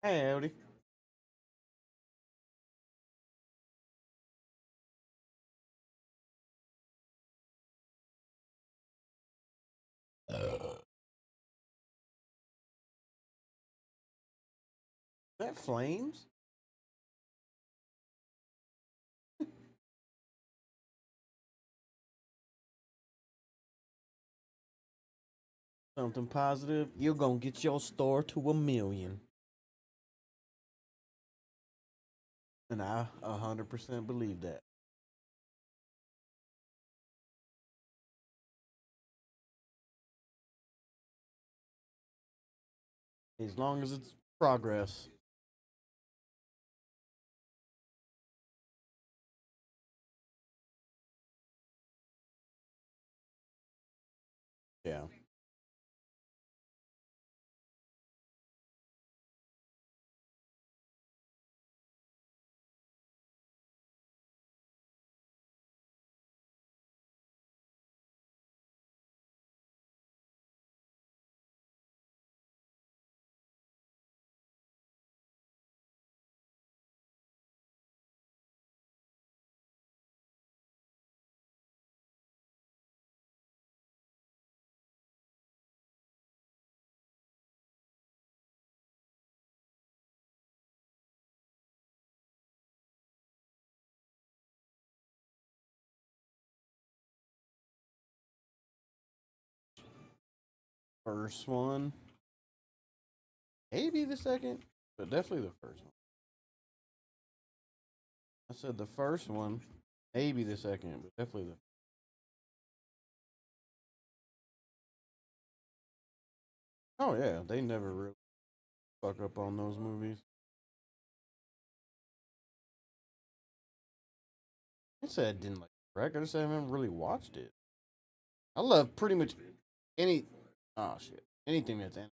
Hey, Odie. That flames? Something positive. You're gonna get your store to 1,000,000. And I 100% believe that. As long as it's progress. Yeah. First one. Maybe the second, but definitely the first one. I said the first one, maybe the second, but definitely the. Oh yeah, they never really fuck up on those movies. I said I didn't like Shrek. I just haven't really watched it. I love pretty much any. Oh shit, anything that's in.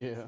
Yeah.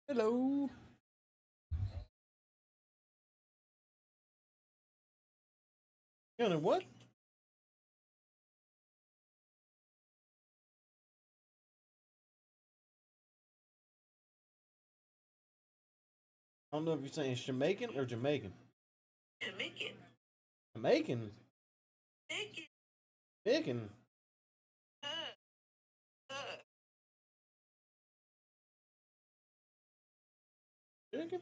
Hello. Gonna what? I don't know if you're saying Jamaican or Jamaican. Jamaican. Jamaican. Jamaican. Jamaican. Jamaican.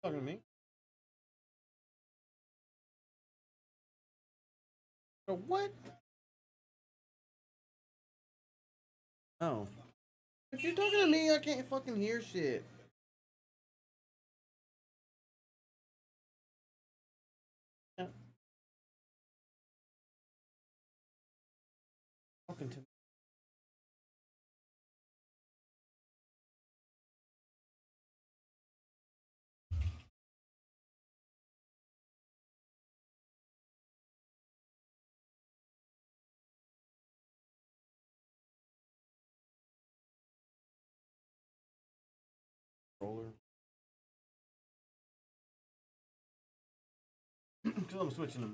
Talking to me? What? Oh. If you're talking to me, I can't fucking hear shit. Yeah. Talking to me. Roller. Because I'm switching to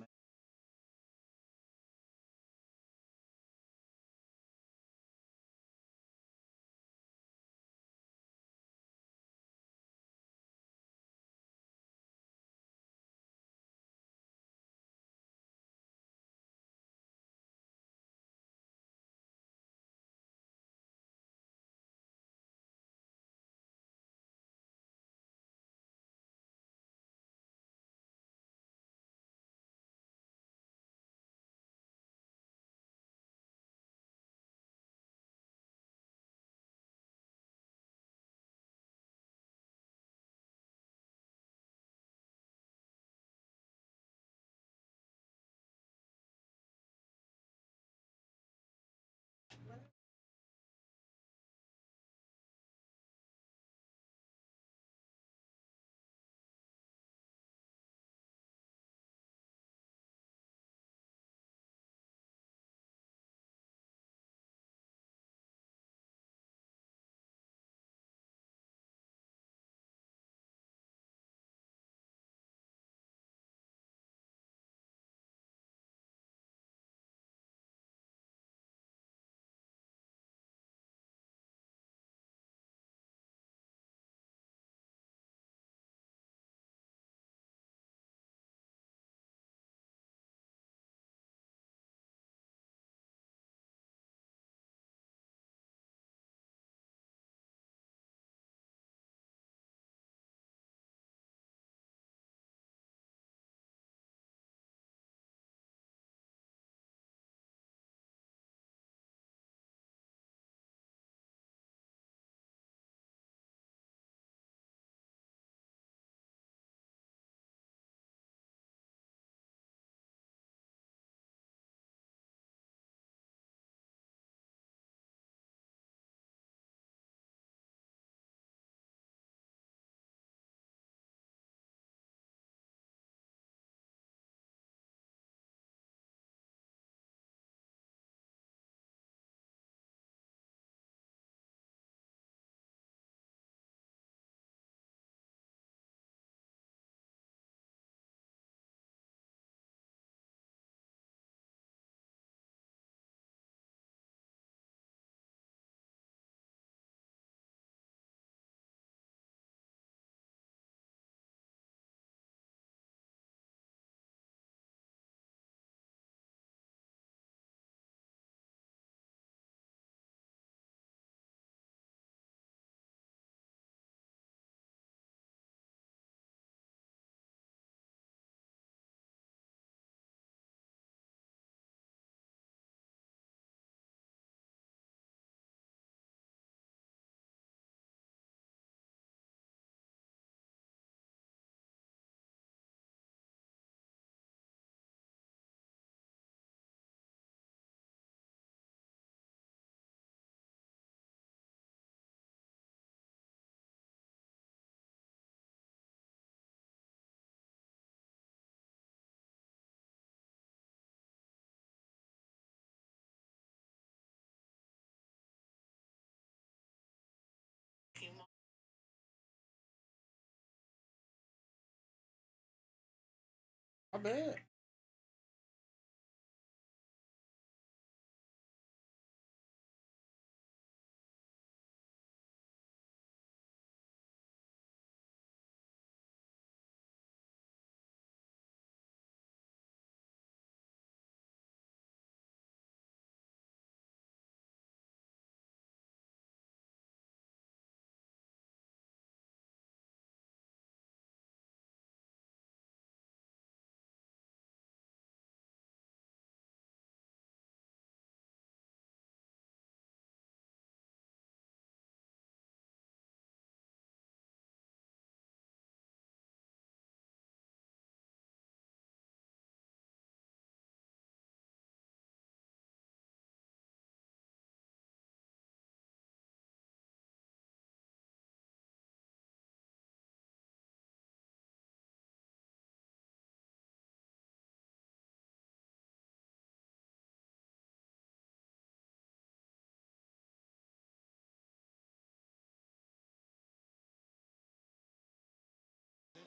Not bad.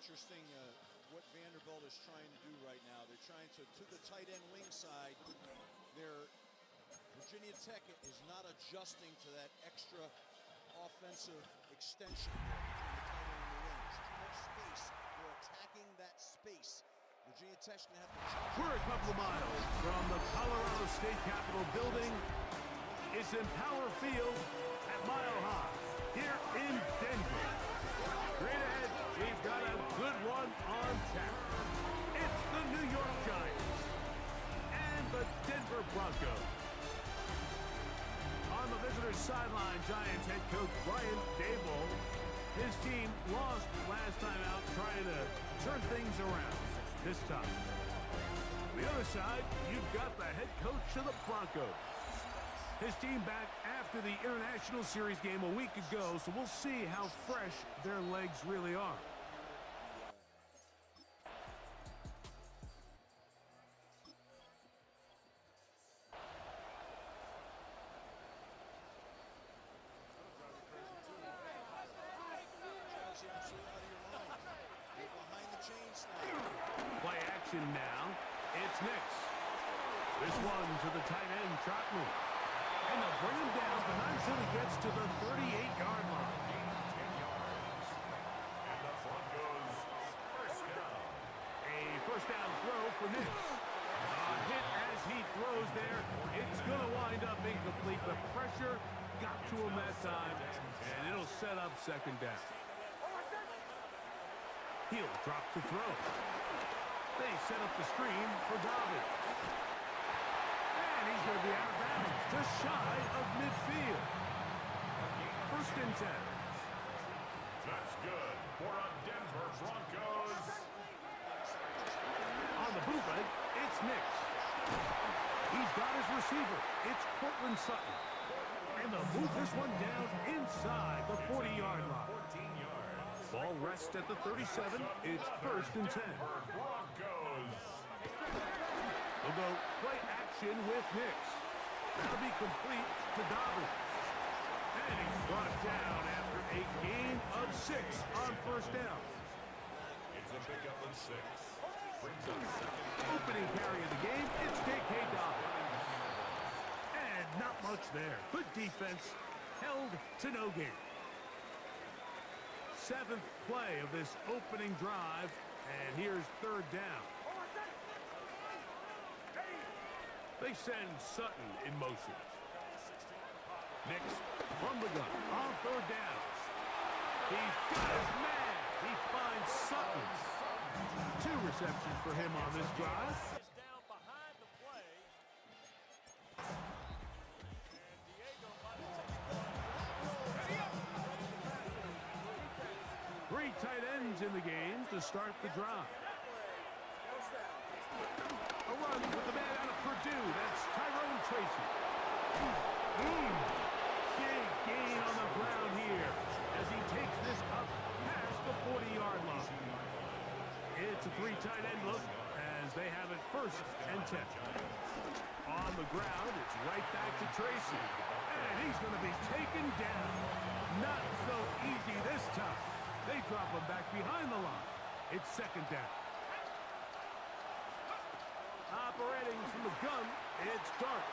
Interesting what Vanderbilt is trying to do right now. They're trying to the tight end wing side. Virginia Tech is not adjusting to that extra offensive extension there between the tight end and the wings. Too much space. They're attacking that space. Virginia Tech's going to have to... We're a couple of miles from the Colorado State Capitol building. It's Empower Field at Mile High here in Denver. Straight ahead, we've got a good one on tap. It's the New York Giants and the Denver Broncos. On the visitors' sideline, Giants head coach Brian Daboll. His team lost last time out, trying to turn things around this time. On the other side, you've got the head coach of the Broncos. His team back after the International Series game a week ago, so we'll see how fresh their legs really are. Play action now. It's Nix. This one to the tight end, Trotman. And they'll bring him down, but not until he gets to the 38-yard line. And the Broncos first down. A first down throw for Nix. A hit as he throws there. It's going to wind up incomplete. The pressure got to him that time, and it'll set up second down. He'll drop to throw. They set up the screen for Dobbins. And he's going to be out of bounds, just shy of midfield. First and 10. That's good for a Denver Broncos. On the bootleg, it's Nix. He's got his receiver. It's Cortland Sutton. And they'll move this one down inside the 40-yard line. 14 yards. Ball rests at the 37. It's first and 10. Broncos. They'll go play action with Nix. That'll be complete to Dobbins. And he's brought down after a gain of 6 on first down. It's a pickup of 6. Brings up second. Opening carry of the game, it's J.K. Dobbins. And not much there. Good defense, held to no gain. 7th play of this opening drive, and here's third down. They send Sutton in motion. Nix from the gun on third down. He's got his man. He finds Sutton. 2 receptions for him on this drive. Down behind the play. And Diego might have 3 tight ends in the game to start the drive. A run with the man out of Purdue. That's Tyrone Tracy. Big gain on the ground here as he takes this up past the 40-yard line. It's a 3 tight end look as they have it first and 10. On the ground, it's right back to Tracy. And he's going to be taken down. Not so easy this time. They drop him back behind the line. It's second down. throwing from the gun. It's Dart.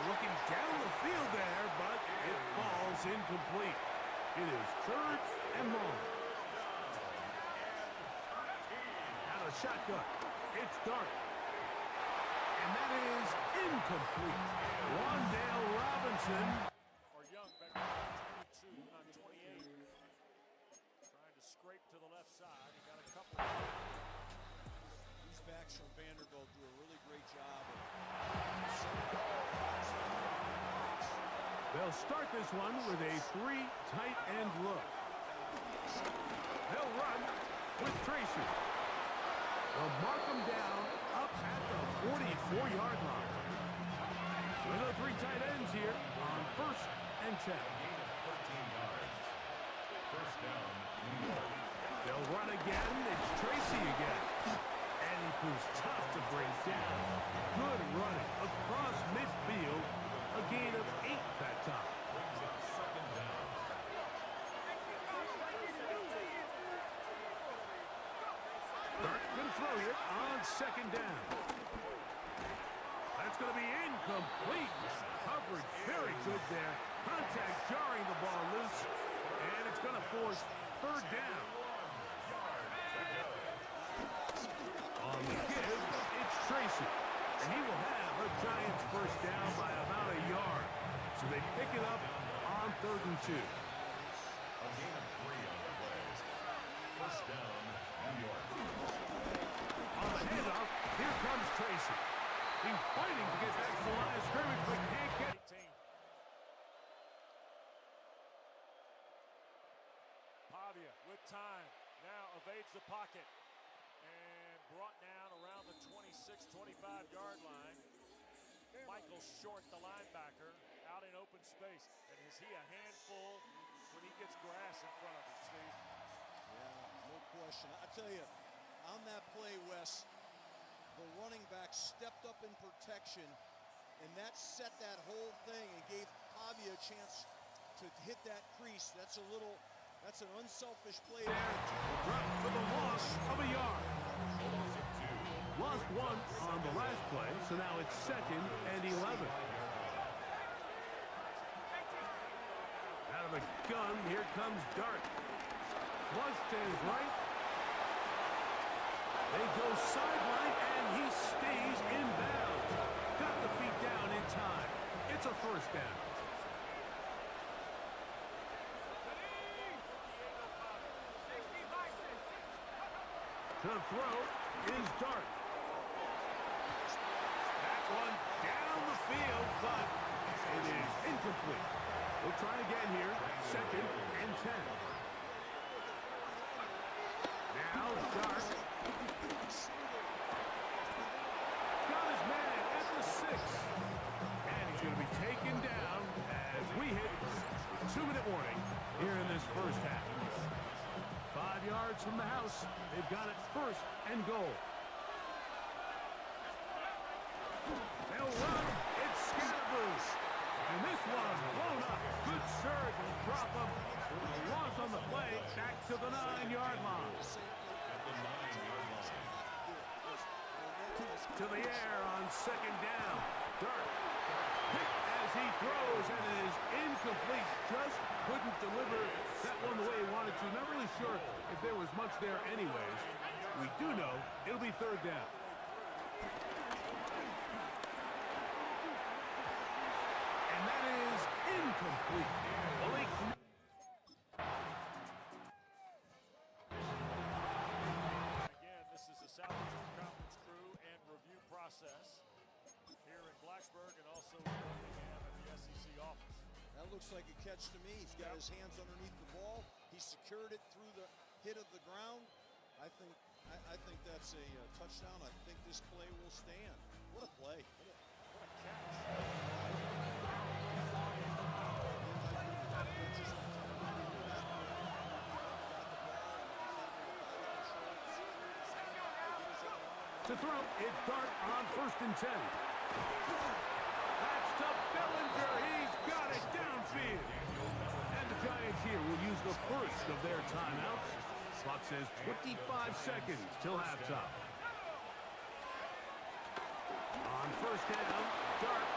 Looking down the field there, but it falls incomplete. It is 3rd and long. Out of shotgun. It's Dart. And that is incomplete. Wandale Robinson. Or Young back to 22, not 28. Trying to scrape to the left side. He got a couple. These backs from Vanderbilt do a really great job of They'll start this one with a 3 tight end look. They'll run with Tracy. They'll mark them down up at the 44-yard line. With the 3 tight ends here on 1st and 10. They'll run again. It's Tracy again. And he proves tough to bring down. Good running across midfield. A gain of 8 that time. Dart gonna throw here on 2nd down. That's gonna be incomplete. Coverage very good there. Contact jarring the ball loose. And it's gonna force 3rd down. On the give, it's Tracy. And he will have a Giants 1st down by about a yard. So they pick it up on 3rd and 2. A gain of 3 on the play. 1st down, New York. On the handoff, here comes Tracy. He's fighting to get back to the line of scrimmage, but can't get it. Pavia with time. Now evades the pocket. And brought down around the 26, 25-yard line. Michael Short, the linebacker, out in open space. And is he a handful when he gets grass in front of him, Steve? Yeah, no question. I tell you, on that play, Wes, the running back stepped up in protection, and that set that whole thing and gave Pavia a chance to hit that crease. That's an unselfish play there. Drop for the loss of a yard. Lost 1 on the last play, so now it's 2nd and 11. Out of the gun, here comes Dart. Flush to his right. They go sideline, and he stays in bounds. Got the feet down in time. It's a 1st down. To throw is Dart. That one down the field, but it is incomplete. We'll try again here. 2nd and 10. Now Dart. Got his man at the 6. And he's going to be taken down as we hit 2-minute warning here in this 1st half. 5 yards from the house. They've got it 1st and goal. They'll run. It's Scalabrine. And this one blown up. Good surge and drop him. A loss on the play. Back to the 9-yard line. To the air on 2nd down. Dart. Picked as he throws, and it is incomplete. Just couldn't deliver that one the way he wanted to. Not really sure if there was much there anyways. We do know it'll be 3rd down. And that is incomplete. Malik. Again, this is the Southeastern Conference crew and review process here in Blacksburg and also in Birmingham at the SEC office. That looks like a catch to me. He's got his hands underneath the ball. He secured it through the hit of the ground. I think that's a touchdown. I think this play will stand. What a play. What a catch. To throw, it's Dart on 1st and 10. That's to Bellinger. He's got it downfield. And the Giants here will use the 1st of their timeouts. Clock says 25 seconds till halftime. first down. Dart.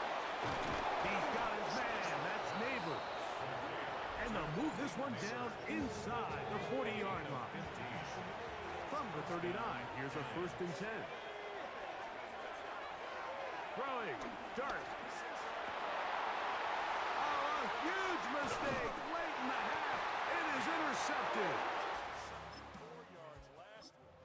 He's got his man. That's Neighbors. And they'll move this one down inside the 40-yard line. From the 39, here's a 1st and 10. Throwing. Dart. Oh, a huge mistake late in the half. It is intercepted. 4 yards last week.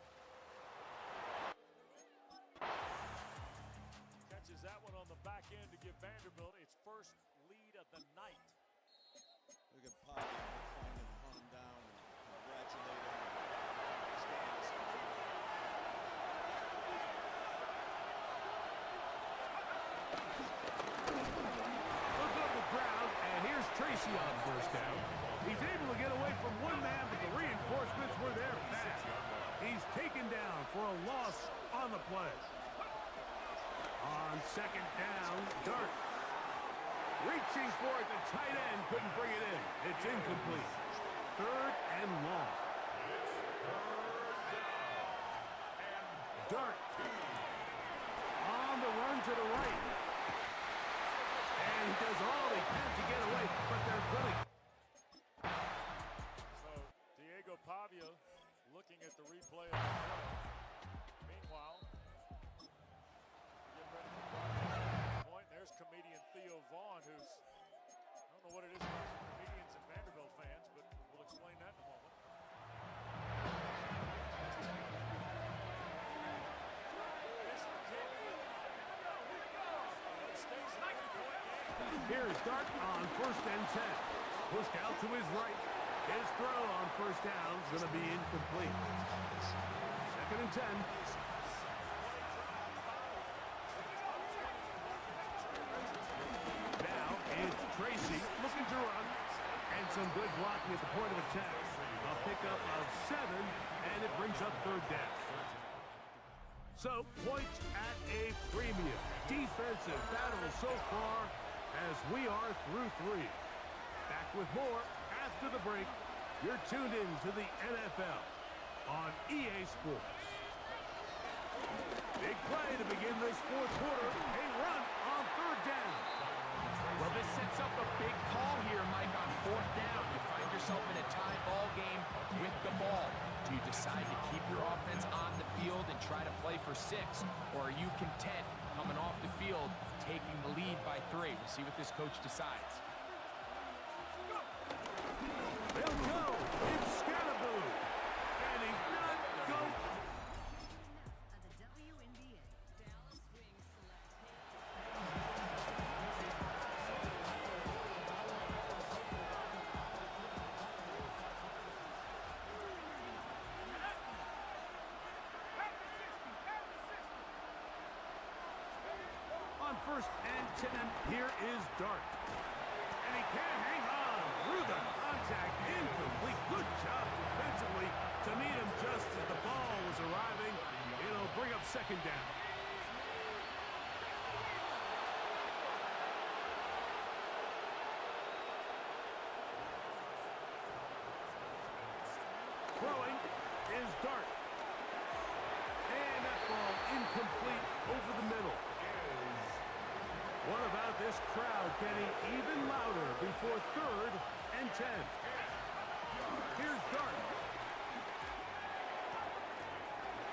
Catches that one on the back end to give Vanderbilt its first lead of the night. Look at Pop find him, hunt him down, and congratulate him. Look up the ground, and here's Tracy on first down. He's able to get away from one man, but the reinforcements were there fast. He's taken down for a loss on the play. On 2nd down, Dart. Reaching for it, the tight end couldn't bring it in. It's incomplete. 3rd and long. Dart. On the run to the right. And he does all he can to get away, but they're good. So Diego Pavia looking at the replay of the play. Meanwhile, getting ready for broadcast point. There's comedian Theo Vaughn, who's, I don't know what it is about comedians and Vanderbilt fans, but we'll explain that in a moment. Here's Dart on 1st and 10. Pushed out to his right. His throw on 1st down is going to be incomplete. 2nd and 10. Now it's Tracy looking to run. And some good blocking at the point of attack. A pickup of 7, and it brings up 3rd down. So, points at a premium. Defensive battle so far as we are through 3. Back with more after the break. You're tuned in to the NFL on EA Sports. Big play to begin this 4th quarter. A run on 3rd down. Well, this sets up a big call here, Mike, on 4th down. You find yourself in a tie ball game with the ball. Do you decide to keep your offense on the field and try to play for 6? Or are you content coming off the field, taking the lead by 3? We'll see what this coach decides. They'll go. It's Scatterboo. And he's not going. On 1st and 10, here is Dart. And he can't hang on through the contact. Incomplete. Good job defensively to meet him just as the ball was arriving. It'll bring up 2nd down. Throwing is Dart. And that ball incomplete over the middle. What about this crowd getting even louder before 3rd and 10? Here's Dart.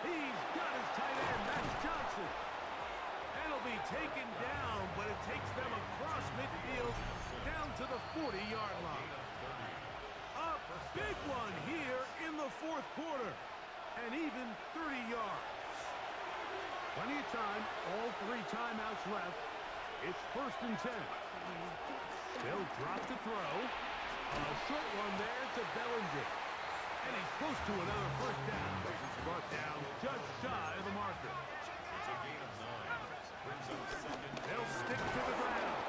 He's got his tight end, Max Johnson. And he'll be taken down, but it takes them across midfield down to the 40-yard line. A big one here in the 4th quarter. And even 30 yards. Plenty of time, all 3 timeouts left. It's 1st and 10. They'll drop to throw. A short one there to Bellinger. And he's close to another 1st down. Brought down just shy of the marker. They'll stick to the ground.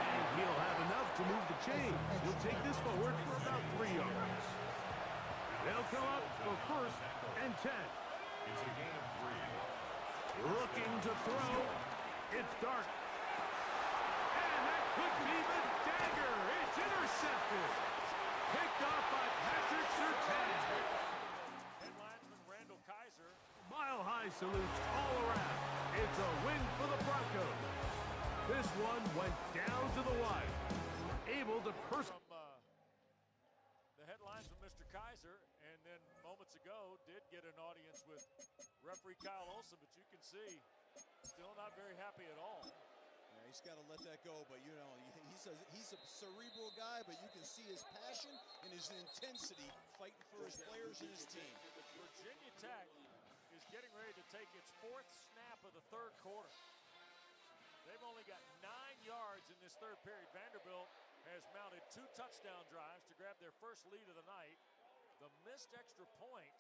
And he'll have enough to move the chain. He'll take this forward for about 3 yards. They'll come up for 1st and 10. It's a gain of 3. Looking to throw. It's Dart. Could be the dagger. It's intercepted. Picked off by Patrick Surtain. Head linesman Randall Kaiser. Mile-high salutes all around. It's a win for the Broncos. This one went down to the wire. Able to The headlines from Mr. Kaiser, and then moments ago did get an audience with referee Kyle Olson, but you can see still not very happy at all. Yeah, he's got to let that go, but you know, he's a cerebral guy, but you can see his passion and his intensity fighting for his players and his team. Virginia Tech is getting ready to take its fourth snap of the third quarter. They've only got 9 yards in this third period. Vanderbilt has mounted 2 touchdown drives to grab their first lead of the night. The missed extra point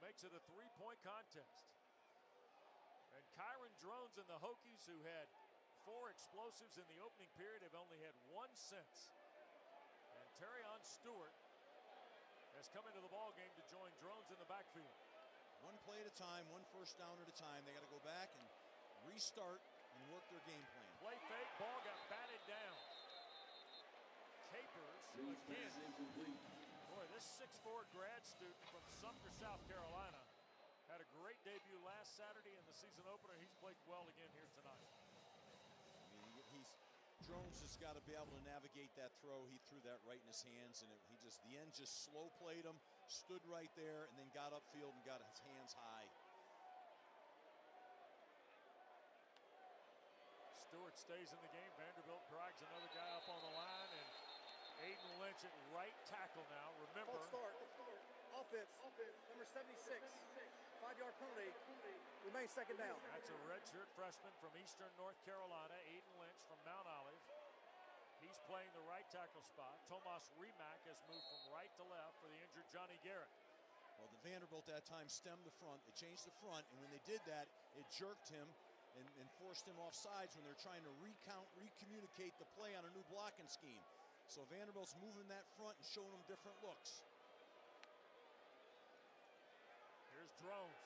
makes it a 3-point contest. And Kyron Drones and the Hokies, who had 4 explosives in the opening period, have only had 1 since. And Terrion Stewart has come into the ballgame to join Drones in the backfield. One play at a time, one first down at a time. They got to go back and restart and work their game plan. Play fake, ball got batted down. Capers again. Boy, this 6'4" grad student from Sumter, South Carolina, had a great debut last Saturday in the season opener. He's played well again here tonight. I mean, Drones has got to be able to navigate that throw. He threw that right in his hands, and the end just slow played him, stood right there, and then got upfield and got his hands high. Stewart stays in the game. Vanderbilt drags another guy up on the line, and Aiden Lynch at right tackle now. Remember, Offense, number 76, 5-yard penalty, remains second down. That's a redshirt freshman from Eastern North Carolina, Aiden Lynch from Mount Olive. He's playing the right tackle spot. Tomas Rimac has moved from right to left for the injured Johnny Garrett. Well, the Vanderbilt that time stemmed the front. They changed the front, and when they did that, it jerked him and forced him off sides when they're trying to recommunicate the play on a new blocking scheme. So Vanderbilt's moving that front and showing them different looks. Here's Drones.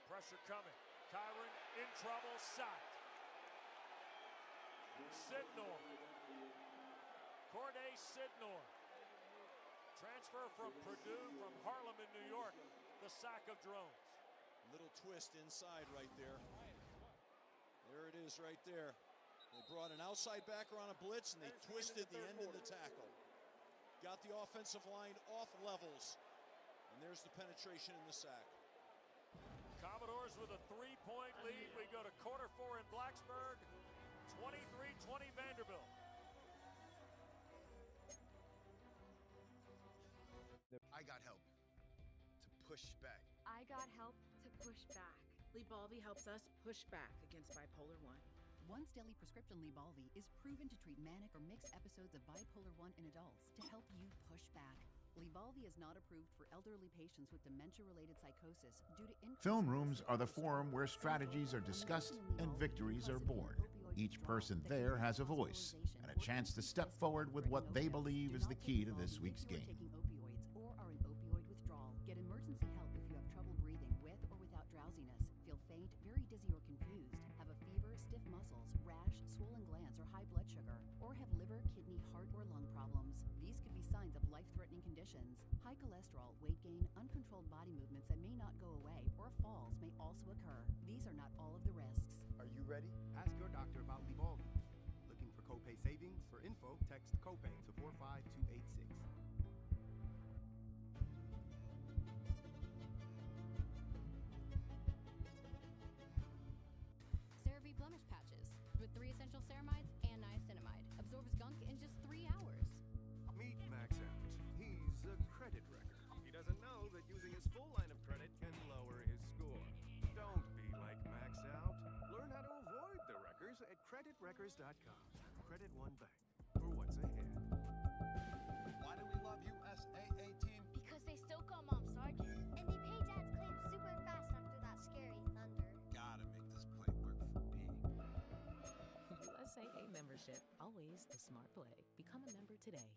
Pressure coming. Kyron in trouble. Sacked. Sidnor. Corday Sidnor. Transfer from Purdue from Harlem in New York. The sack of Drones. Little twist inside right there. There it is right there. They brought an outside backer on a blitz, and they twisted the end of the tackle. Got the offensive line off levels. And there's the penetration in the sack. Commodores with a 3-point lead. We go to quarter 4 in Blacksburg. 23-20 Vanderbilt. I got help to push back. I got help to push back. Lybalvi helps us push back against bipolar 1. Once daily prescription Lybalvi is proven to treat manic or mixed episodes of bipolar 1 in adults to help you push back. Lybalvi is not approved for elderly patients with dementia-related psychosis due to Film rooms are the forum where strategies are discussed and victories are born. Each person there has a voice and a chance to step forward with what they believe is the key to this week's game. taking opioids or are in opioid withdrawal. Get emergency help if you have trouble breathing with or without drowsiness, feel faint, very dizzy or confused, have a fever, stiff muscles, rash, swollen glands or high blood sugar, or have liver, kidney, heart or lung problems. These could be signs of life-threatening conditions. High cholesterol, weight gain, uncontrolled body movements that may not go away, or falls may also occur. These are not all of the risks. Are you ready? Ask your doctor about Lybalvi. Looking for copay savings? For info, text copay to 45286. CeraVe blemish patches with 3 essential ceramides and niacinamide. Absorbs gunk in just 3 hours. Meet Max Out. He's a credit wrecker. He doesn't know that using his full line of credit can lower his score. Don't be like Max Out. Learn how to avoid the wreckers at creditwreckers.com. Credit One Bank for what's ahead. Why do we love USAA team? Because they still call Mom Sergeant. And they pay Dad's claims super fast after that scary thunder. Gotta make this play work for me. USAA membership, always the smart play. Become a member today.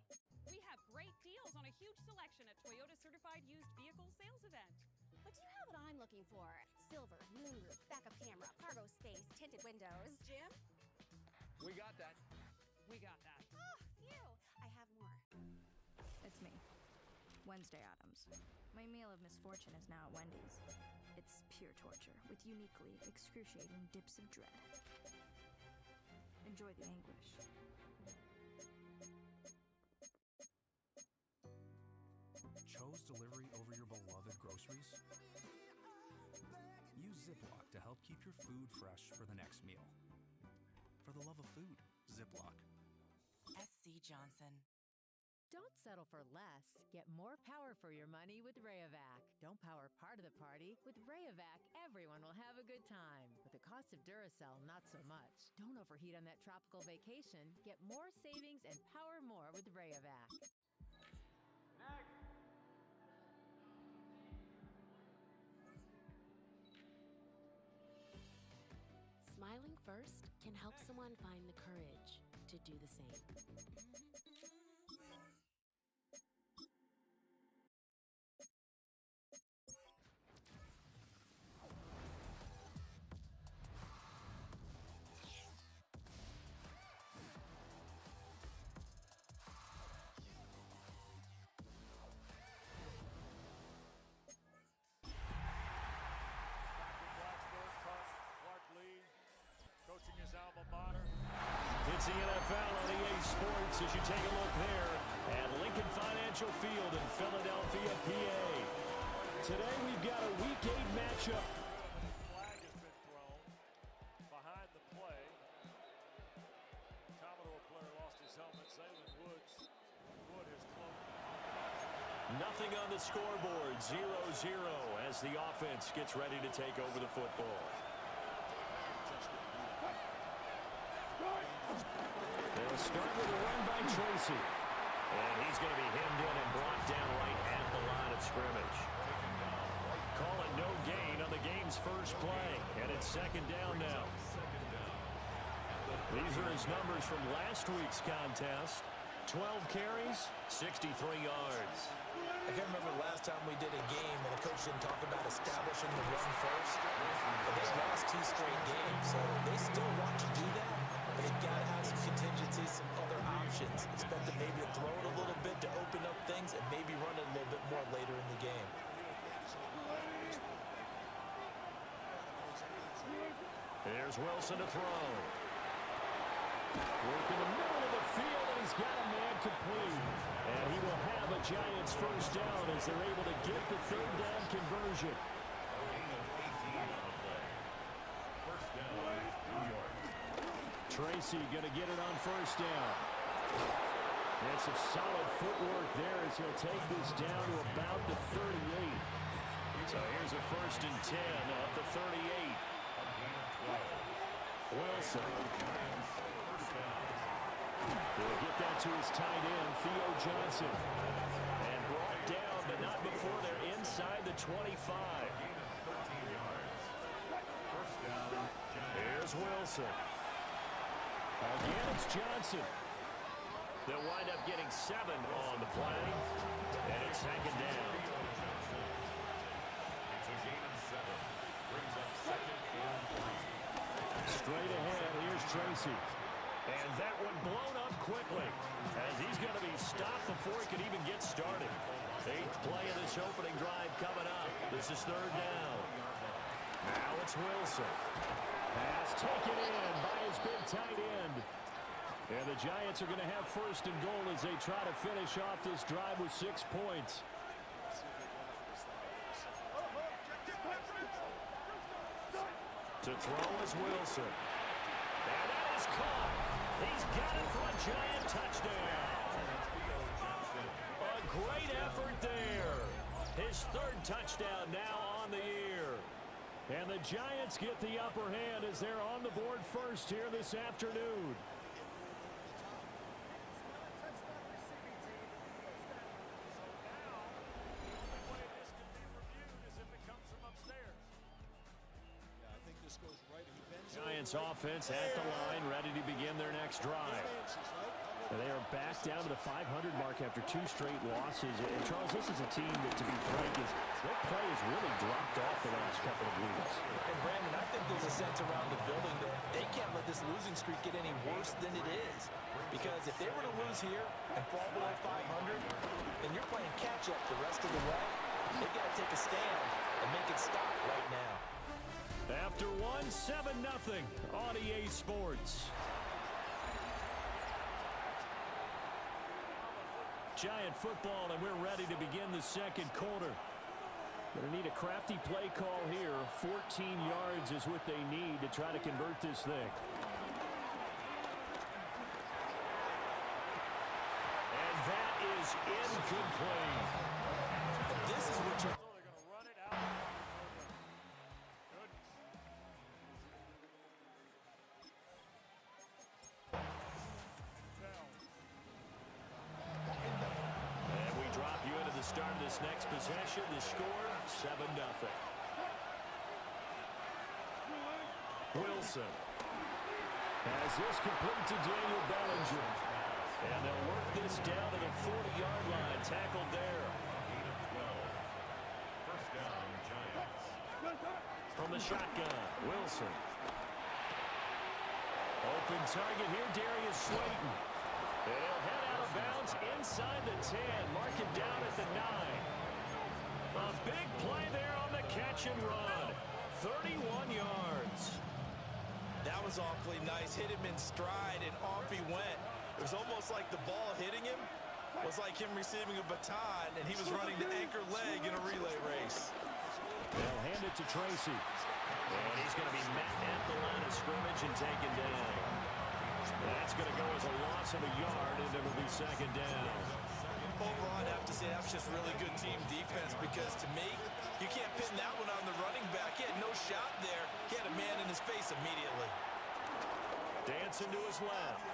We have great deals on a huge selection at Toyota Certified Used Vehicle Sales Event. But do you have what I'm looking for? Silver, moonroof, backup camera, cargo space, tinted windows. Jim? We got that. We got that. Oh, phew. I have more. It's me, Wednesday Addams. My meal of misfortune is now at Wendy's. It's pure torture, with uniquely excruciating dips of dread. Enjoy the anguish. Chose delivery over your beloved groceries? Use Ziploc to help keep your food fresh for the next meal. For the love of food, Ziploc. SC Johnson. Don't settle for less. Get more power for your money with Rayovac. Don't power part of the party. With Rayovac, everyone will have a good time. With the cost of Duracell, not so much. Don't overheat on that tropical vacation. Get more savings and power more with Rayovac. Smiling first can help someone find the courage to do the same. Coaching his alma mater. It's the NFL on EA Sports as you take a look there at Lincoln Financial Field in Philadelphia, PA. Today we've got a Week 8 matchup. Flag has been thrown behind the play. Commodore player lost his helmet. Zaylen Wood is close. Nothing on the scoreboard, 0-0 as the offense gets ready to take over the football. They'll start with a run by Tracy. And he's going to be hemmed in and brought down right at the line of scrimmage. Call it no gain on the game's first play. And it's second down now. These are his numbers from last week's contest. 12 carries, 63 yards. I can't remember last time we did a game and the coach didn't talk about establishing the run first. But they've lost 2 straight games, so they still want to do that. But they've got to have some contingencies, some other options. Expect them maybe to throw it a little bit to open up things and maybe run it a little bit more later in the game. There's Wilson to throw. Work in the middle of the field, and he's got a man complete. And he will have a Giants first down as they're able to get the third down conversion. Tracy going to get it on first down. And some solid footwork there as he'll take this down to about the 38. So here's a 1st and 10 at the 38. Wilson. He'll get that to his tight end, Theo Johnson. And brought down, but not before they're inside the 25. Here's Wilson. Again, it's Johnson. They'll wind up getting 7 on the play. And it's second down. It's a gain of 7. Brings up 2nd and 3. Straight ahead, here's Tracy. And that one blown up quickly as he's going to be stopped before he could even get started. 8th play of this opening drive coming up. This is 3rd down. Now it's Wilson. Pass taken in by his big tight end. And the Giants are going to have 1st and goal as they try to finish off this drive with 6 points. To throw is Wilson. And that is caught. He's got it for a Giant touchdown. A great effort there. His 3rd touchdown now on the year. And the Giants get the upper hand as they're on the board first here this afternoon. Giants offense at the line, ready to begin their next drive. They are back down to the 500 mark after 2 straight losses. And Charles, this is a team that, to be frank, their play has really dropped off the last couple of weeks. And Brandon, I think there's a sense around the building that they can't let this losing streak get any worse than it is. Because if they were to lose here and fall below 500, then you're playing catch-up the rest of the way. They got to take a stand and make it stop right now. After one, 7-0 on EA Sports. Giant football, and we're ready to begin the second quarter. Going to need a crafty play call here. 14 yards is what they need to try to convert this thing. And that is incomplete. This is what you're... Start of this next possession, the score, 7-0. Wilson has this complete to Daniel Bellinger. And they'll work this down to the 40-yard line. Tackled there. First down, Giants. From the shotgun, Wilson. Open target here, Darius Slayton. They'll head out of bounds inside the 10. Mark it down at the 9. A big play there on the catch and run. 31 yards. That was awfully nice. Hit him in stride, and off he went. It was almost like the ball hitting him was like him receiving a baton, and he was running the anchor leg in a relay race. They'll hand it to Tracy. And he's going to be met at the line of scrimmage and taken down. That's going to go as a loss of a yard, and it'll be second down. Overall, I'd have to say that's just really good team defense, because to me, you can't pin that one on the running back. He had no shot there. He had a man in his face immediately. Dancing to his left.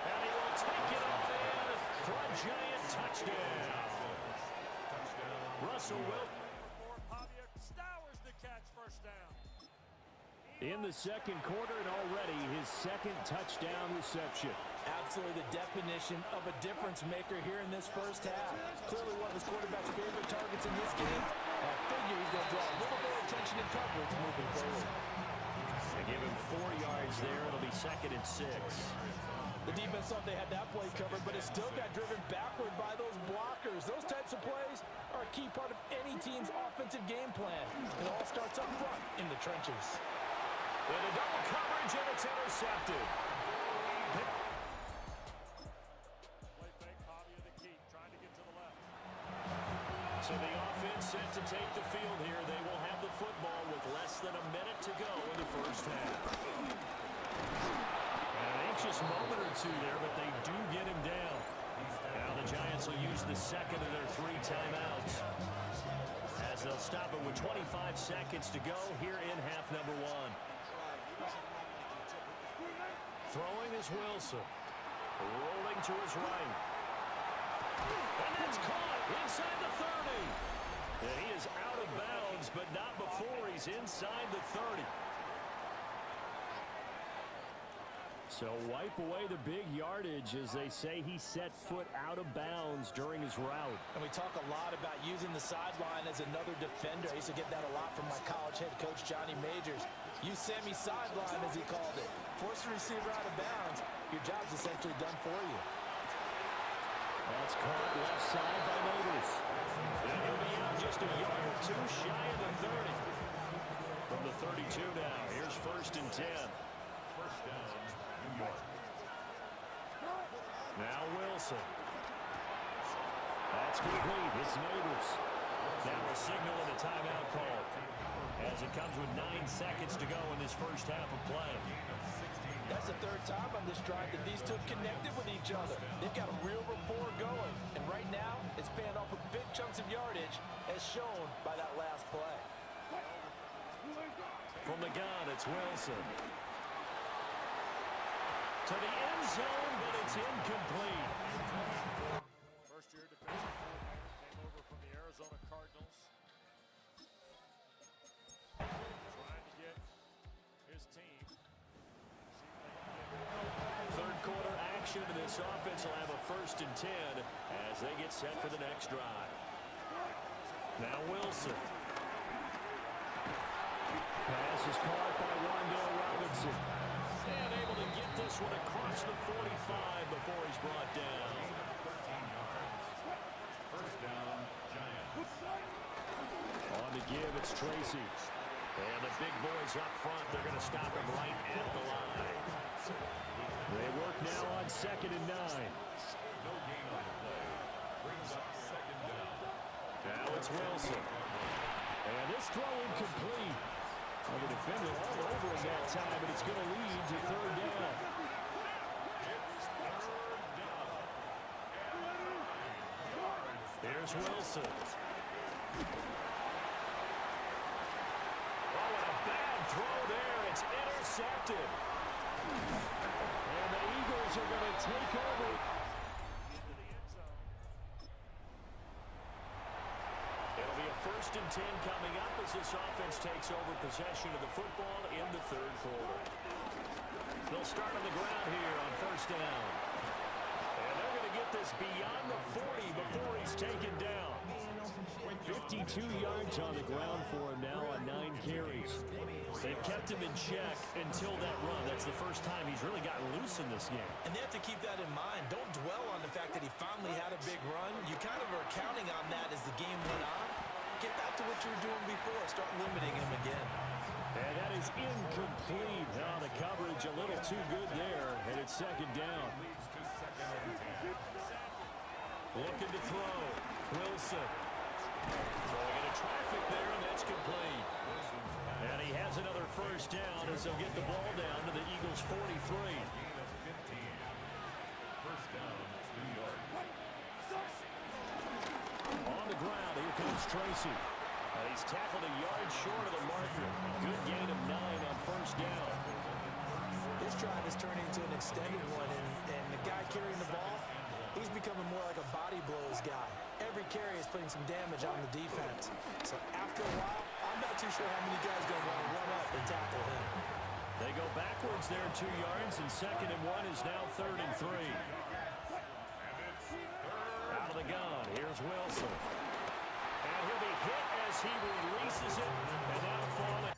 And he will take it all in for a Giant touchdown. Russell Wilson. In the second quarter, and already his second touchdown reception. Absolutely the definition of a difference maker here in this first half. Clearly one of his quarterback's favorite targets in this game. I figure he's going to draw a little more attention and coverage moving forward. They give him 4 yards there. It'll be 2nd and 6. The defense thought they had that play covered, but it still got driven backward by those blockers. Those types of plays are a key part of any team's offensive game plan. It all starts up front in the trenches. With a double coverage, and it's intercepted. Play fake, Pavia the key, trying to get to the left. So the offense set to take the field here. They will have the football with less than a minute to go in the first half. An anxious moment or two there, but they do get him down. Now the Giants will use the second of their 3 timeouts, as they'll stop it with 25 seconds to go here in half number 1. Throwing is Wilson. Rolling to his right. And that's caught inside the 30. And he is out of bounds, but not before he's inside the 30. So wipe away the big yardage as they say he set foot out of bounds during his route. And we talk a lot about using the sideline as another defender. I used to get that a lot from my college head coach, Johnny Majors. Use Sammy sideline, as he called it. Force the receiver out of bounds. Your job's essentially done for you. That's caught left side by Neighbors. And he'll be out just a yard or two shy of the 30. From the 32 now, here's 1st and 10. First down, New York. Now Wilson. That's complete. It's Neighbors. Now a signal and a timeout call, as it comes with 9 seconds to go in this first half of play. That's the 3rd time on this drive that these two have connected with each other. They've got a real rapport going. And right now, it's paying off with big chunks of yardage, as shown by that last play. From the gun, it's Wilson. To the end zone, but it's incomplete. First-year defensive coordinator came over from the Arizona Cardinals. Trying to get his team. Third quarter action to this offense will have a 1st and 10 as they get set for the next drive. Now Wilson. Pass is caught by Wandale Robinson. And able to get this one across the 45 before he's brought down. 13 yards. First down, Giants. give. It's Tracy. And the big boys up front, they're going to stop him right at the line. They work now on 2nd and 9. No gain on the play. Brings up 2nd down. Now it's Wilson. And this throw incomplete. Well, the defender all over him that time, but it's going to lead to 3rd down. Here's Wilson. Oh, and a bad throw there. It's intercepted. And the Eagles are going to take over. It'll be a 1st and 10 coming up as this offense takes over possession of the football in the 3rd quarter. They'll start on the ground here on 1st down. And they're going to get this beyond the 40 before he's taken down. 52 yards on the ground for him now on 9 carries. They've kept him in check until that run. That's the first time he's really gotten loose in this game. And they have to keep that in mind. Don't dwell on the fact that he finally had a big run. You kind of are counting on that as the game went on. Get back to what you were doing before. Start limiting him again. And that is incomplete. Oh, the coverage a little too good there. And it's 2nd down. Looking to throw. Wilson. Throwing into traffic there, and that's complete. And he has another 1st down as they'll get the ball down to the Eagles' 43. First down, New York. On the ground, here comes Tracy. He's tackled a yard short of the marker. Good gain of 9 on 1st down. This drive is turning into an extended one, and the guy carrying the ball, he's becoming more like a body blows guy. Every carry is putting some damage on the defense. So after a while, I'm not too sure how many guys are going to want to run up and tackle him. They go backwards there 2 yards, and 2nd and 1 is now 3rd and 3. Out of the gun, here's Wilson. And he'll be hit as he releases it, and now falling.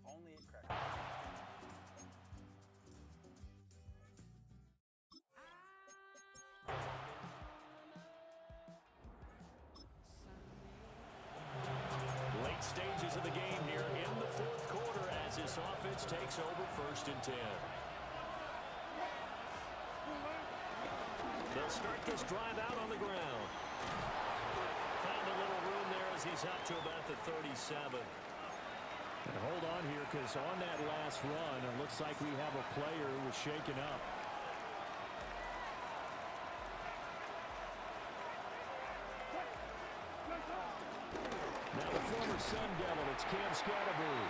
Only at Cracker. Late stages of the game here in the 4th quarter as this offense takes over 1st and 10. They'll start this drive out on the ground. Found a little room there as he's up to about the 37. And hold on here, because on that last run, it looks like we have a player who was shaken up. Now the former Sun Devil, it's Cam Scatterboo.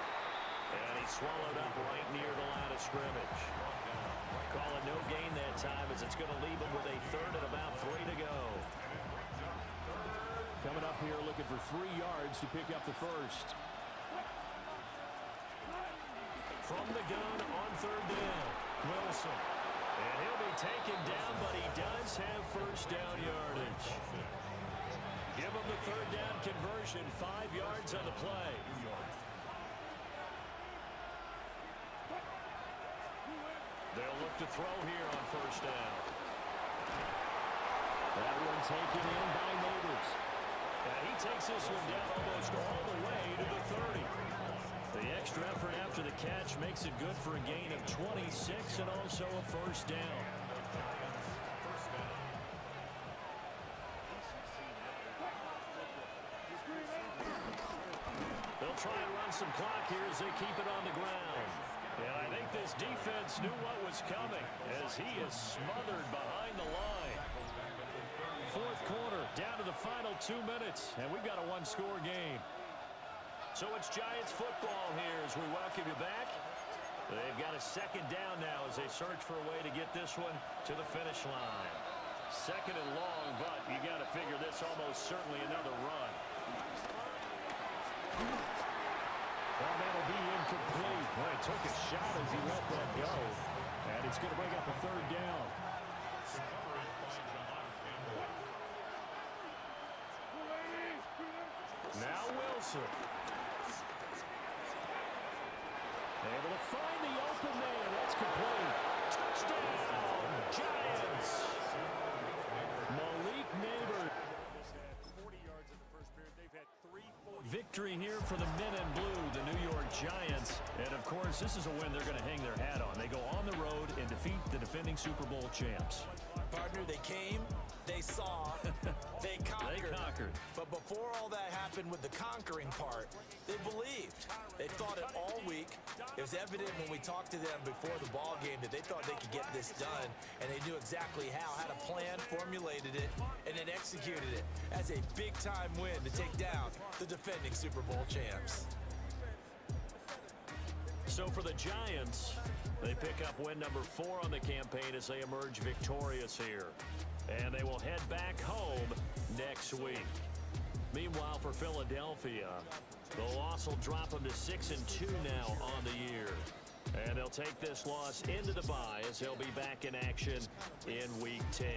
And he swallowed up right near the line of scrimmage. Calling no gain that time as it's going to leave him with a 3rd and about 3 to go. Coming up here looking for 3 yards to pick up the 1st. From the gun on 3rd down, Wilson. And he'll be taken down, but he does have 1st down yardage. Give him the 3rd down conversion, 5 yards on the play. They'll look to throw here on 1st down. That one taken in by Neighbors. And he takes this one down almost all the way to the 30. The extra effort after the catch makes it good for a gain of 26 and also a 1st down. They'll try and run some clock here as they keep it on the ground. And I think this defense knew what was coming as he is smothered behind the line. 4th quarter, down to the final 2 minutes, and we've got a 1-score game. So it's Giants football here as we welcome you back. They've got a 2nd down now as they search for a way to get this one to the finish line. 2nd and long, but you got to figure this almost certainly another run. Well, that'll be incomplete. Boy, he took a shot as he let that go. And it's going to bring up a 3rd down. Now Wilson. Able to find the open man. That's complete. Touchdown, Giants. Malik Neighbors. Had 40 yards in the 1st period. They've had 3 40. victory here for the men in blue, the New York Giants. And, of course, this is a win they're going to hang their hat on. They go on the road and defeat the defending Super Bowl champs. Partner, they came, they saw, they conquered. They conquered. But before all that happened with the conquering part, they believed. They thought it all week. It was evident when we talked to them before the ball game that they thought they could get this done, and they knew exactly how, had a plan, formulated it, and then executed it as a big-time win to take down the defending Super Bowl champs. So for the Giants, they pick up win number 4 on the campaign as they emerge victorious here. And they will head back home next week. Meanwhile, for Philadelphia, the loss will drop them to 6-2 now on the year. And they'll take this loss into the bye as they'll be back in action in Week 10.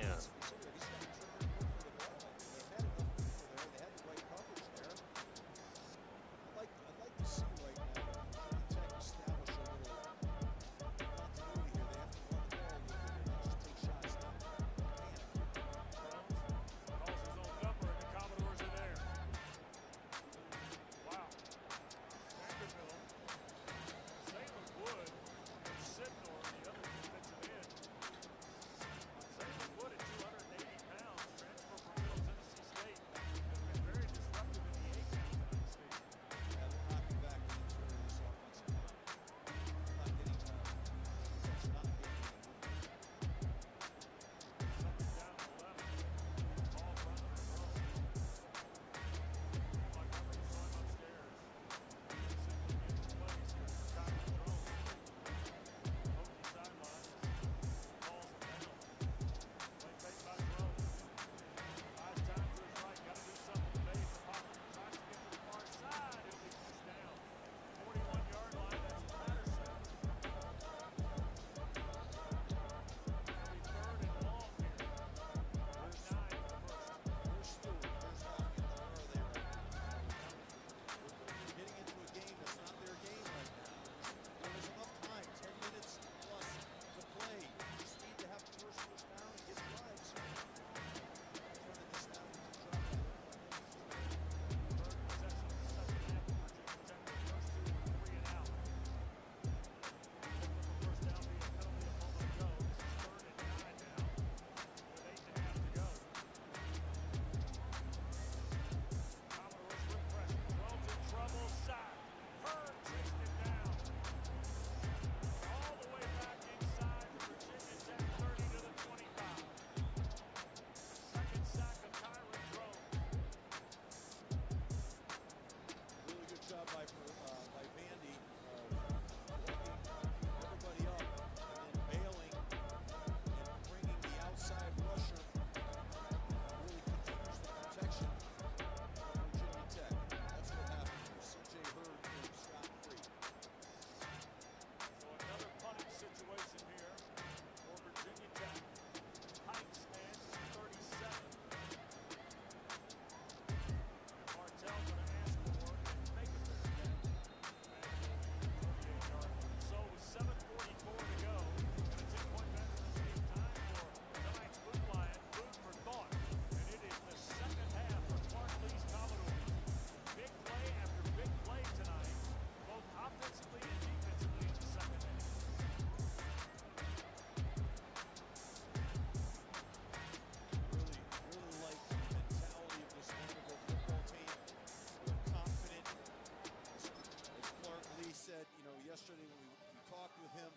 Yesterday when we talked with him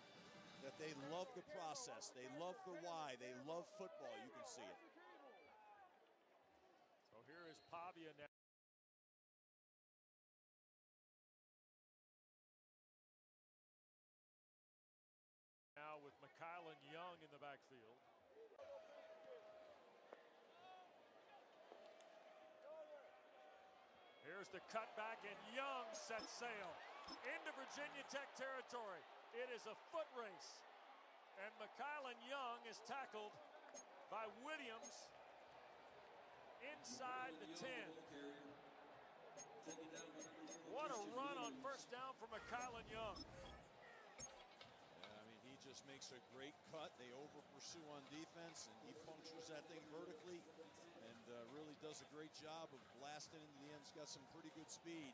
that they love the process, they love the why, they love football. You can see it. So here is Pavia now. Now with McKylan Young in the backfield. Here's the cutback, and Young sets sail into Virginia Tech territory. It is a foot race, and McKylan Young is tackled by Williams inside the 10. What a run on first down for McKylan Young. Yeah, I mean, he just makes a great cut. They over-pursue on defense, and he punctures that thing vertically and really does a great job of blasting into the end. He's got some pretty good speed.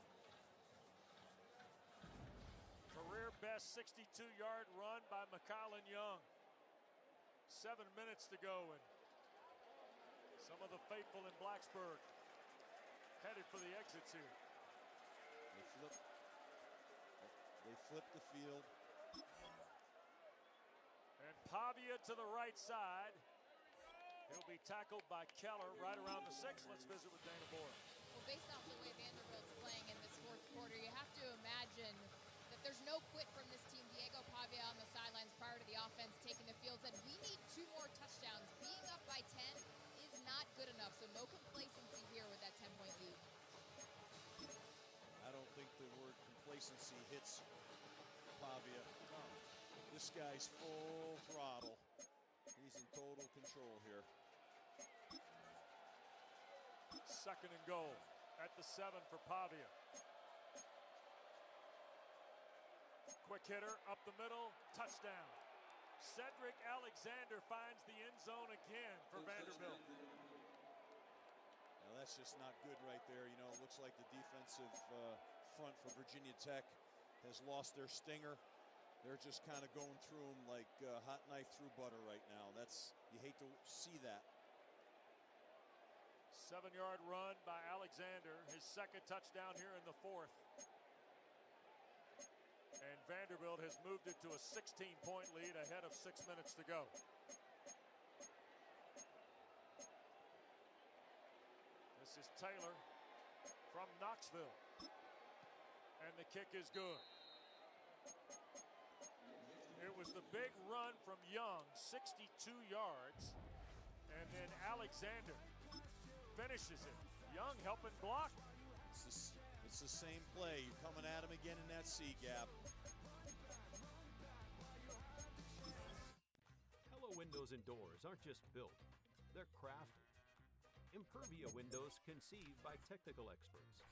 Career best 62-yard run by McCollum Young. 7 minutes to go, and some of the faithful in Blacksburg headed for the exits here. They flip the field. And Pavia to the right side. He'll be tackled by Keller right around the 6. Let's visit with Dana Boyle. Well, based off the way Vanderbilt's playing in this fourth quarter, you have to imagine that there's no quit from this team. Diego Pavia on the sidelines prior to the offense taking the field said, we need 2 more touchdowns. Being up by 10 is not good enough, so no complacency here with that 10-point lead. I don't think the word complacency hits Pavia. This guy's full throttle. He's in total control here. 2nd and goal at the 7 for Pavia. Quick hitter up the middle, touchdown. Cedric Alexander finds the end zone again for Vanderbilt. Now that's just not good right there. You know, it looks like the defensive front for Virginia Tech has lost their stinger. They're just kind of going through them like hot knife through butter right now. You hate to see that. 7-yard run by Alexander, his 2nd touchdown here in the 4th. And Vanderbilt has moved it to a 16-point lead ahead of 6 minutes to go. This is Taylor from Knoxville. And the kick is good. It was the big run from Young, 62 yards. And then Alexander finishes it. Young helping block. It's the same play. You're coming at him again in that C gap. Hello windows and doors aren't just built, they're crafted. Impervia windows conceived by technical experts.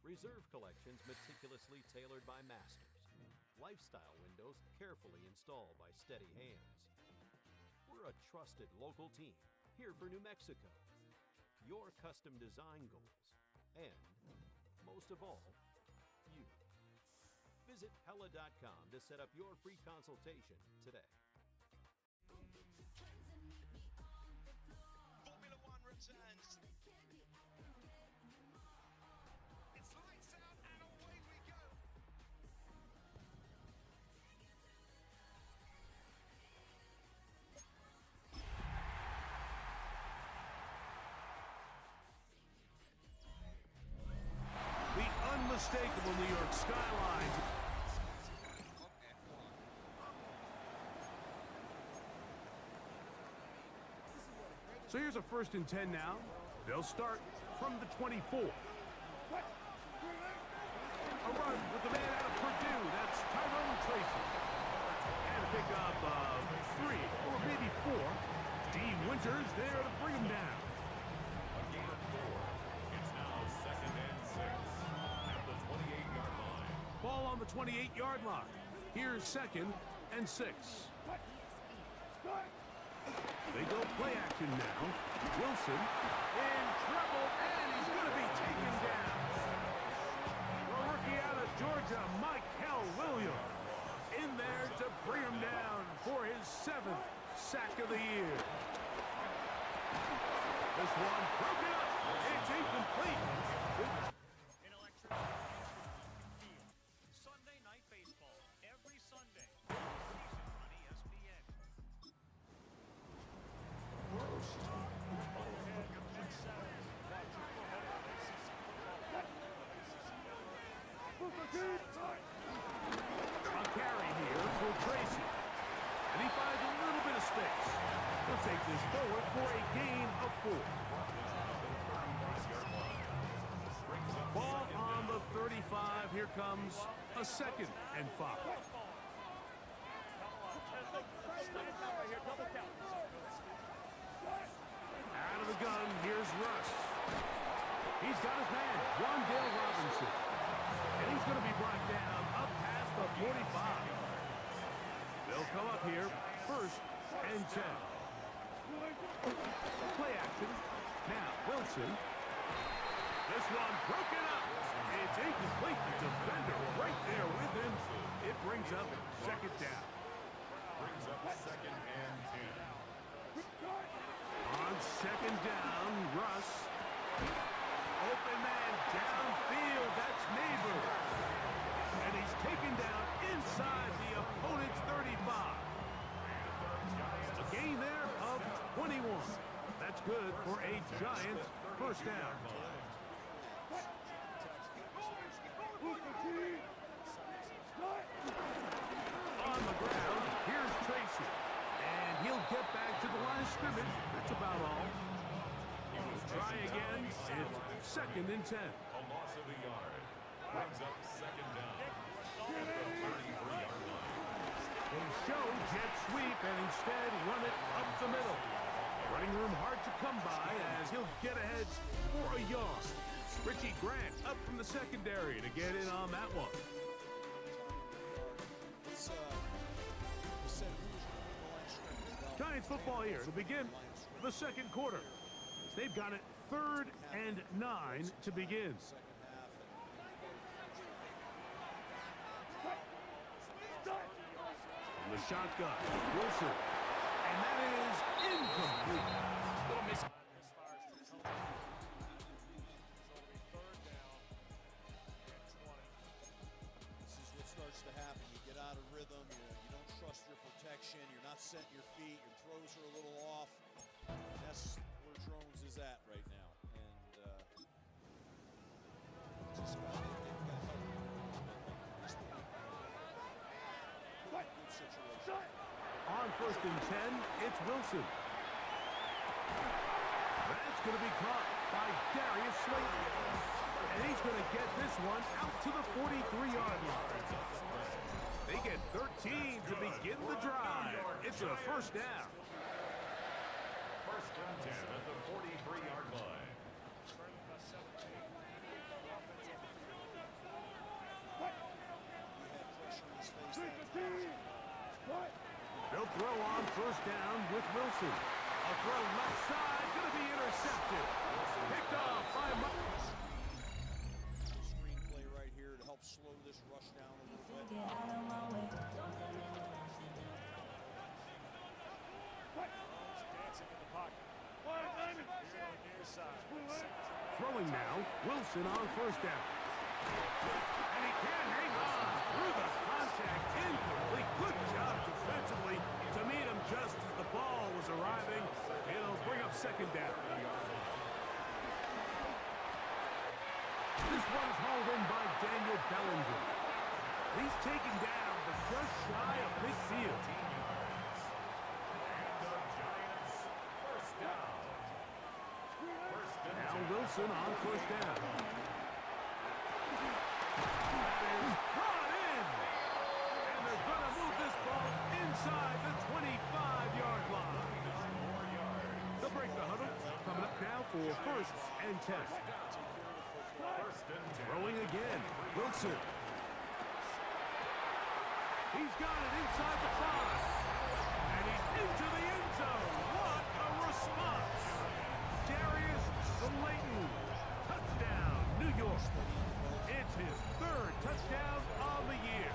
Reserve collections meticulously tailored by masters. Lifestyle windows carefully installed by steady hands. We're a trusted local team here for New Mexico. Your custom design goals, and most of all, you. Visit Hella.com to set up your free consultation today. Formula One returns. It's lights out and away we go. The unmistakable New York skyline. So here's a 1st and 10 now. They'll start from the 24. A run with the man out of Purdue. That's Tyrone Tracy. And a pickup of 3 or maybe 4. Dean Winters there to bring him down. A gain of 4. It's now 2nd and 6 at the 28-yard line. Ball on the 28-yard line. Here's 2nd and 6. They go play action now. Wilson in trouble, and he's going to be taken down. The rookie out of Georgia, Michael Williams, in there to bring him down for his 7th sack of the year. This one broken up. It's incomplete. An electric field. Sunday night baseball every Sunday. Season on ESPN. A carry here for Tracy. And he finds a little bit of space. He'll take this forward for a gain of 4. Ball on the 35. Here comes a 2nd and 5. Out of the gun, here's Russ. He's got his man, Wandale Robinson. And he's going to be brought down up past the 45. They'll come up here, 1st and 10. Play action. Now, Wilson. The This one broken up. It's incomplete. The defender right there with him. It brings up second down. Brings up second and 10. On second down, Russ. Open man downfield. That's Neighbor. And he's taken down inside the opponent's 35. A gain there of 21. That's good for a Giants first down. On the ground, here's Tracy. And he'll get back to the line of scrimmage. That's about all. Try again. It's second and 10. A loss of a yard. Brings up second down at the 33-yard line. They show jet sweep and instead run it up the middle. Running room hard to come by as he'll get ahead for a yard. Richie Grant up from the secondary to get in on that one. Giants football here to begin the second quarter. They've got it 3rd and 9 to begin. From the shotgun, Wilson. And that is incomplete. Little miss. This is what starts to happen. You get out of rhythm. You don't trust your protection. You're not setting your feet. Your throws are a little off. And that's where Drones is at right now. And just they've got help. Good situation. On 1st and 10, it's Wilson. That's going to be caught by Darius Slayton. And he's going to get this one out to the 43-yard line. They get 13 to begin the drive. It's a first down. First and 10 at the 43-yard line. They'll throw on first down with Wilson. A throw left side, going to be intercepted. Picked off by Myers. Screenplay right here to help slow this rush down a little bit. Dancing in the pocket. Here on the near side. Throwing now, Wilson on first down. And he can't hang on through the contact. Incomplete. Good job defensively to meet him just as the ball was arriving. It'll bring up second down. This one's hauled in by Daniel Bellinger. He's taken down, but just shy of midfield. Now Wilson on first down. That is brought in. And they're going to move this ball inside the 25-yard line. They'll break the huddle. Coming up now for 1st and 10. Throwing again. Wilson. He's got it inside the 5. And he's into the end zone. What a response. Darius Slayton. Touchdown, New York. It's his 3rd touchdown of the year.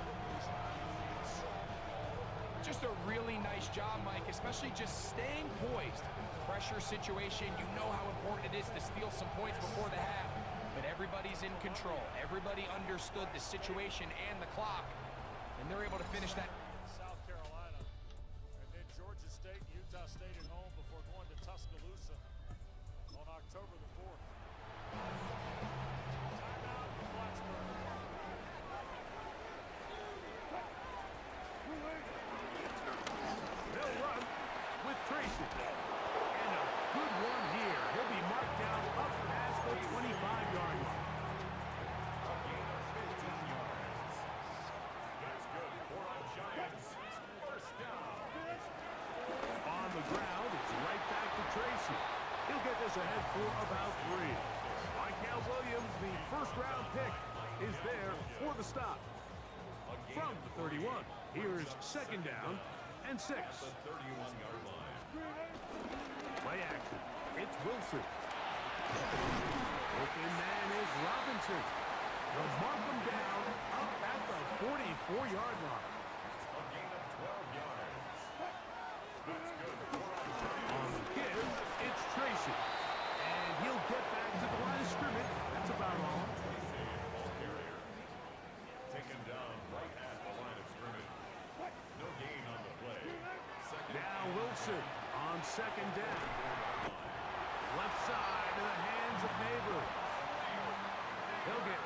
Just a really nice job, Mike, especially just staying poised. Pressure situation, you know how important it is to steal some points before the half. But everybody's in control. Everybody understood the situation and the clock. And they're able to finish that. South Carolina. And then Georgia State, Utah State at home before going to Tuscaloosa on October the 4th. Timeout in Blacksburg. They'll run with Tracy. And a good one here. He'll be marked down up past the 25-yard line. On the ground, it's right back to Tracy. He'll get this ahead for about 3. Michael Williams, the first-round pick, is there for the stop. From the 31, here's second down and 6. Play action. It's Wilson. Open man 4-yard line. A gain of 12 yards. That's good. On the give, it's Tracy. And he'll get back to the line of scrimmage. That's about all. Taken down right at the line of scrimmage. No gain on the play. Now Wilson on second down. Left side in the hands of Neighbors. He'll get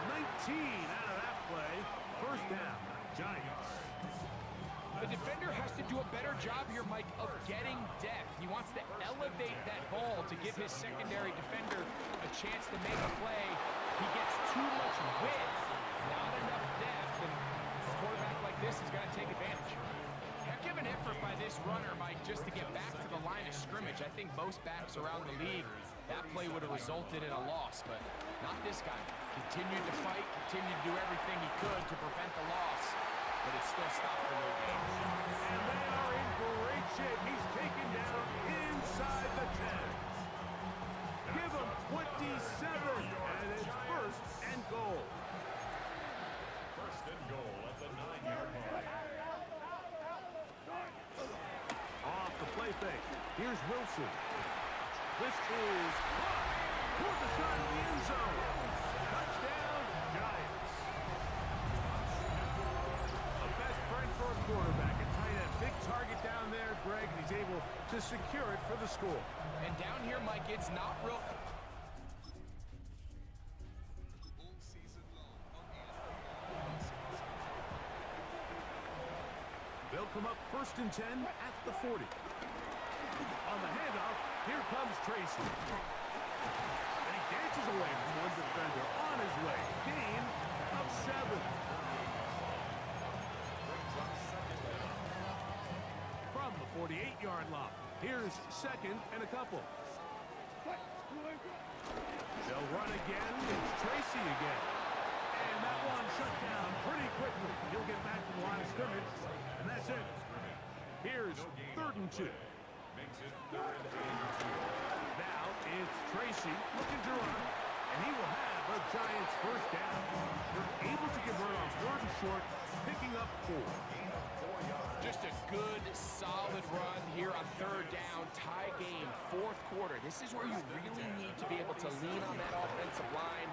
19 out of that play. First down, Giants. The defender has to do a better job here, Mike, of getting depth. He wants to elevate that ball to give his secondary defender a chance to make a play. He gets too much width, not enough depth, and a quarterback like this is going to take advantage. Heck of an effort by this runner, Mike, just to get back to the line of scrimmage. I think most backs around the league, that play would have resulted in a loss, but not this guy. Continued to fight, continued to do everything he could to prevent the loss, but it still stopped for no gain. And they are in great shape. He's taken down inside the 10. Give him 27, and it's first and goal. First and goal at the 9-yard line. Off the play fake. Here's Wilson. This is caught toward the side of the end zone. Touchdown, Giants. A best friend for a quarterback. A tight end. Big target down there, Greg. He's able to secure it for the score. And down here, Mike, it's not real. They'll come up first and 10 at the 40. On the handoff, here comes Tracy. And he dances away from one defender on his way. Gain of 7. From the 48-yard line, here's second and a couple. They'll run again. It's Tracy again. And that one shut down pretty quickly. He'll get back to the line of scrimmage, and that's it. Here's 3rd and 2. Makes it 3rd and 2. Now it's Tracy looking to run, and he will have a Giants first down. They're able to convert on 3rd and short, picking up 4. Just a good, solid run here on 3rd down, tie game, 4th quarter. This is where you really need to be able to lean on that offensive line.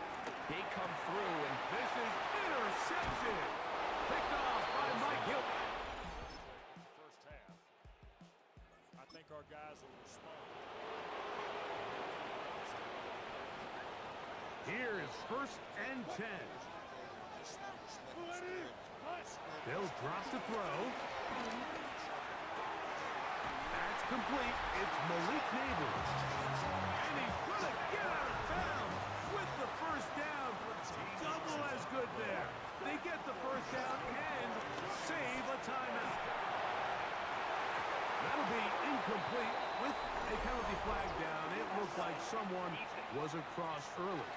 They come through, and this is interception. Picked off by Mike Hill. First half. I think our guys will respond. Here is 1st and 10. They'll drop to throw. That's complete. It's Malik Neighbors. And he's going to get out of bounds with the first down. Double as good there. They get the first down and save a timeout. That'll be incomplete with a penalty flag down. It looked like someone was across early.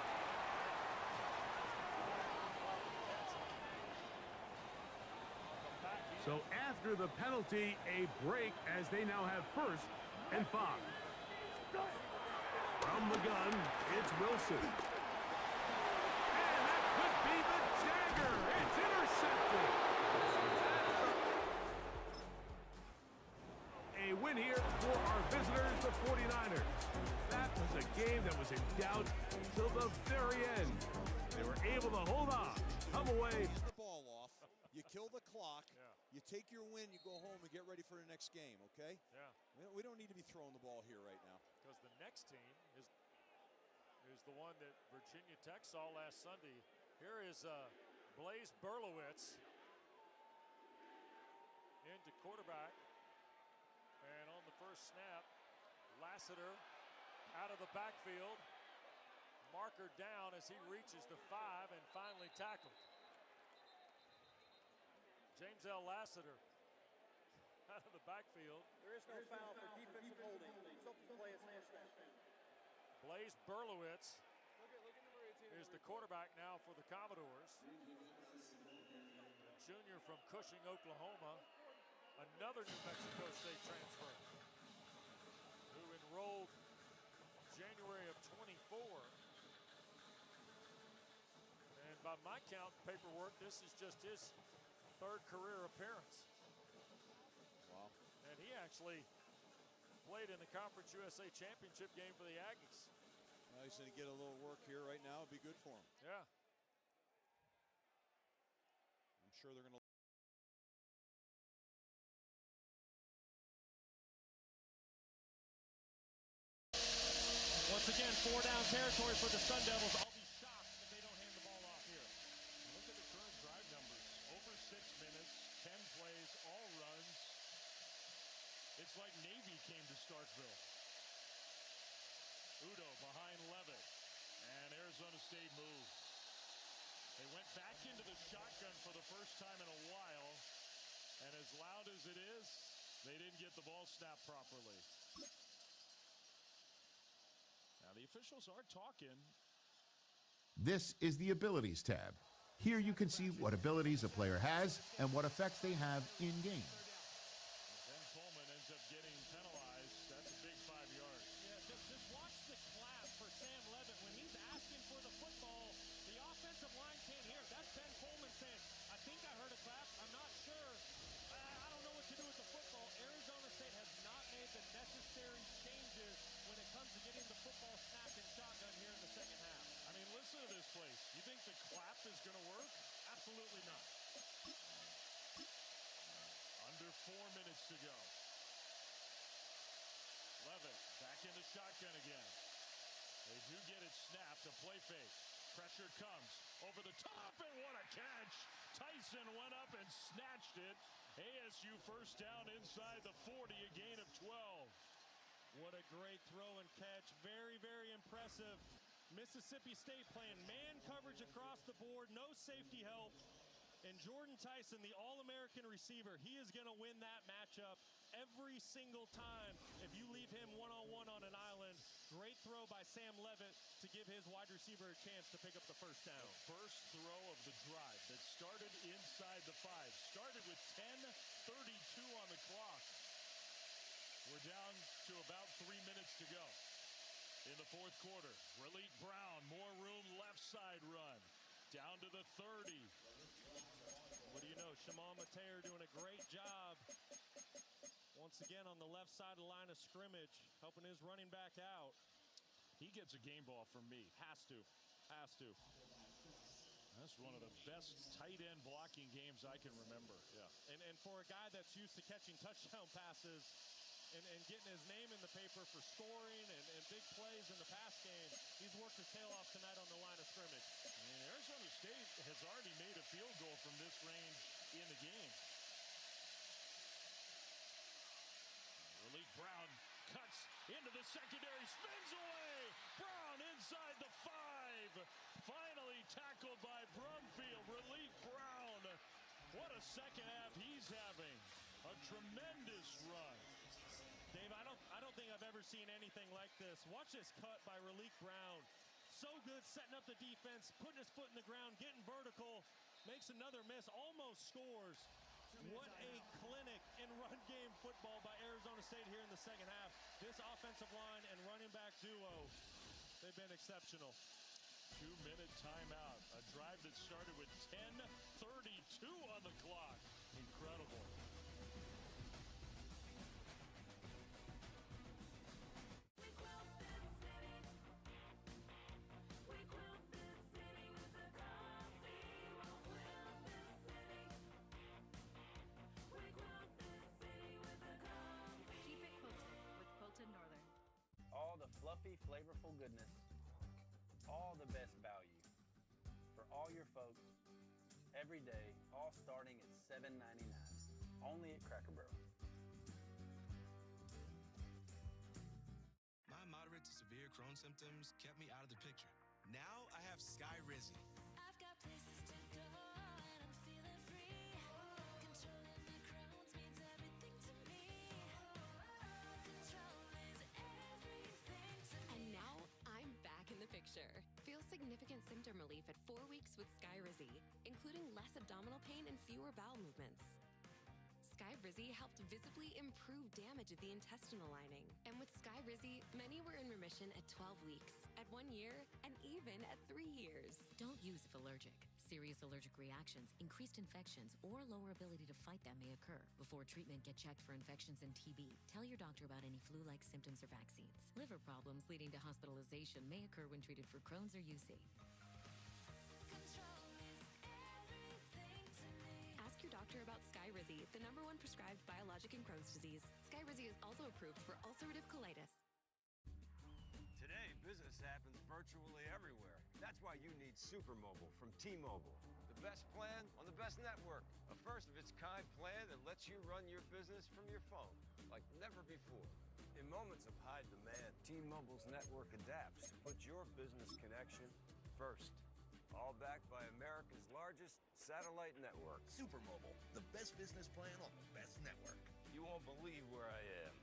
So after the penalty, a break as they now have 1st and 5. From the gun, it's Wilson. And that could be the dagger. It's intercepted. A win here for our visitors, the 49ers. That was a game that was in doubt till the very end. They were able to hold on, come away. Get the ball off. You kill the clock. You take your win, you go home and get ready for the next game, okay? Yeah. We don't need to be throwing the ball here right now. Because the next team is the one that Virginia Tech saw last Sunday. Here is Blaze Berlowitz into quarterback. And on the first snap, Lassiter out of the backfield. Marker down as he reaches the 5 and finally tackled. James L. Lassiter out of the backfield. There is no foul for defensive holding. Something play is first down. Blaze Berlowitz is the quarterback now for the Commodores. A junior from Cushing, Oklahoma. Another New Mexico State transfer who enrolled January of 24. And by my count paperwork, this is just his third career appearance. Wow. And he actually played in the Conference USA Championship game for the Aggies. Well, he's going to get a little work here right now. It'd be good for him. Yeah. I'm sure they're going to. Once again, 4-down territory for the Sun Devils. I'll be shocked if they don't hand the ball off here. Look at the current drive numbers. Over 6 minutes, 10 plays, all runs. It's like Navy came to Starkville. Udo behind Levitt. And Arizona State moved. They went back into the shotgun for the first time in a while. And as loud as it is, they didn't get the ball snapped properly. Now the officials are talking. This is the Abilities tab. Here you can see what abilities a player has and what effects they have in-game. Ben Coleman ends up getting penalized. That's a big 5 yards. Yeah, just watch the clap for Sam Levitt. When he's asking for the football, the offensive line can't hear. That's Ben Coleman saying, I think I heard a clap. I'm not sure. I don't know what to do with the football. Arizona State has not made the necessary changes when it comes to getting the football snapped in shotgun here in the second half. I mean, listen to this place. You think the clap is going to work? Absolutely not. Under 4 minutes to go. Levitt back into shotgun again. They do get it snapped. A play fake. Pressure comes over the top, and what a catch. Tyson went up and snatched it. ASU first down inside the 40, a gain of 12. What a great throw and catch. Very, very impressive. Mississippi State playing man coverage across the board. No safety help. And Jordan Tyson, the All-American receiver, he is going to win that matchup every single time if you leave him one-on-one on an island. Great throw by Sam Levitt to give his wide receiver a chance to pick up the first down. The first throw of the drive that started inside the 5. Started with 10:32 on the clock. We're down to about 3 minutes to go in the fourth quarter. Raleigh Brown, more room, left side run. Down to the 30. What do you know? Shimon Mateer doing a great job. Once again on the left side of the line of scrimmage, helping his running back out. He gets a game ball from me. Has to. Has to. That's one of the best tight end blocking games I can remember. Yeah. And for a guy that's used to catching touchdown passes and getting his name in the paper for scoring and big plays in the pass game, he's worked his tail off tonight on the line of scrimmage. And Arizona State has already made a field goal from this range in the game. Raleigh Brown cuts into the secondary, spins away. Brown inside the 5. Finally tackled by Brumfield. Raleigh Brown. What a second half he's having. A tremendous run. Dave, I don't think I've ever seen anything like this. Watch this cut by Raleigh Brown. So good setting up the defense, putting his foot in the ground, getting vertical, makes another miss, almost scores. What a clinic in run game football by Arizona State here in the second half. This offensive line and running back duo, they've been exceptional. 2-minute timeout. A drive that started with 10:32 on the clock. Incredible. All the fluffy, flavorful goodness, all the best value for all your folks, every day, all starting at $7.99, only at Cracker Barrel. My moderate to severe Crohn's symptoms kept me out of the picture. Now I have Skyrizi. I've got places to go and I'm feeling free. Controlling my Crohn's means everything to me. Control is everything to me. And now I'm back in the picture. Feel significant symptom relief at 4 weeks with Skyrizi, including less abdominal pain and fewer bowel movements. Skyrizi helped visibly improve damage of the intestinal lining. And with Skyrizi, many were in remission at 12 weeks, at 1 year, and even at 3 years. Don't use if allergic. Serious allergic reactions, increased infections, or lower ability to fight them may occur. Before treatment, get checked for infections and TB. Tell your doctor about any flu-like symptoms or vaccines. Liver problems leading to hospitalization may occur when treated for Crohn's or UC. Ask your doctor about Skyrizi, the #1 prescribed biologic in Crohn's disease. Skyrizi is also approved for ulcerative colitis. Today, business happens virtually everywhere. That's why you need Supermobile from T-Mobile. The best plan on the best network. A first-of-its-kind plan that lets you run your business from your phone like never before. In moments of high demand, T-Mobile's network adapts to put your business connection first. All backed by America's largest satellite network. Supermobile, the best business plan on the best network. You won't believe where I am.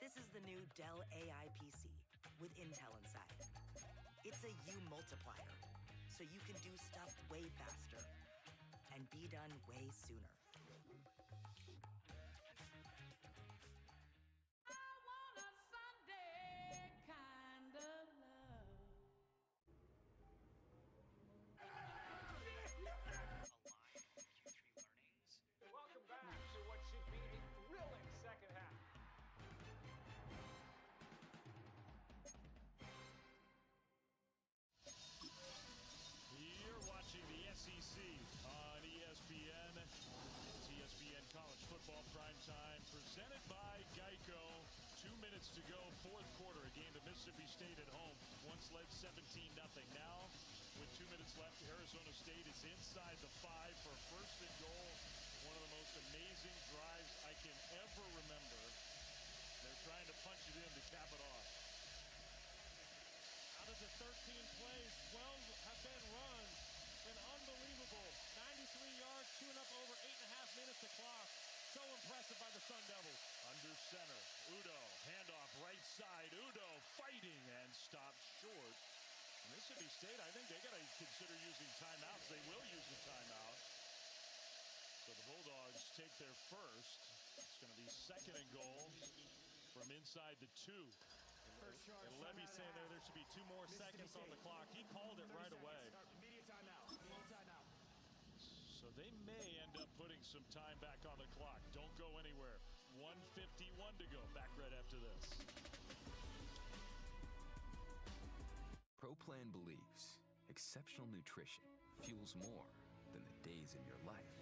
This is the new Dell AI PC with Intel inside. It's a U multiplier, so you can do stuff way faster and be done way sooner. Welcome back to what should be a thrilling second half. You're watching the SEC on ESPN. It's ESPN College Football Primetime presented by Geico. 2 minutes to go, fourth quarter. A game that Mississippi State at home once led 17-0. Now, with 2 minutes left, Arizona State is inside the 5 for first and goal. One of the most amazing drives I can ever remember. They're trying to punch it in to cap it off. Out of the 13 plays, 12 have been runs. An unbelievable 93 yards, chewing up over 8.5 minutes of clock. So impressive by the Sun Devils. Under center, Udo, handoff right side. Udo fighting and stopped short. Mississippi State, I think they got to consider using timeouts. They will use the timeout. So the Bulldogs take their first. It's going to be second and goal from inside the 2. And Levy saying there should be 2 more seconds on the clock. He called it right away. Immediate timeout. Immediate timeout. So they may end up putting some time back on the clock. Don't go anywhere. 1:51 to go. Back right after this. ProPlan believes exceptional nutrition fuels more than the days in your life.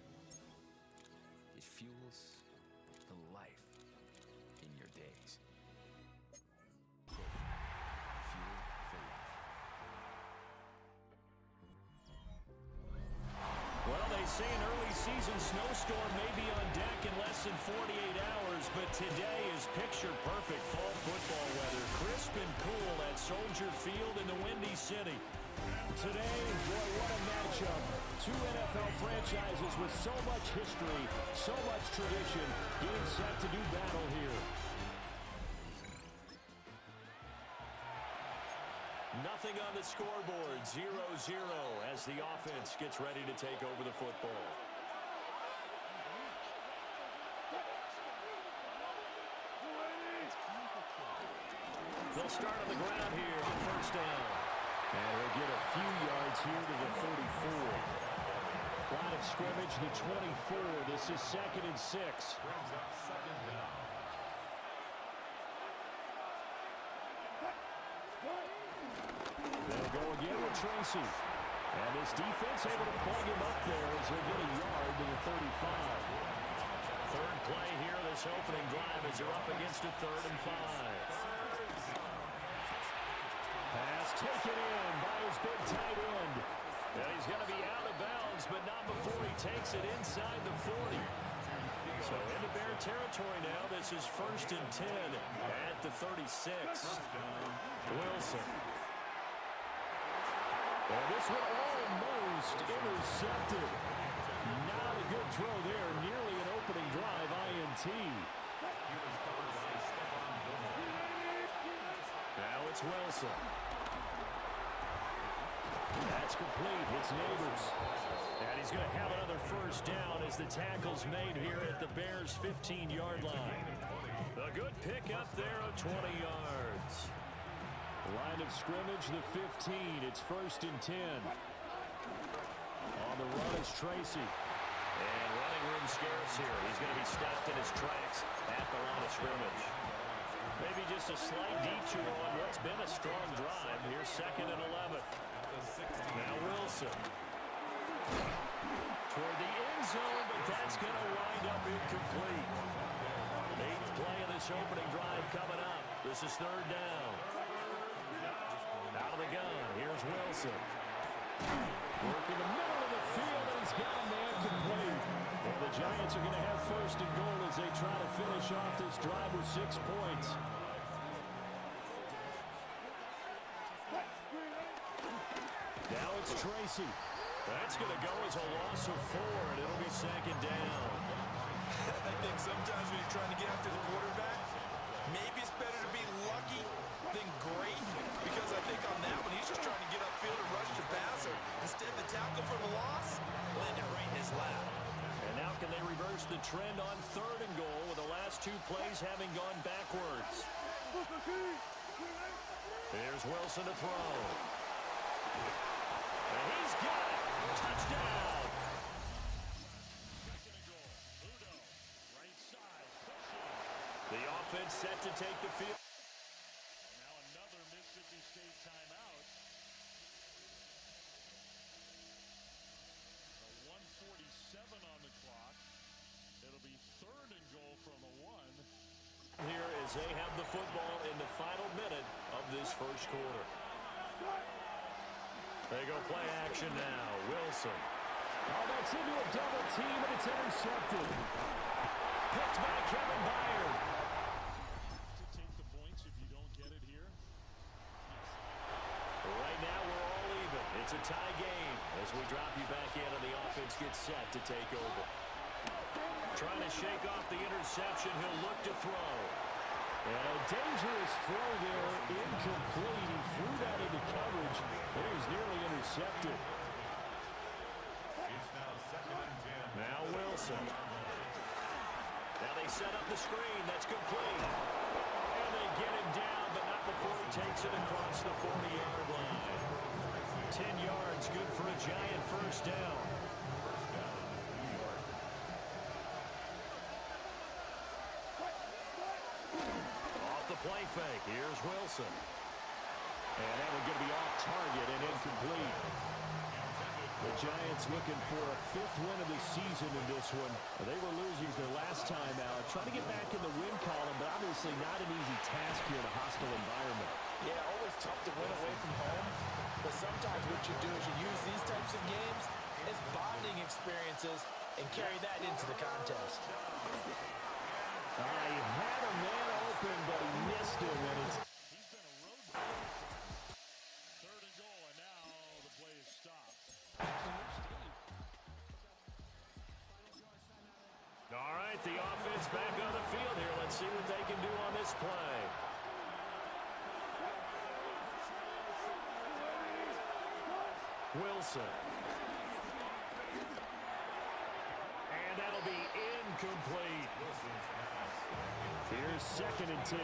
It fuels the life in your days. Fuel for life. Well, they say an early season snowstorm may be on deck in less than 48 hours, but today is picture-perfect fall football weather. Crisp and cool at Soldier Field in the Windy City. Today, boy, what a matchup. 2 NFL franchises with so much history, so much tradition, getting set to do battle here. Nothing on the scoreboard, 0-0 as the offense gets ready to take over the football. They'll start on the ground here on first down. And he'll get a few yards here to the 34. Line of scrimmage, the 24. This is second and 6. Brings up second down. They'll go again with Tracy. And this defense able to plug him up there as he'll get a yard to the 35. Third play here this opening drive as they're up against a 3rd and 5. Pass taken in by his big tight end. And he's going to be out of bounds, but not before he takes it inside the 40. So into Bear territory now. This is 1st and 10 at the 36. Wilson. And this one almost intercepted. Not a good throw there. Nearly an opening drive INT. Now it's Wilson. That's complete. It's Neighbors. And he's going to have another first down as the tackle's made here at the Bears' 15-yard line. A good pick up there of 20 yards. Line of scrimmage, the 15. It's 1st and 10. On the run is Tracy. And running room scarce here. He's going to be stopped in his tracks at the line of scrimmage. Maybe just a slight detour on what's been a strong drive. Here's 2nd and 11. Now Wilson. Toward the end zone, but that's going to wind up incomplete. 8th play of this opening drive coming up. This is 3rd down. Out of the gun, here's Wilson. Working the middle of the field, and he's got a man complete. And the Giants are going to have 1st and goal as they try to finish off this drive with 6 points. Now it's Tracy. That's going to go as a loss of 4, and it'll be 2nd down. I think sometimes when you're trying to get after the quarterback, maybe it's better to be lucky than great, because I think on that one, he's just trying to get upfield and rush the passer. Instead, the tackle for the loss landed right in his lap. And now can they reverse the trend on 3rd and goal with the last 2 plays having gone backwards? Here's Wilson to throw. And he's got it. Touchdown. The offense set to take the field. Now another Mississippi State timeout. A 1:47 on the clock. It'll be 3rd and goal from the 1. Here as they have the football in the final minute of this 1st quarter. They go play action now. Wilson. Oh, that's into a double team, and it's intercepted. Picked by Kevin Byard. To take the points if you don't get it here. Right now, we're all even. It's a tie game as we drop you back in and the offense gets set to take over. Trying to shake off the interception. He'll look to throw. And a dangerous throw there. Incomplete. He threw that into coverage. It was nearly intercepted. It's now 2nd and 10. Now Wilson. Now they set up the screen. That's complete. And they get him down, but not before he takes it across the 40-yard line. 10 yards, good for a Giant 1st down. Off the play fake. Here's Wilson. And that one going to be off target and incomplete. The Giants looking for a 5th win of the season in this one. They were losing their last time out. Trying to get back in the win column, but obviously not an easy task here in a hostile environment. Yeah, always tough to win away from home. But sometimes what you do is you use these types of games as bonding experiences and carry that into the contest. He had a man open, but he missed him. And it's He's been a road dog. 3rd and goal, and now the play is stopped. all right, the offense back on the field here. Let's see what they can do on this play. Wilson. And that'll be incomplete. Here's 2nd and 10.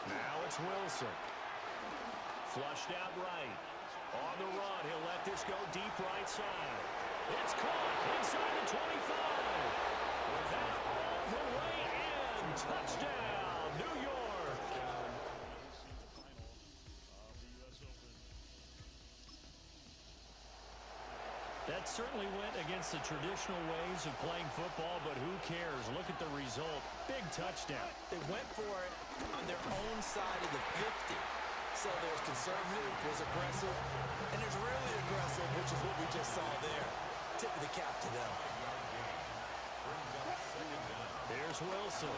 Now it's Wilson. Flushed out right. On the run, he'll let this go deep right side. It's caught inside the 25. That all the way in. Touchdown, New York. That certainly went against the traditional ways of playing football, but who cares? Look at the result. Big touchdown. They went for it on their own side of the 50. So there's conservative, there's aggressive, and there's really aggressive, which is what we just saw there. Tip of the cap to them. There's Wilson.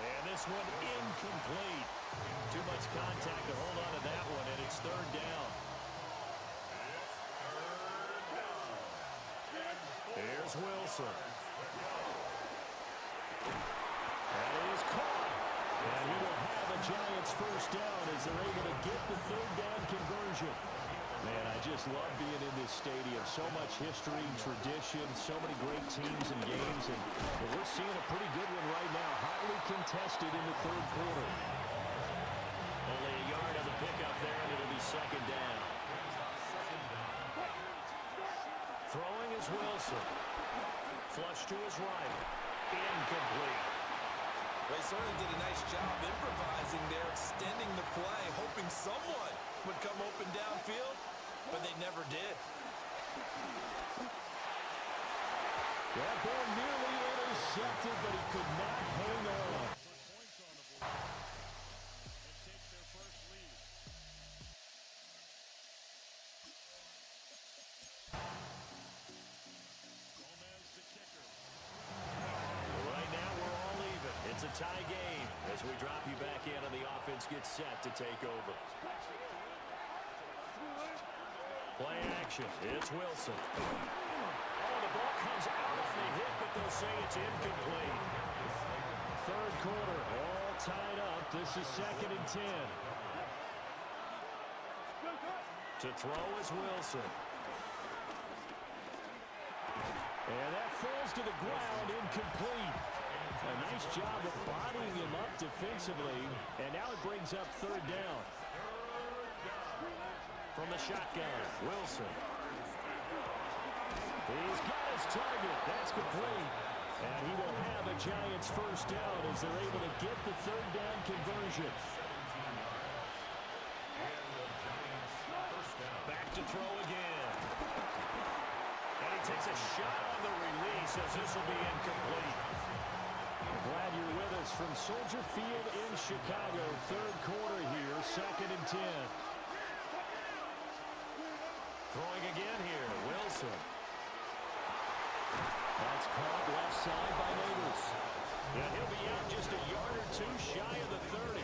And this one incomplete. Too much contact to hold on to that one, and it's 3rd down. Here's Wilson. That is caught. And he will have a Giants 1st down as they're able to get the 3rd down conversion. Man, I just love being in this stadium. So much history, tradition, so many great teams and games. And we're seeing a pretty good one right now. Hotly contested in the third quarter. Only a yard of the pickup there, and it'll be second down. Throwing is Wilson. Flush to his right. Incomplete. They certainly did a nice job improvising there, extending the play, hoping someone would come open downfield, but they never did. That ball nearly intercepted, but he could not hang on. Right now, we're all even. It's a tie game as we drop you back in and the offense gets set to take over. Play action. It's Wilson. Oh, the ball comes out on the hit, but they'll say it's incomplete. Third quarter, all tied up. This is 2nd and 10. To throw is Wilson. And that falls to the ground, incomplete. A nice job of bottling him up defensively, and now it brings up third down. From the shotgun, Wilson. He's got his target. That's complete. And he will have a Giants first down as they're able to get the third down conversion. Back to throw again. And he takes a shot on the release as this will be incomplete. Glad you're with us from Soldier Field in Chicago. Third quarter here, 2nd and 10. Throwing again here, Wilson. That's caught left side by Neighbors. And he'll be out just a yard or two shy of the 30.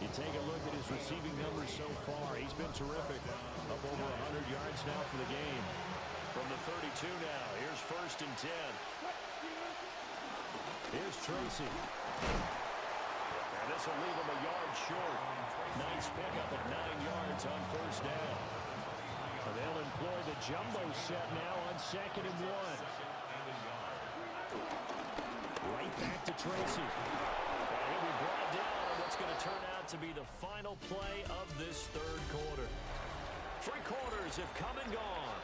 You take a look at his receiving numbers so far. He's been terrific. Up over 100 yards now for the game. From the 32 now, here's 1st and 10. Here's Tracy. And this will leave him a yard short. Nice pickup of 9 yards on first down. They'll employ the jumbo set now on 2nd and 1. Right back to Tracy. And he'll be brought down on what's going to turn out to be the final play of this third quarter. 3 quarters have come and gone.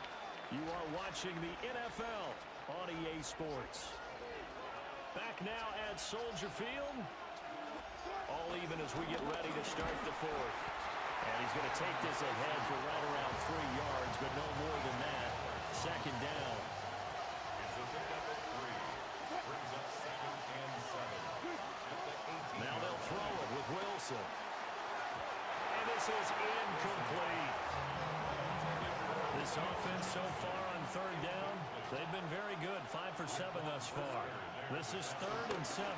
You are watching the NFL on EA Sports. Back now at Soldier Field. All even as we get ready to start the fourth. And he's going to take this ahead for right around 3 yards, but no more than that. Second down. It's a pickup at 3. Brings up 2nd and 7. Now they'll throw it with Wilson. And this is incomplete. This offense so far on third down, they've been very good. 5 for 7 thus far. This is 3rd and 7.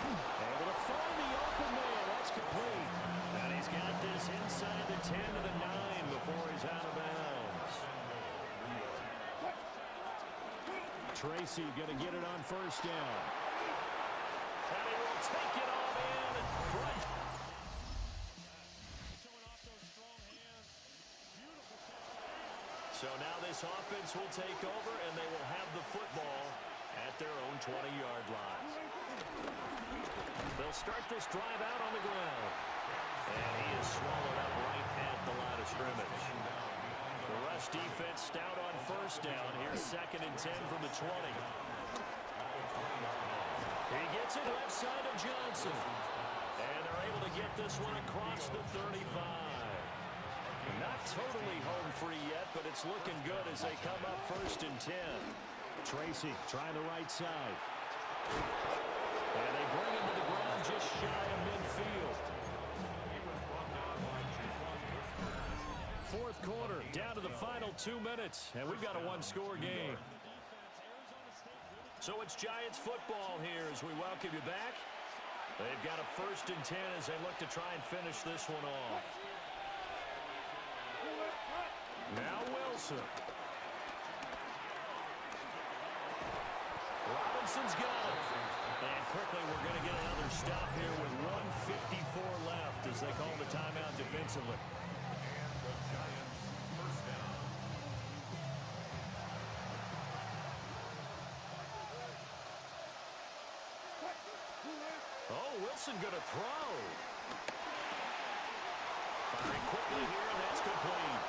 Able to find the open man. That's complete. And he's got this inside the 10 to the 9 before he's out of bounds. Tracy going to get it on first down. And he will take it all in front. So now this offense will take over, and they will have the football at their own 20-yard line. They'll start this drive out on the ground. And he is swallowed up right at the line of scrimmage. The rush defense stout on first down. Here's 2nd and 10 from the 20. He gets it left side of Johnson. And they're able to get this one across the 35. Not totally home free yet, but it's looking good as they come up 1st and 10. Tracy trying the right side. And they bring him to the ground just shy of midfield. Fourth quarter, down to the final 2 minutes, and we've got a one-score game. So it's Giants football here as we welcome you back. They've got a 1st and 10 as they look to try and finish this one off. Now Wilson. Robinson's got it. And quickly, we're going to get another stop here with 1:54 left as they call the timeout defensively. Oh, Wilson going to throw. Firing quickly here, and that's complete.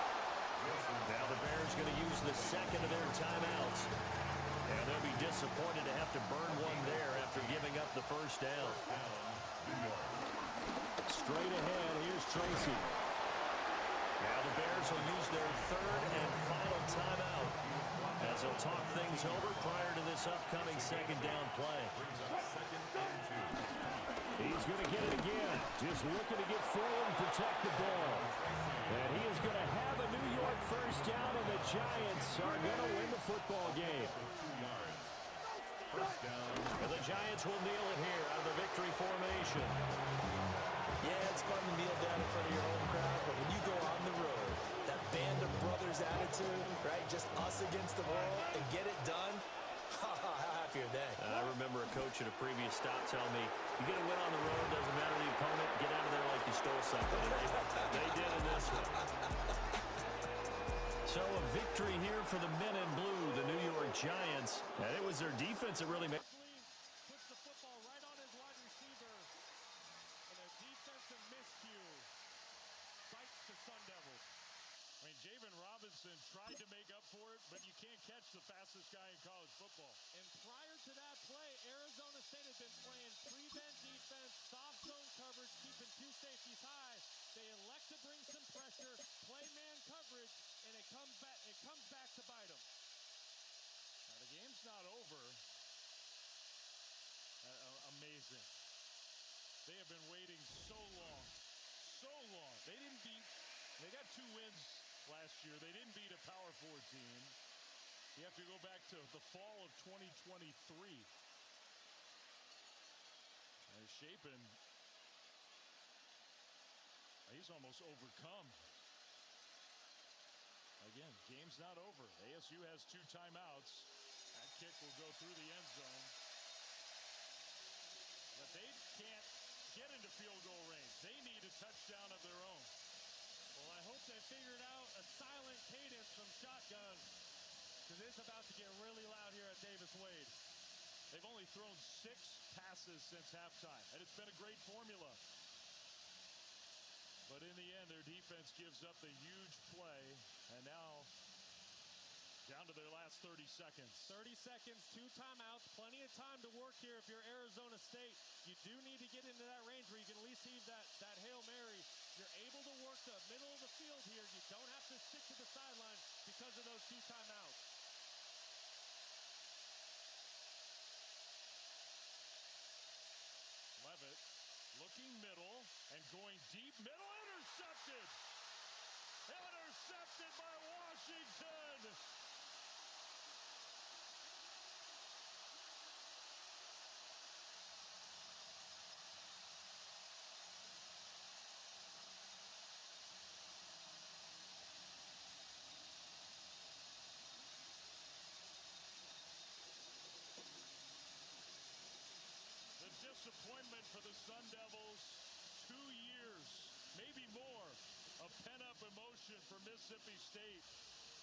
Now the Bears going to use the second of their timeouts. And they'll be disappointed to have to burn one there after giving up the first down. Straight ahead, here's Tracy. Now the Bears will use their third and final timeout as they'll talk things over prior to this upcoming second down play. He's going to get it again. Just looking to get forward and protect the ball. And he is going to have a New York first down, and the Giants are going to win the football game. First down. And the Giants will kneel it here out of the victory formation. Yeah, it's fun to kneel down in front of your home crowd, but when you go on the road, that band of brothers attitude, right? Just us against the world and get it done. How happy are they? I remember a coach at a previous stop telling me, you get a win on the road, doesn't matter the opponent, get out of there like you stole something. And they did in this one. So a victory here for the men in blue, the New York Giants. And it was their defense that really made... Puts the football right on his wide receiver. And a defensive miscue bites the Sun Devils. I mean, Javen Robinson tried to make up for it, but you can't catch the fastest guy in college football. And prior to that play, Arizona State had been playing prevent defense, soft zone coverage, keeping two safeties high. They elect to bring some pressure, play man coverage, and it comes back to bite them. Now, the game's not over. Amazing. They have been waiting so long. So long. They got 2 wins last year. They didn't beat a Power 4 team. You have to go back to the fall of 2023. Shapen, he's almost overcome. Again, game's not over. ASU has 2 timeouts. That kick will go through the end zone. But they can't get into field goal range. They need a touchdown of their own. Well, I hope they figured out a silent cadence from shotgun, because it's about to get really loud here at Davis Wade. They've only thrown 6 passes since halftime, and it's been a great formula. But in the end, their defense gives up the huge play, and now down to their last 30 seconds. 30 seconds, 2 timeouts, plenty of time to work here if you're Arizona State. You do need to get into that range where you can at least see that Hail Mary. You're able to work the middle of the field here. You don't have to stick to the sideline because of those 2 timeouts. Levitt looking middle and going deep. Middle intercepted. Intercepted by Washington. Disappointment for the Sun Devils. 2 years, maybe more, of pent-up emotion for Mississippi State.